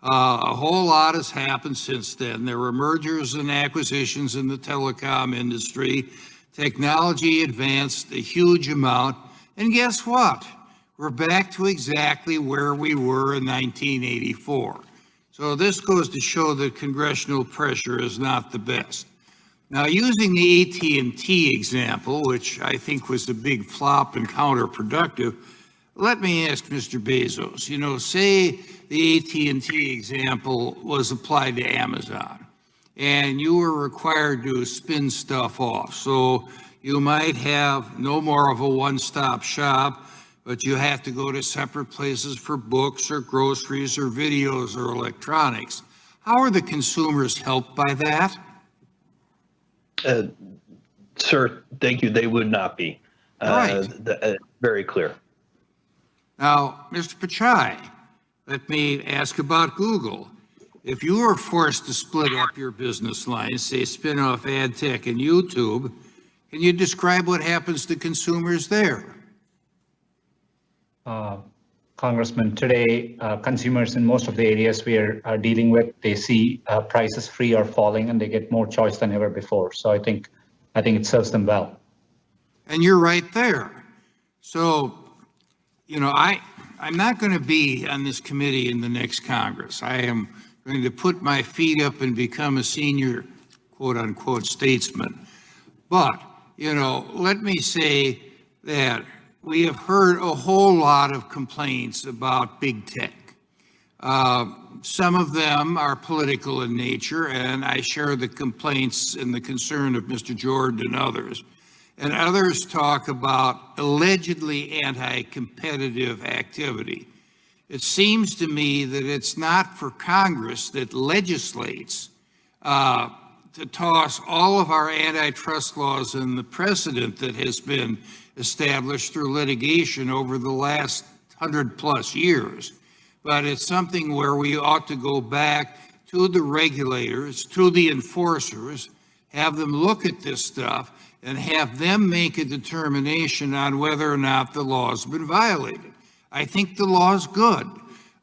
A whole lot has happened since then. There were mergers and acquisitions in the telecom industry. Technology advanced a huge amount. And guess what? We're back to exactly where we were in 1984. So this goes to show that congressional pressure is not the best. Now, using the AT&T example, which I think was a big flop and counterproductive, let me ask Mr. Bezos, say the AT&T example was applied to Amazon, and you were required to spin stuff off. So you might have no more of a one-stop shop, but you have to go to separate places for books or groceries or videos or electronics. How are the consumers helped by that? Sir, thank you. They would not be. Right. Very clear. Now, Mr. Pichai, let me ask about Google. If you were forced to split up your business lines, say spin off ad tech and YouTube, can you describe what happens to consumers there? Congressman, today, consumers in most of the areas we are dealing with, they see prices free or falling, and they get more choice than ever before. So I think it serves them well. And you're right there. So, I'm not going to be on this committee in the next Congress. I am going to put my feet up and become a senior, quote unquote, statesman. But, let me say that we have heard a whole lot of complaints about big tech. Some of them are political in nature, and I share the complaints and the concern of Mr. Jordan and others. And others talk about allegedly anti-competitive activity. It seems to me that it's not for Congress that legislates to toss all of our antitrust laws and the precedent that has been established through litigation over the last 100+ years. But it's something where we ought to go back to the regulators, to the enforcers, have them look at this stuff, and have them make a determination on whether or not the law's been violated. I think the law's good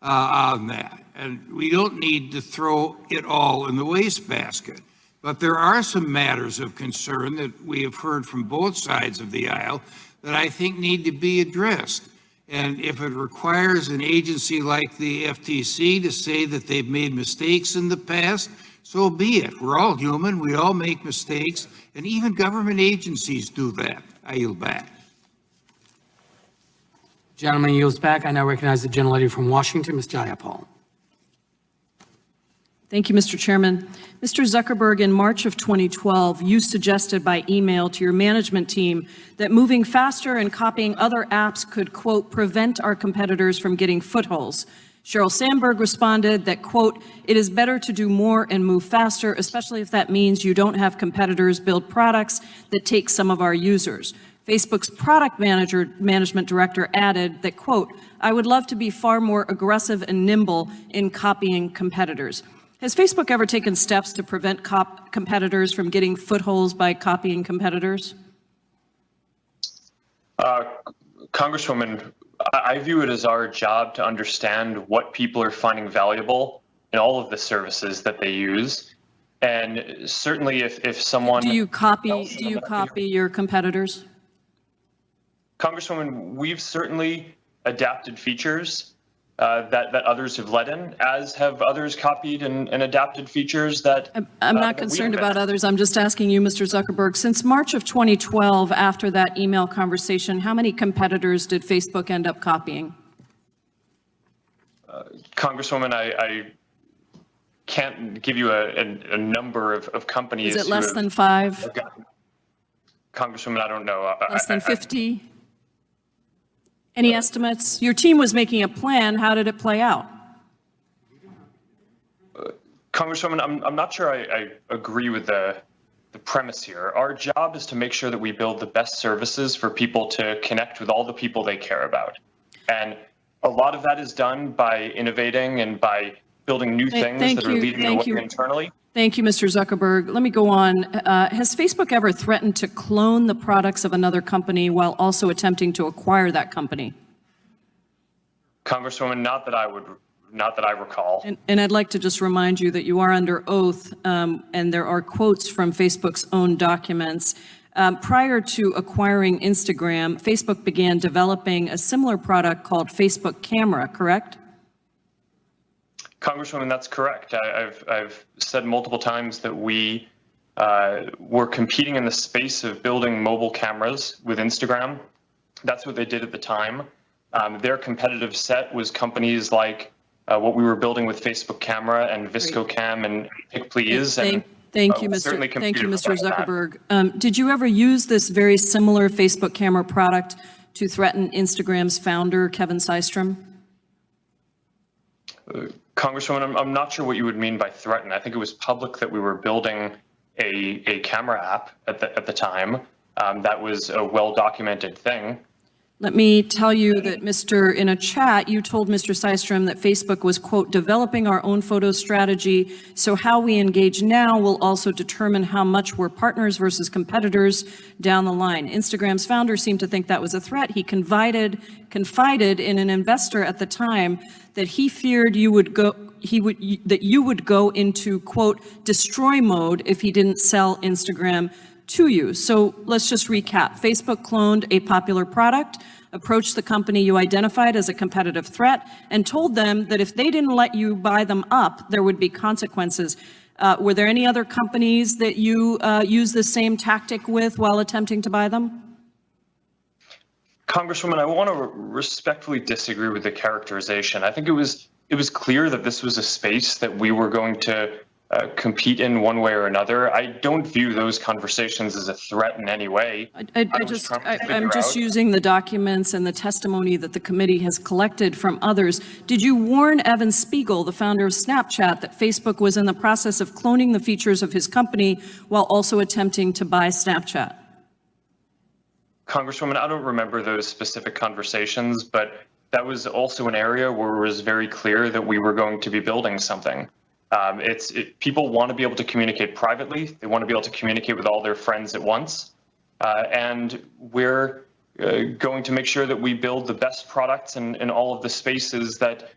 on that, and we don't need to throw it all in the wastebasket. But there are some matters of concern that we have heard from both sides of the aisle that I think need to be addressed. And if it requires an agency like the FTC to say that they've made mistakes in the past, so be it. We're all human, we all make mistakes, and even government agencies do that. I yield back. Gentleman yields back. I now recognize the gentlelady from Washington, Ms. Jayapal. Thank you, Mr. Chairman. Mr. Zuckerberg, in March of 2012, you suggested by email to your management team that moving faster and copying other apps could, quote, prevent our competitors from getting footholds. Sheryl Sandberg responded that, quote, it is better to do more and move faster, especially if that means you don't have competitors build products that take some of our users. Facebook's product management director added that, quote, I would love to be far more aggressive and nimble in copying competitors. Has Facebook ever taken steps to prevent competitors from getting footholds by copying competitors? Congresswoman, I view it as our job to understand what people are finding valuable in all of the services that they use. And certainly if someone... Do you copy your competitors? Congresswoman, we've certainly adapted features that others have led in, as have others copied and adapted features that... I'm not concerned about others. I'm just asking you, Mr. Zuckerberg, since March of 2012, after that email conversation, how many competitors did Facebook end up copying? Congresswoman, I can't give you a number of companies. Is it less than 5? Congresswoman, I don't know. Less than 50? Any estimates? Your team was making a plan. How did it play out? Congresswoman, I'm not sure I agree with the premise here. Our job is to make sure that we build the best services for people to connect with all the people they care about. And a lot of that is done by innovating and by building new things that are leading the way internally. Thank you, Mr. Zuckerberg. Let me go on. Has Facebook ever threatened to clone the products of another company while also attempting to acquire that company? Congresswoman, not that I recall. And I'd like to just remind you that you are under oath, and there are quotes from Facebook's own documents. Prior to acquiring Instagram, Facebook began developing a similar product called Facebook Camera, correct? Congresswoman, that's correct. I've said multiple times that we were competing in the space of building mobile cameras with Instagram. That's what they did at the time. Their competitive set was companies like what we were building with Facebook Camera and ViscoCam and PicPlease. Thank you, Mr. Zuckerberg. Did you ever use this very similar Facebook Camera product to threaten Instagram's founder, Kevin Systrom? Congresswoman, I'm not sure what you would mean by threaten. I think it was public that we were building a camera app at the time. That was a well-documented thing. Let me tell you that, in a chat, you told Mr. Systrom that Facebook was, quote, developing our own photo strategy, so how we engage now will also determine how much we're partners versus competitors down the line. Instagram's founder seemed to think that was a threat. He confided in an investor at the time that he feared that you would go into, quote, destroy mode if he didn't sell Instagram to you. So let's just recap. Facebook cloned a popular product, approached the company you identified as a competitive threat, and told them that if they didn't let you buy them up, there would be consequences. Were there any other companies that you used the same tactic with while attempting to buy them? Congresswoman, I want to respectfully disagree with the characterization. I think it was clear that this was a space that we were going to compete in one way or another. I don't view those conversations as a threat in any way. I'm just using the documents and the testimony that the committee has collected from others. Did you warn Evan Spiegel, the founder of Snapchat, that Facebook was in the process of cloning the features of his company while also attempting to buy Snapchat? Congresswoman, I don't remember those specific conversations, but that was also an area where it was very clear that we were going to be building something. People want to be able to communicate privately. They want to be able to communicate with all their friends at once. And we're going to make sure that we build the best products in all of the spaces that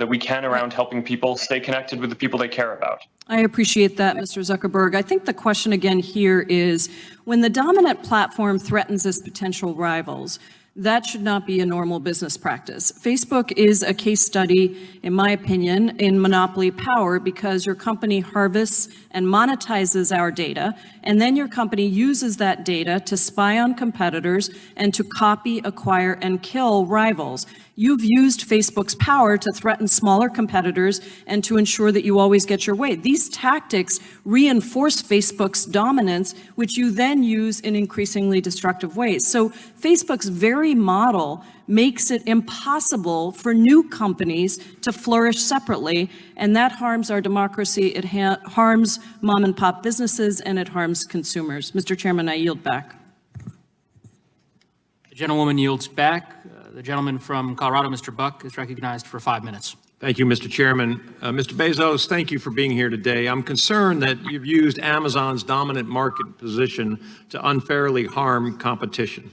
we can around helping people stay connected with the people they care about. I appreciate that, Mr. Zuckerberg. I think the question again here is, when the dominant platform threatens its potential rivals, that should not be a normal business practice. Facebook is a case study, in my opinion, in monopoly power because your company harvests and monetizes our data, and then your company uses that data to spy on competitors and to copy, acquire, and kill rivals. You've used Facebook's power to threaten smaller competitors and to ensure that you always get your way. These tactics reinforce Facebook's dominance, which you then use in increasingly destructive ways. So Facebook's very model makes it impossible for new companies to flourish separately, and that harms our democracy, it harms mom and pop businesses, and it harms consumers. Mr. Chairman, I yield back. The gentlewoman yields back. The gentleman from Colorado, Mr. Buck, is recognized for 5 minutes. Thank you, Mr. Chairman. Mr. Bezos, thank you for being here today. I'm concerned that you've used Amazon's dominant market position to unfairly harm competition.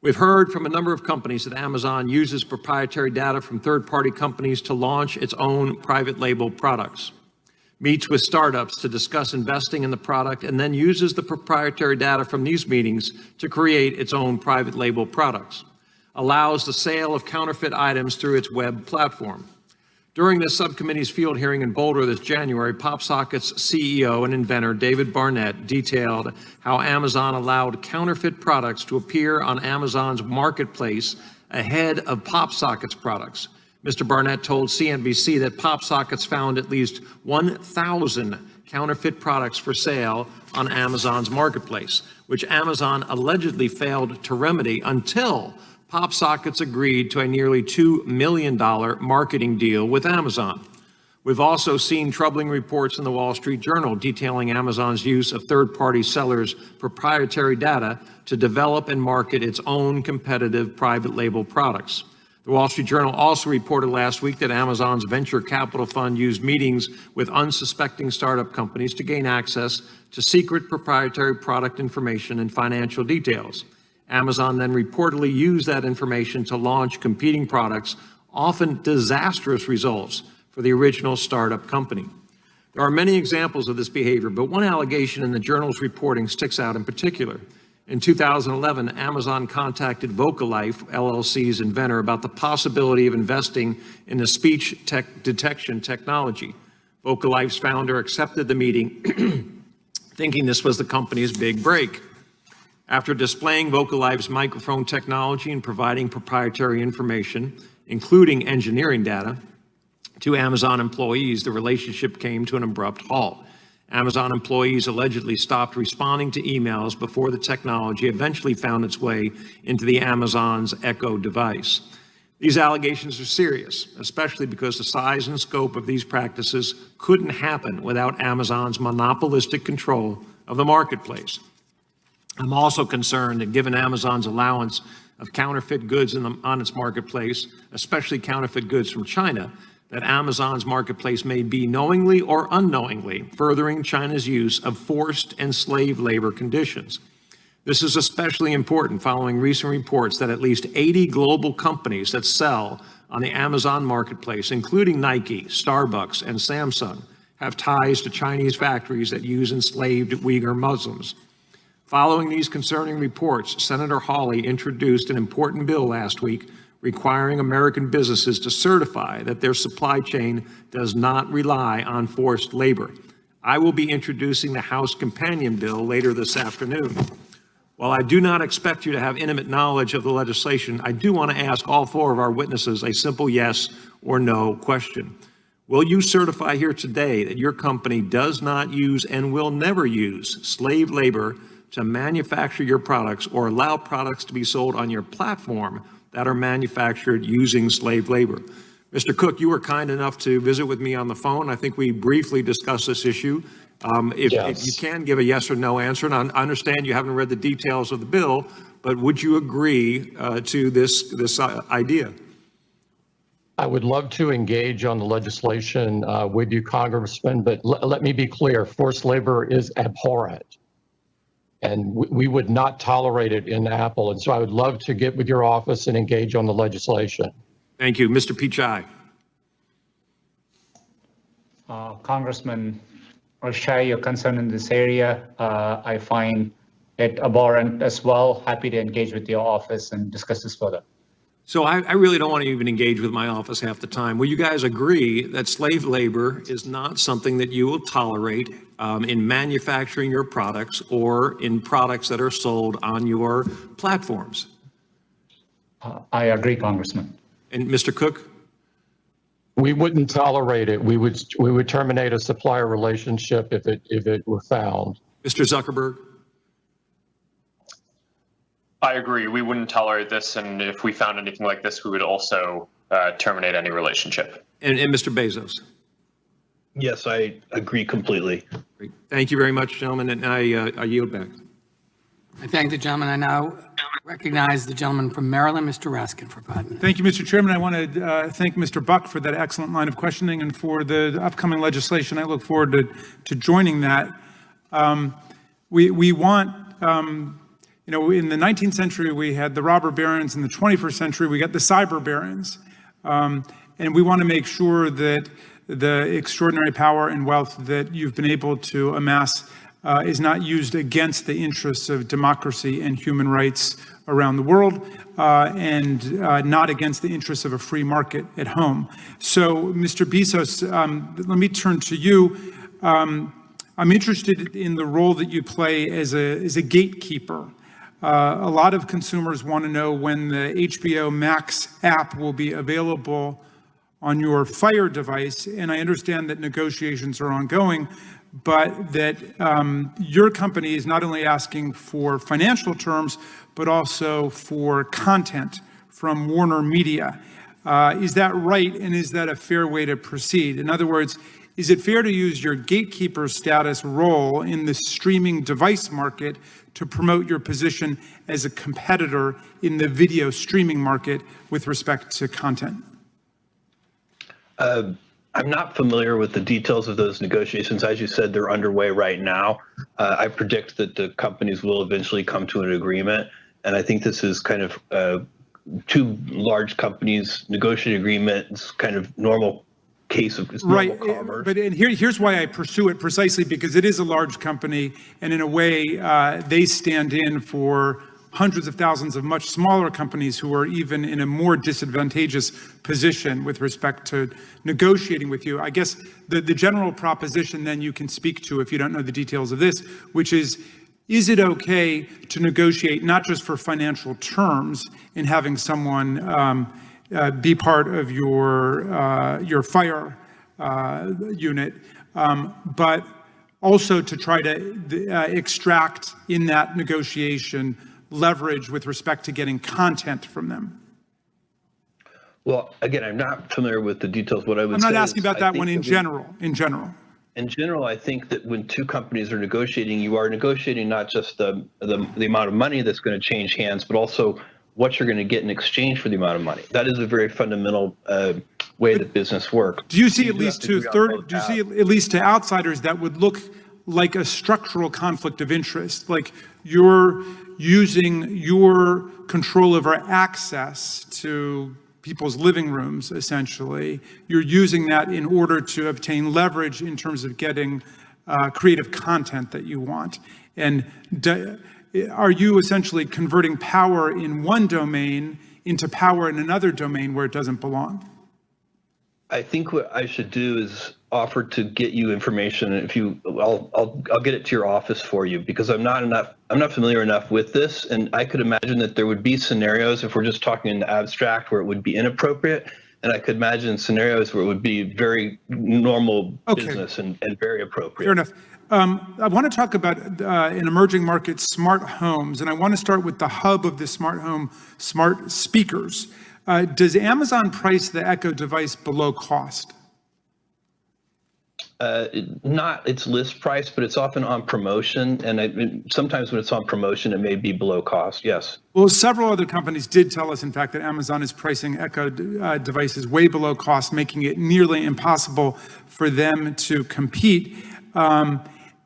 We've heard from a number of companies that Amazon uses proprietary data from third-party companies to launch its own private label products, meets with startups to discuss investing in the product, and then uses the proprietary data from these meetings to create its own private label products, allows the sale of counterfeit items through its web platform. During this subcommittee's field hearing in Boulder this January, PopSocket's CEO and inventor David Barnett detailed how Amazon allowed counterfeit products to appear on Amazon's marketplace ahead of PopSocket's products. Mr. Barnett told CNBC that PopSockets found at least 1,000 counterfeit products for sale on Amazon's marketplace, which Amazon allegedly failed to remedy until PopSockets agreed to a nearly $2 million marketing deal with Amazon. We've also seen troubling reports in the Wall Street Journal detailing Amazon's use of third-party sellers' proprietary data to develop and market its own competitive private label products. The Wall Street Journal also reported last week that Amazon's venture capital fund used meetings with unsuspecting startup companies to gain access to secret proprietary product information and financial details. Amazon then reportedly used that information to launch competing products, often disastrous results for the original startup company. There are many examples of this behavior, but one allegation in the journal's reporting sticks out in particular. In 2011, Amazon contacted Vocalife, LLC's inventor, about the possibility of investing in the speech detection technology. Vocalife's founder accepted the meeting, thinking this was the company's big break. After displaying Vocalife's microphone technology and providing proprietary information, including engineering data, to Amazon employees, the relationship came to an abrupt halt. Amazon employees allegedly stopped responding to emails before the technology eventually found its way into the Amazon's Echo device. These allegations are serious, especially because the size and scope of these practices couldn't happen without Amazon's monopolistic control of the marketplace. I'm also concerned that given Amazon's allowance of counterfeit goods on its marketplace, especially counterfeit goods from China, that Amazon's marketplace may be knowingly or unknowingly furthering China's use of forced and slave labor conditions. This is especially important following recent reports that at least 80 global companies that sell on the Amazon marketplace, including Nike, Starbucks, and Samsung, have ties to Chinese factories that use enslaved Uyghur Muslims. Following these concerning reports, Senator Hawley introduced an important bill last week requiring American businesses to certify that their supply chain does not rely on forced labor. I will be introducing the House companion bill later this afternoon. While I do not expect you to have intimate knowledge of the legislation, I do want to ask all four of our witnesses a simple yes or no question. Will you certify here today that your company does not use and will never use slave labor to manufacture your products or allow products to be sold on your platform that are manufactured using slave labor? Mr. Cook, you were kind enough to visit with me on the phone. I think we briefly discussed this issue. If you can give a yes or no answer, and I understand you haven't read the details of the bill, but would you agree to this idea? I would love to engage on the legislation with you, Congressman, but let me be clear, forced labor is abhorrent. And we would not tolerate it in Apple. And so I would love to get with your office and engage on the legislation. Thank you. Mr. Pichai. Congressman, I share your concern in this area. I find it abhorrent as well. Happy to engage with your office and discuss this further. So I really don't want to even engage with my office half the time. Will you guys agree that slave labor is not something that you will tolerate in manufacturing your products or in products that are sold on your platforms? I agree, Congressman. And Mr. Cook? We wouldn't tolerate it. We would terminate a supplier relationship if it were found. Mr. Zuckerberg? I agree. We wouldn't tolerate this, and if we found anything like this, we would also terminate any relationship. And Mr. Bezos? Yes, I agree completely. Great. Thank you very much, gentlemen, and I yield back. I thank the gentleman. I now recognize the gentleman from Maryland, Mr. Raskin, for 5 minutes. Thank you, Mr. Chairman. I want to thank Mr. Buck for that excellent line of questioning and for the upcoming legislation. I look forward to joining that. We want in the 19th century, we had the robber barons. In the 21st century, we got the cyber barons. And we want to make sure that the extraordinary power and wealth that you've been able to amass is not used against the interests of democracy and human rights around the world, and not against the interests of a free market at home. So, Mr. Bezos, let me turn to you. I'm interested in the role that you play as a gatekeeper. A lot of consumers want to know when the HBO Max app will be available on your Fire device, and I understand that negotiations are ongoing, but that your company is not only asking for financial terms, but also for content from Warner Media. Is that right, and is that a fair way to proceed? In other words, is it fair to use your gatekeeper status role in the streaming device market to promote your position as a competitor in the video streaming market with respect to content? I'm not familiar with the details of those negotiations. As you said, they're underway right now. I predict that the companies will eventually come to an agreement. And I think this is kind of two large companies negotiating agreement. It's kind of normal case of normal commerce. But here's why I pursue it, precisely because it is a large company, and in a way, they stand in for hundreds of thousands of much smaller companies who are even in a more disadvantageous position with respect to negotiating with you. I guess the general proposition then you can speak to, if you don't know the details of this, which is it okay to negotiate not just for financial terms in having someone be part of your Fire unit, but also to try to extract in that negotiation leverage with respect to getting content from them? Well, again, I'm not familiar with the details. What I would I'm say not asking is, about that one in that general. In general, I think that when two companies are negotiating, you are negotiating not just the amount of money that's going to change hands, but also what you're going to get in exchange for the amount of money. That is a very fundamental way that business works. do you see at least to outsiders that would look like a structural conflict of interest, like you're using your control over access to people's living rooms, essentially, you're using that in order to obtain leverage in terms of getting creative content that you want? And are you essentially converting power in one domain into power in another domain where it doesn't belong? I think what I should do is offer to get you information. I'll get it to your office for you, because I'm not familiar enough with this, and I could imagine that there would be scenarios, if we're just talking in the abstract, where it would be inappropriate, and I could imagine scenarios where it would be very normal business and very appropriate. Fair enough. I want to talk about an emerging market, smart homes, and I want to start with the hub of the smart home, smart speakers. Does Amazon price the Echo device below cost? Not its list price, but it's often on promotion, and sometimes when it's on promotion, it may be below cost, yes. Well, several other companies did tell us, in fact, that Amazon is pricing Echo devices way below cost, making it nearly impossible for them to compete,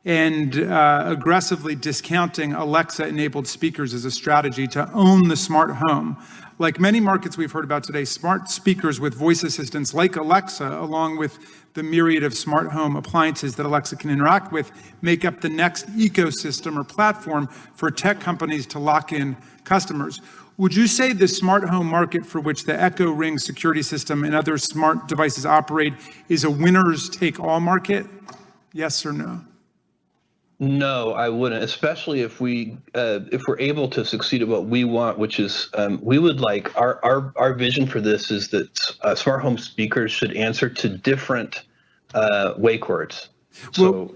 and aggressively discounting Alexa-enabled speakers as a strategy to own the smart home. Like many markets we've heard about today, smart speakers with voice assistants like Alexa, along with the myriad of smart home appliances that Alexa can interact with, make up the next ecosystem or platform for tech companies to lock in customers. Would you say the smart home market, for which the Echo Ring security system and other smart devices operate, is a winners take all market? Yes or no? No, I wouldn't, especially if we're able to succeed at what we want, which is we would like our vision for this is that smart home speakers should answer to different wake words. So,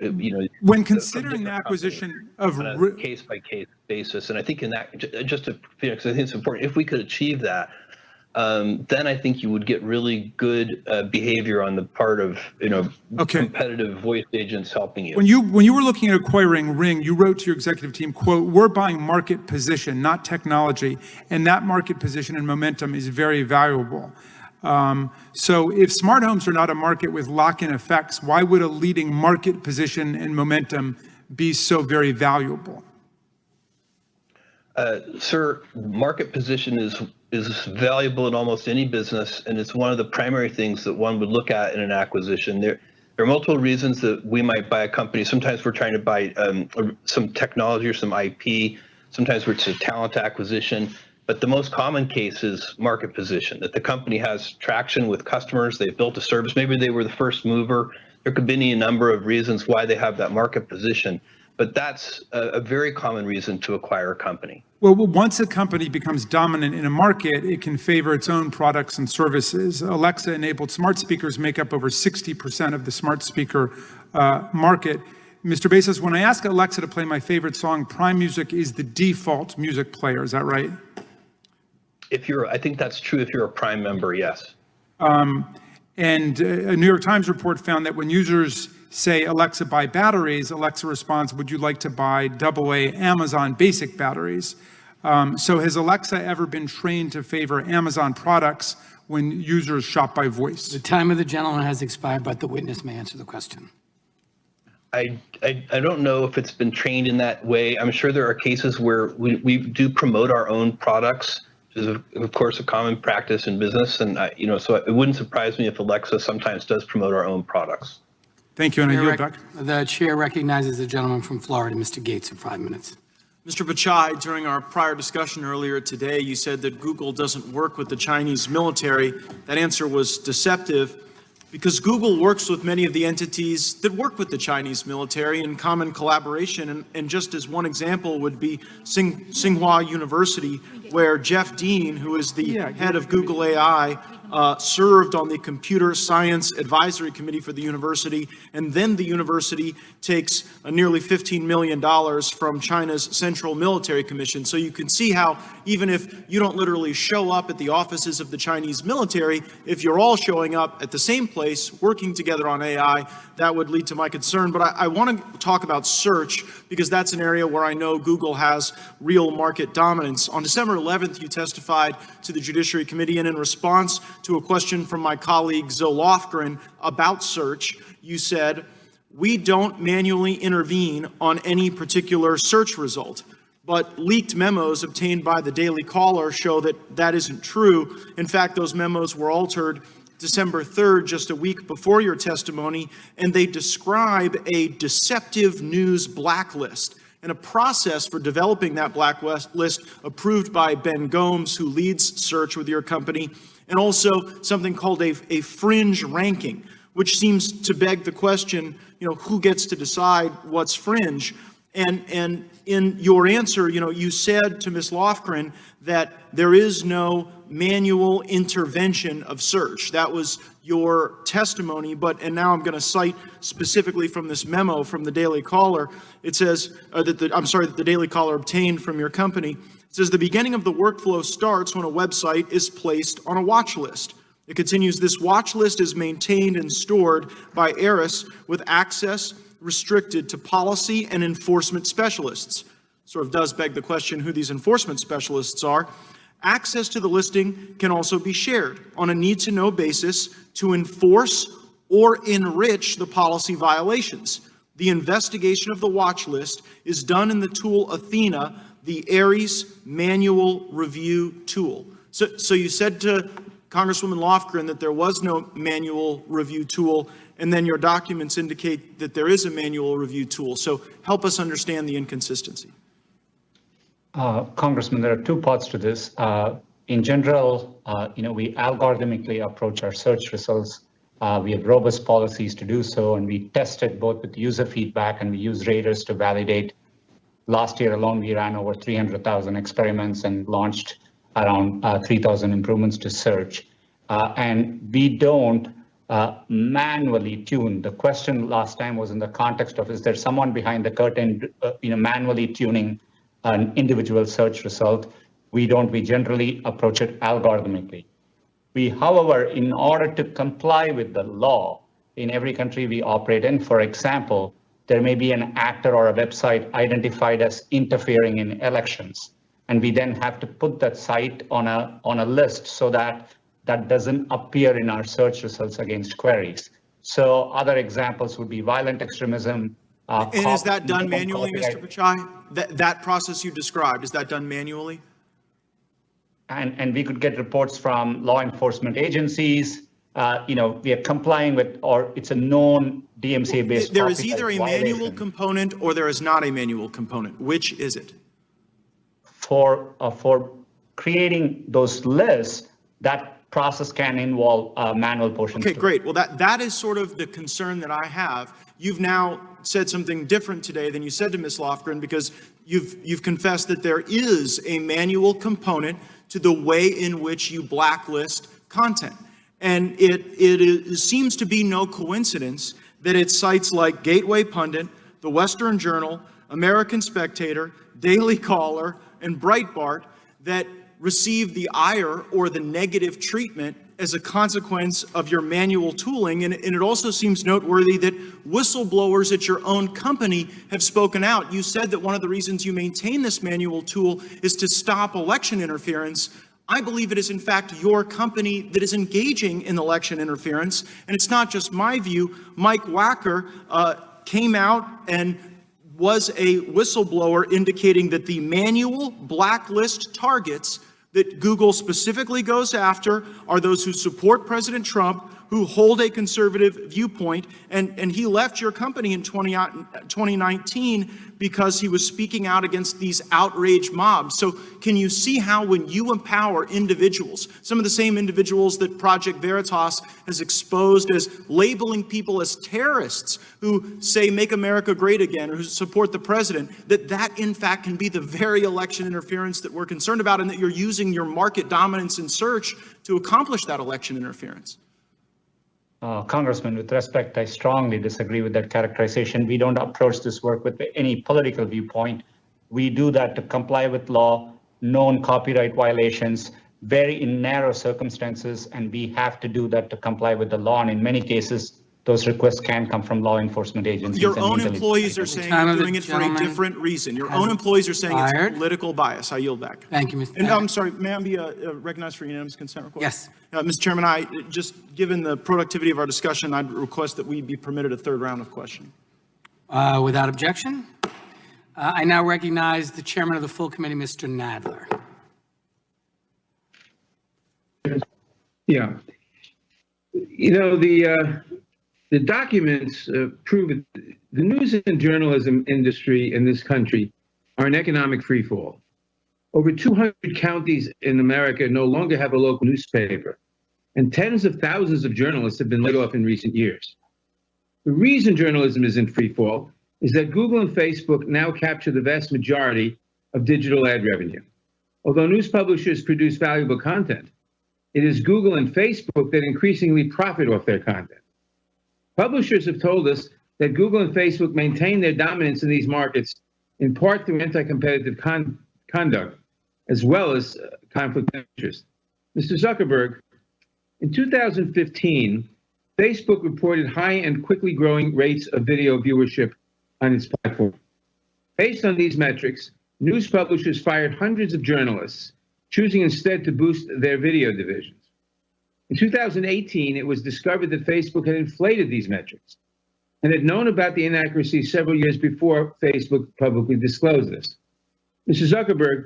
when considering the acquisition of on a case by case basis, and I think in that, just to Phoenix, I think it's important, if we could achieve that, then I think you would get really good behavior on the part of competitive voice agents helping you. When you were looking at acquiring Ring, you wrote to your executive team, quote, "We're buying market position, not technology, and that market position and momentum is very valuable." So if smart homes are not a market with lock-in effects, why would a leading market position and momentum be so very valuable? Sir, market position is valuable in almost any business, and it's one of the primary things that one would look at in an acquisition. There are multiple reasons that we might buy a company. Sometimes we're trying to buy some technology or some IP. Sometimes it's a talent acquisition. But the most common case is market position, that the company has traction with customers, they've built a service, maybe they were the first mover. There could be any number of reasons why they have that market position, but that's a very common reason to acquire a company. Well, once a company becomes dominant in a market, it can favor its own products and services. Alexa-enabled smart speakers make up over 60% of the smart speaker market. Mr. Bezos, when I ask Alexa to play my favorite song, Prime Music is the default music player. Is that right? I think that's true if you're a Prime member, yes. And a New York Times report found that when users say, Alexa, buy batteries, Alexa responds, would you like to buy AA Amazon basic batteries? So has Alexa ever been trained to favor Amazon products when users shop by voice? The time of the gentleman has expired, but the witness may answer the question. I don't know if it's been trained in that way. I'm sure there are cases where we do promote our own products, which is of course a common practice in business, and so it wouldn't surprise me if Alexa sometimes does promote our own products. Thank you, and I yield back. The chair recognizes the gentleman from Florida, Mr. Gates, for 5 minutes. Mr. Pichai, during our prior discussion earlier today, you said that Google doesn't work with the Chinese military. That answer was deceptive because Google works with many of the entities that work with the Chinese military in common collaboration. And just as one example would be Tsinghua University, where Jeff Dean, who is the head of Google AI, served on the Computer Science Advisory Committee for the university, and then the university takes nearly $15 million from China's Central Military Commission. So you can see how even if you don't literally show up at the offices of the Chinese military, if you're all showing up at the same place, working together on AI, that would lead to my concern. But I want to talk about search because that's an area where I know Google has real market dominance. On December 11th, you testified to the Judiciary Committee, and in response to a question from my colleague Zoe Lofgren about search, you said, "We don't manually intervene on any particular search result." But leaked memos obtained by the Daily Caller show that that isn't true. In fact, those memos were altered December 3rd, just a week before your testimony, and they describe a deceptive news blacklist and a process for developing that blacklist approved by Ben Gomes, who leads search with your company, and also something called a fringe ranking, which seems to beg the question, who gets to decide what's fringe? And in your answer, you said to Ms. Lofgren that there is no manual intervention of search. That was your testimony, and now I'm going to cite specifically from this memo from the Daily Caller. It says that the Daily Caller obtained from your company. It says the beginning of the workflow starts when a website is placed on a watch list. It continues, this watch list is maintained and stored by Eris with access restricted to policy and enforcement specialists. Sort of does beg the question who these enforcement specialists are. Access to the listing can also be shared on a need-to-know basis to enforce or enrich the policy violations. The investigation of the watch list is done in the tool Athena, the Ares manual review tool. So you said to Congresswoman Lofgren that there was no manual review tool, and then your documents indicate that there is a manual review tool. So help us understand the inconsistency. Congressman, there are two parts to this. In general, we algorithmically approach our search results. We have robust policies to do so, and we test it both with user feedback and we use raters to validate. Last year alone, we ran over 300,000 experiments and launched around 3,000 improvements to search. And we don't manually tune. The question last time was in the context of, is there someone behind the curtain, manually tuning an individual search result? We don't. We generally approach it algorithmically. We, however, in order to comply with the law in every country we operate in, for example, there may be an actor or a website identified as interfering in elections, and we then have to put that site on a list so that that doesn't appear in our search results against queries. So other examples would be violent extremism, And is that done manually, Mr. Pichai? That process you described, is that done manually? And we could get reports from law enforcement agencies. We are complying with, or it's a known DMCA-based. There is either a manual component or there is not a manual component. Which is it? For creating those lists, that process can involve manual portions. Okay, great. Well, that is sort of the concern that I have. You've now said something different today than you said to Ms. Lofgren, because you've confessed that there is a manual component to the way in which you blacklist content. And it seems to be no coincidence that it's sites like Gateway Pundit, The Western Journal, American Spectator, Daily Caller, and Breitbart that receive the ire or the negative treatment as a consequence of your manual tooling. And it also seems noteworthy that whistleblowers at your own company have spoken out. You said that one of the reasons you maintain this manual tool is to stop election interference. I believe it is in fact your company that is engaging in election interference. And it's not just my view. Mike Wacker came out and was a whistleblower indicating that the manual blacklist targets that Google specifically goes after are those who support President Trump, who hold a conservative viewpoint, and he left your company in 2019 because he was speaking out against these outrage mobs. So can you see how when you empower individuals, some of the same individuals that Project Veritas has exposed as labeling people as terrorists who say make America great again or who support the president, that in fact can be the very election interference that we're concerned about, and that you're using your market dominance in search to accomplish that election interference? Congressman, with respect, I strongly disagree with that characterization. We don't approach this work with any political viewpoint. We do that to comply with law, known copyright violations, very in narrow circumstances, and we have to do that to comply with the law. And in many cases, those requests can come from law enforcement agencies. Your own employees are saying you're doing it for a different reason. Your own employees are saying it's political bias. I yield back. Thank you, Mr. And I'm sorry, may I be recognized for unanimous consent request? Yes. Mr. Chairman, just given the productivity of our discussion, I'd request that we be permitted a third round of questioning. Without objection. I now recognize the chairman of the full committee, Mr. Nadler. Yeah. The documents prove that the news and journalism industry in this country are an economic freefall. Over 200 counties in America no longer have a local newspaper, and tens of thousands of journalists have been laid off in recent years. The reason journalism is in freefall is that Google and Facebook now capture the vast majority of digital ad revenue. Although news publishers produce valuable content, it is Google and Facebook that increasingly profit off their content. Publishers have told us that Google and Facebook maintain their dominance in these markets in part through anti-competitive conduct, as well as conflict of interest. Mr. Zuckerberg, in 2015, Facebook reported high and quickly growing rates of video viewership on its platform. Based on these metrics, news publishers fired hundreds of journalists, choosing instead to boost their video divisions. In 2018, it was discovered that Facebook had inflated these metrics and had known about the inaccuracies several years before Facebook publicly disclosed this. Mr. Zuckerberg,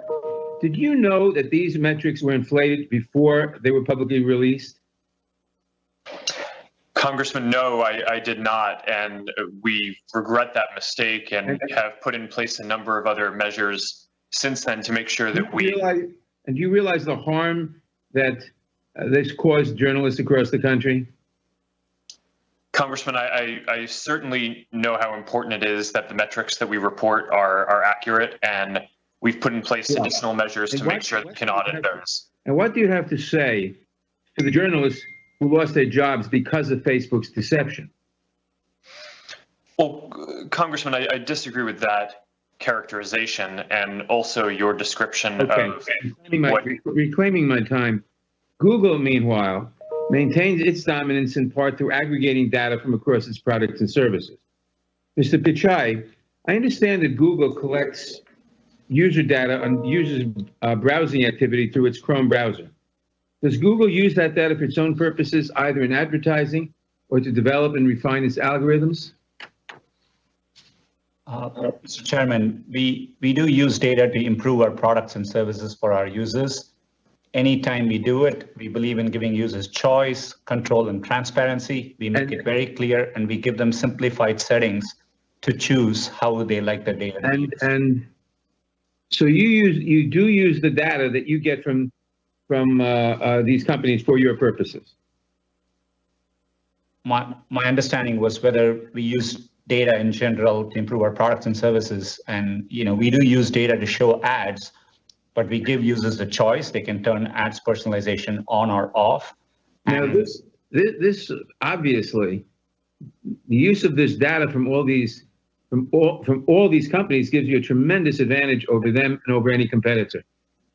did you know that these metrics were inflated before they were publicly released? Congressman, no, I did not. And we regret that mistake and have put in place a number of other measures since then to make sure that we... And do you realize the harm that this caused journalists across the country? Congressman, I certainly know how important it is that the metrics that we report are accurate, and we've put in place additional measures to make sure that we can audit those. And what do you have to say to the journalists who lost their jobs because of Facebook's deception? Well, Congressman, I disagree with that characterization and also your description of reclaiming my time. Google, meanwhile, maintains its dominance in part through aggregating data from across its products and services. Mr. Pichai, I understand that Google collects user data on users' browsing activity through its Chrome browser. Does Google use that data for its own purposes, either in advertising or to develop and refine its algorithms? Mr. Chairman, we do use data to improve our products and services for our users. Anytime we do it, we believe in giving users choice, control, and transparency. We make it very clear, and we give them simplified settings to choose how they like the data. And so you do use the data that you get from these companies for your purposes. My understanding was whether we use data in general to improve our products and services, and we do use data to show ads, but we give users the choice. They can turn ads personalization on or off. Now, this obviously, the use of this data from all these companies gives you a tremendous advantage over them and over any competitor.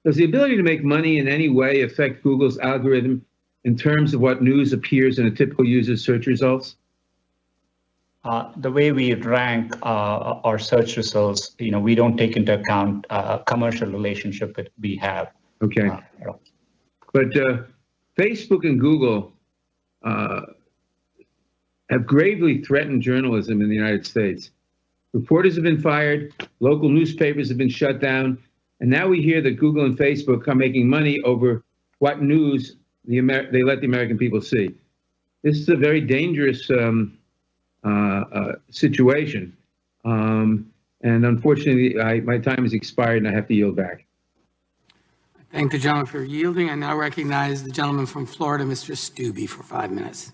Does the ability to make money in any way affect Google's algorithm in terms of what news appears in a typical user's search results? The way we rank our search results, we don't take into account commercial relationship that we have. Okay. But Facebook and Google have gravely threatened journalism in the United States. Reporters have been fired, local newspapers have been shut down, and now we hear that Google and Facebook are making money over what news they let the American people see. This is a very dangerous situation. And unfortunately, my time has expired and I have to yield back. I thank the gentleman for yielding. I now recognize the gentleman from Florida, Mr. Stubbe, for 5 minutes.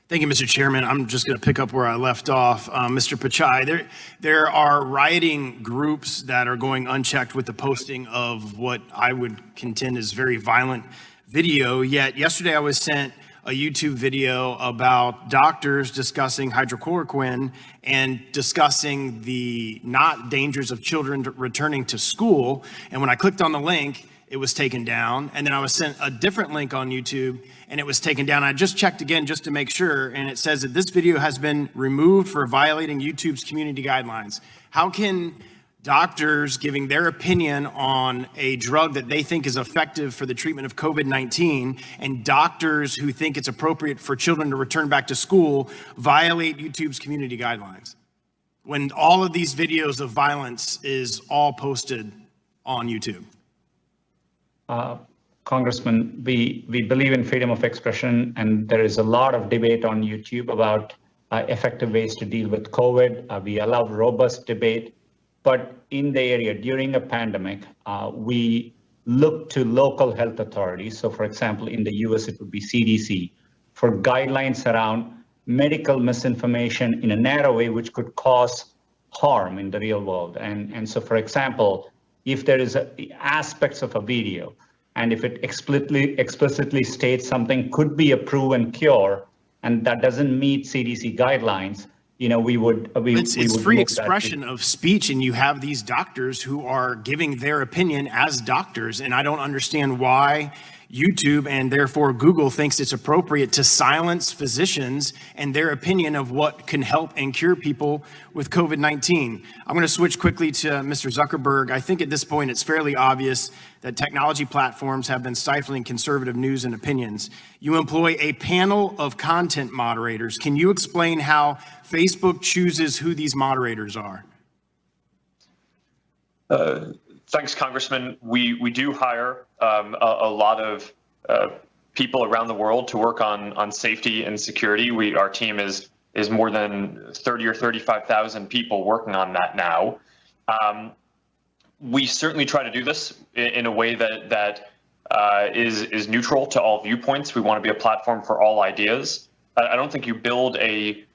Thank you, Mr. Chairman. I'm just going to pick up where I left off. Mr. Pichai, there are rioting groups that are going unchecked with the posting of what I would contend is very violent video. Yet yesterday I was sent a YouTube video about doctors discussing hydrochloroquine and discussing the not dangers of children returning to school. And when I clicked on the link, it was taken down. And then I was sent a different link on YouTube and it was taken down. I just checked again just to make sure. And it says that this video has been removed for violating YouTube's community guidelines. How can doctors giving their opinion on a drug that they think is effective for the treatment of COVID-19 and doctors who think it's appropriate for children to return back to school violate YouTube's community guidelines when all of these videos of violence is all posted on YouTube? Congressman, we believe in freedom of expression, and there is a lot of debate on YouTube about effective ways to deal with COVID. We allow robust debate. But in the area during a pandemic, we look to local health authorities. So for example, in the US, it would be CDC for guidelines around medical misinformation in a narrow way, which could cause harm in the real world. And so for example, if there is aspects of a video, and if it explicitly states something could be a proven cure, and that doesn't meet CDC guidelines, it's free expression of speech, and you have these doctors who are giving their opinion as doctors, and I don't understand why YouTube and therefore Google thinks it's appropriate to silence physicians and their opinion of what can help and cure people with COVID-19. I'm going to switch quickly to Mr. Zuckerberg. I think at this point it's fairly obvious that technology platforms have been stifling conservative news and opinions. You employ a panel of content moderators. Can you explain how Facebook chooses who these moderators are? Thanks, Congressman. We do hire a lot of people around the world to work on safety and security. Our team is more than 30 or 35,000 people working on that now. We certainly try to do this in a way that is neutral to all viewpoints. We want to be a platform for all ideas. I don't think you build a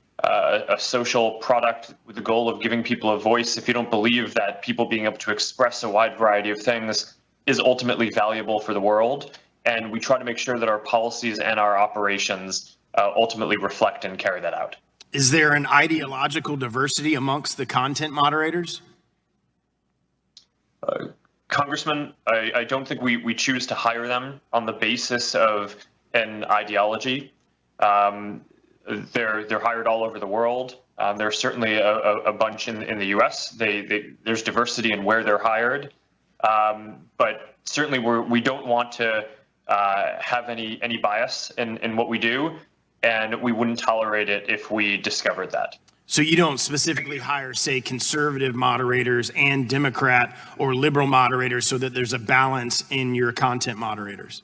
social product with the goal of giving people a voice if you don't believe that people being able to express a wide variety of things is ultimately valuable for the world. And we try to make sure that our policies and our operations ultimately reflect and carry that out. Is there an ideological diversity amongst the content moderators? Congressman, I don't think we choose to hire them on the basis of an ideology. They're hired all over the world. There's certainly a bunch in the U.S. There's diversity in where they're hired, but certainly we don't want to have any bias in what we do, and we wouldn't tolerate it if we discovered that. So you don't specifically hire, say, conservative moderators and Democrat or liberal moderators so that there's a balance in your content moderators?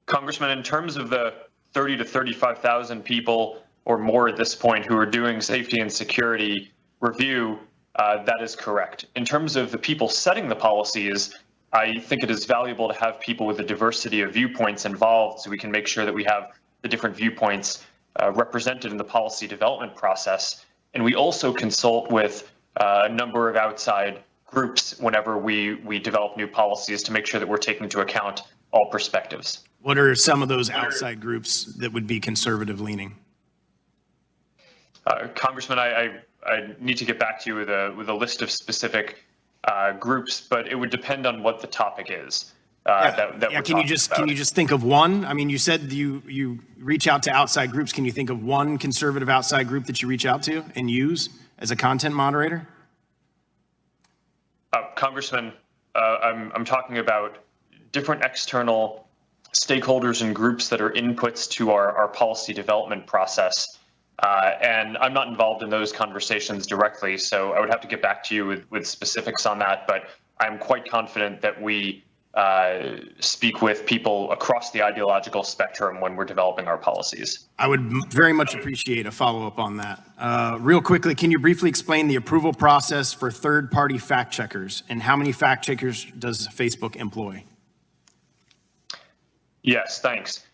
Congressman, in terms of the 30 to 35,000 people or more at this point who are doing safety and security review, that is correct. In terms of the people setting the policies, I think it is valuable to have people with a diversity of viewpoints involved so we can make sure that we have the different viewpoints represented in the policy development process. And we also consult with a number of outside groups whenever we develop new policies to make sure that we're taking into account all perspectives. What are some of those outside groups that would be conservative leaning? Congressman, I need to get back to you with a list of specific groups, but it would depend on what the topic is. Can you just think of one? I mean, you said you reach out to outside groups. Can you think of one conservative outside group that you reach out to and use as a content moderator? Congressman, I'm talking about different external stakeholders and groups that are inputs to our policy development process. And I'm not involved in those conversations directly, so I would have to get back to you with specifics on that. But I'm quite confident that we speak with people across the ideological spectrum when we're developing our policies. I would very much appreciate a follow-up on that. Real quickly, can you briefly explain the approval process for third-party fact checkers and how many fact checkers does Facebook employ? Yes, thanks.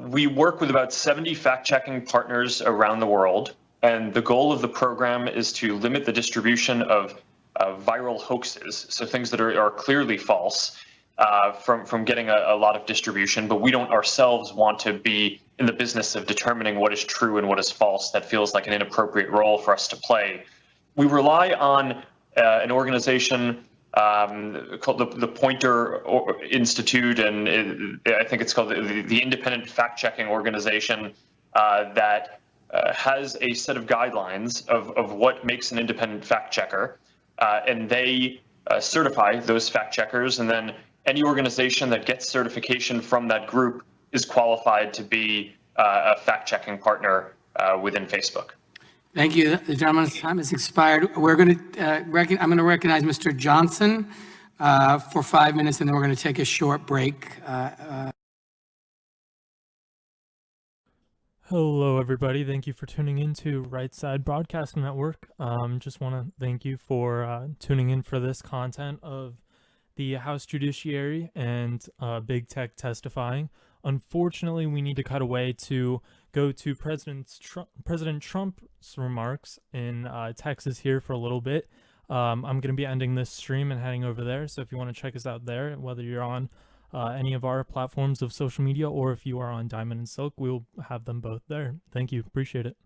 We work with about 70 fact-checking partners around the world, and the goal of the program is to limit the distribution of viral hoaxes, so things that are clearly false, from getting a lot of distribution, but we don't ourselves want to be in the business of determining what is true and what is false. That feels like an inappropriate role for us to play. We rely on an organization called the Pointer Institute, and I think it's called the Independent Fact-Checking Organization that has a set of guidelines of what makes an independent fact-checker, and they certify those fact-checkers, and then any organization that gets certification from that group is qualified to be a fact-checking partner within Facebook. Thank you. The gentleman's time has expired. We're going to I'm going to recognize Mr. Johnson for 5 minutes, and then we're going to take a short break. Hello, everybody. Thank you for tuning in to Right Side Broadcasting Network. Just want to thank you for tuning in for this content of the House Judiciary and Big Tech testifying. Unfortunately, we need to cut away to go to President Trump's remarks in Texas here for a little bit. I'm going to be ending this stream and heading over there. So if you want to check us out there, whether you're on any of our platforms of social media or if you are on Diamond and Silk, we'll have them both there. Thank you. Appreciate it.